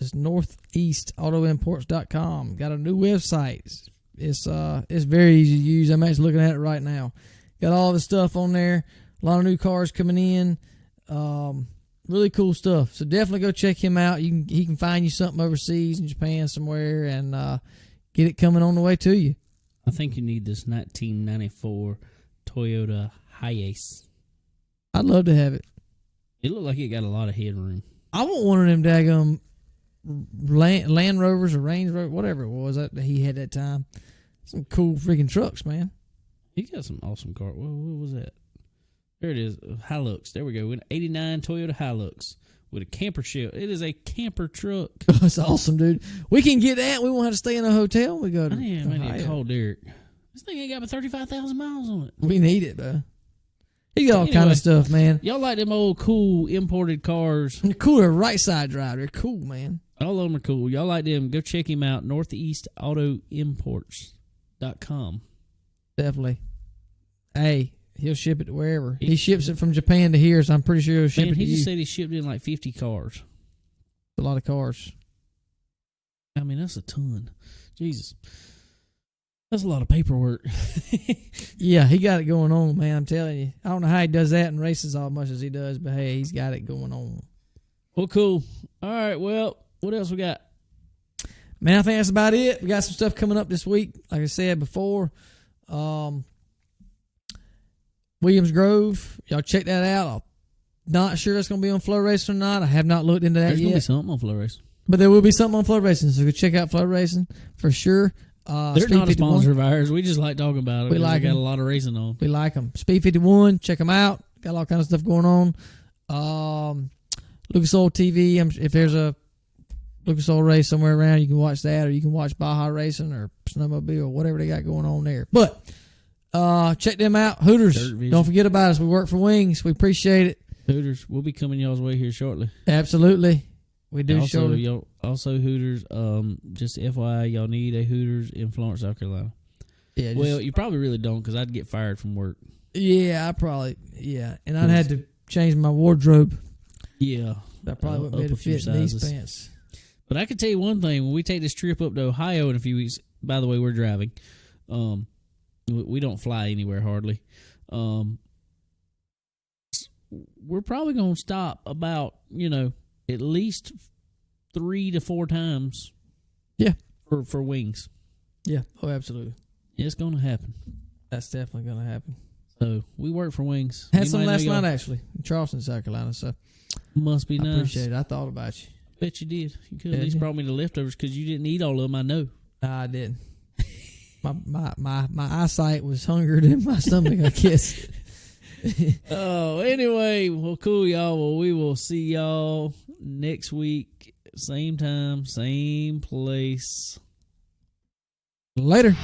It's northeastautoimports.com. Got a new website. It's very easy to use. I'm actually looking at it right now. Got all the stuff on there. A lot of new cars coming in. Really cool stuff. So definitely go check him out. He can find you something overseas in Japan somewhere and get it coming on the way to you. I think you need this 1994 Toyota Hiace. I'd love to have it. It looked like it got a lot of headroom. I want one of them daggum Land Rovers or Range Rover, whatever it was that he had that time. Some cool freaking trucks, man. He got some awesome cars. What was that? There it is. Hilux. There we go. An 89 Toyota Hilux with a camper shell. It is a camper truck. That's awesome, dude. We can get that. We won't have to stay in a hotel. We go to. I need to call Derek. This thing ain't got but 35,000 miles on it. We need it, though. He got all kind of stuff, man. Y'all like them old cool imported cars. They're cool. They're right side drive. They're cool, man. All of them are cool. Y'all like them. Go check him out. NortheastAutoImports.com. Definitely. Hey, he'll ship it to wherever. He ships it from Japan to here, so I'm pretty sure he'll ship it to you. He just said he shipped in like 50 cars. A lot of cars. I mean, that's a ton. Jesus. That's a lot of paperwork. Yeah, he got it going on, man. I'm telling you. I don't know how he does that and races all much as he does, but hey, he's got it going on. Well, cool. All right, well, what else we got? Man, I think that's about it. We got some stuff coming up this week. Like I said before, Williams Grove. Y'all check that out. I'm not sure it's going to be on Flow Racing or not. I have not looked into that There's yet. There's going to be something on Flow Racing. But there will be something on Flow Racing, so go check out Flow Racing for sure. They're Speed not 51. a sponsor of ours. We just like talking about it. We like they got them. a lot of racing on. We like them. Speed 51, check them out. Got all kind of stuff going on. Lucas Oil TV. If there's a Lucas Oil race somewhere around, you can watch that, or you can watch Baja Racing or Snowmobile or whatever they got going on there. But check them out. Hooters. Don't forget about us. We work for Wings. We appreciate it. Hooters. We'll be coming y'all's way here shortly. Absolutely. We do Also Hooters, just FYI, y'all need a Hooters in Florence, South Carolina. Yeah. Well, you probably really don't, because I'd get fired from work. Yeah, and I'd had to change my wardrobe. Yeah. I probably wouldn't be able to fit in these pants. But I can tell you one thing. When we take this trip up to Ohio in a few weeks, by the way, we're driving. We don't fly anywhere hardly. We're probably going to stop about, at least 3 to 4 times. Yeah. For wings. Yeah. Oh, absolutely. It's going to happen. That's definitely going to happen. So we work for Wings. Had some last night actually in Charleston, South Carolina. So must be nice. I appreciate it. I thought about you. Bet you did. You could at least brought me the leftovers because you didn't eat all of them. I know. I didn't. my eyesight was hungrier than my stomach, I guess. Oh, anyway, well, cool, y'all. Well, we will see y'all next week, same time, same place. Later.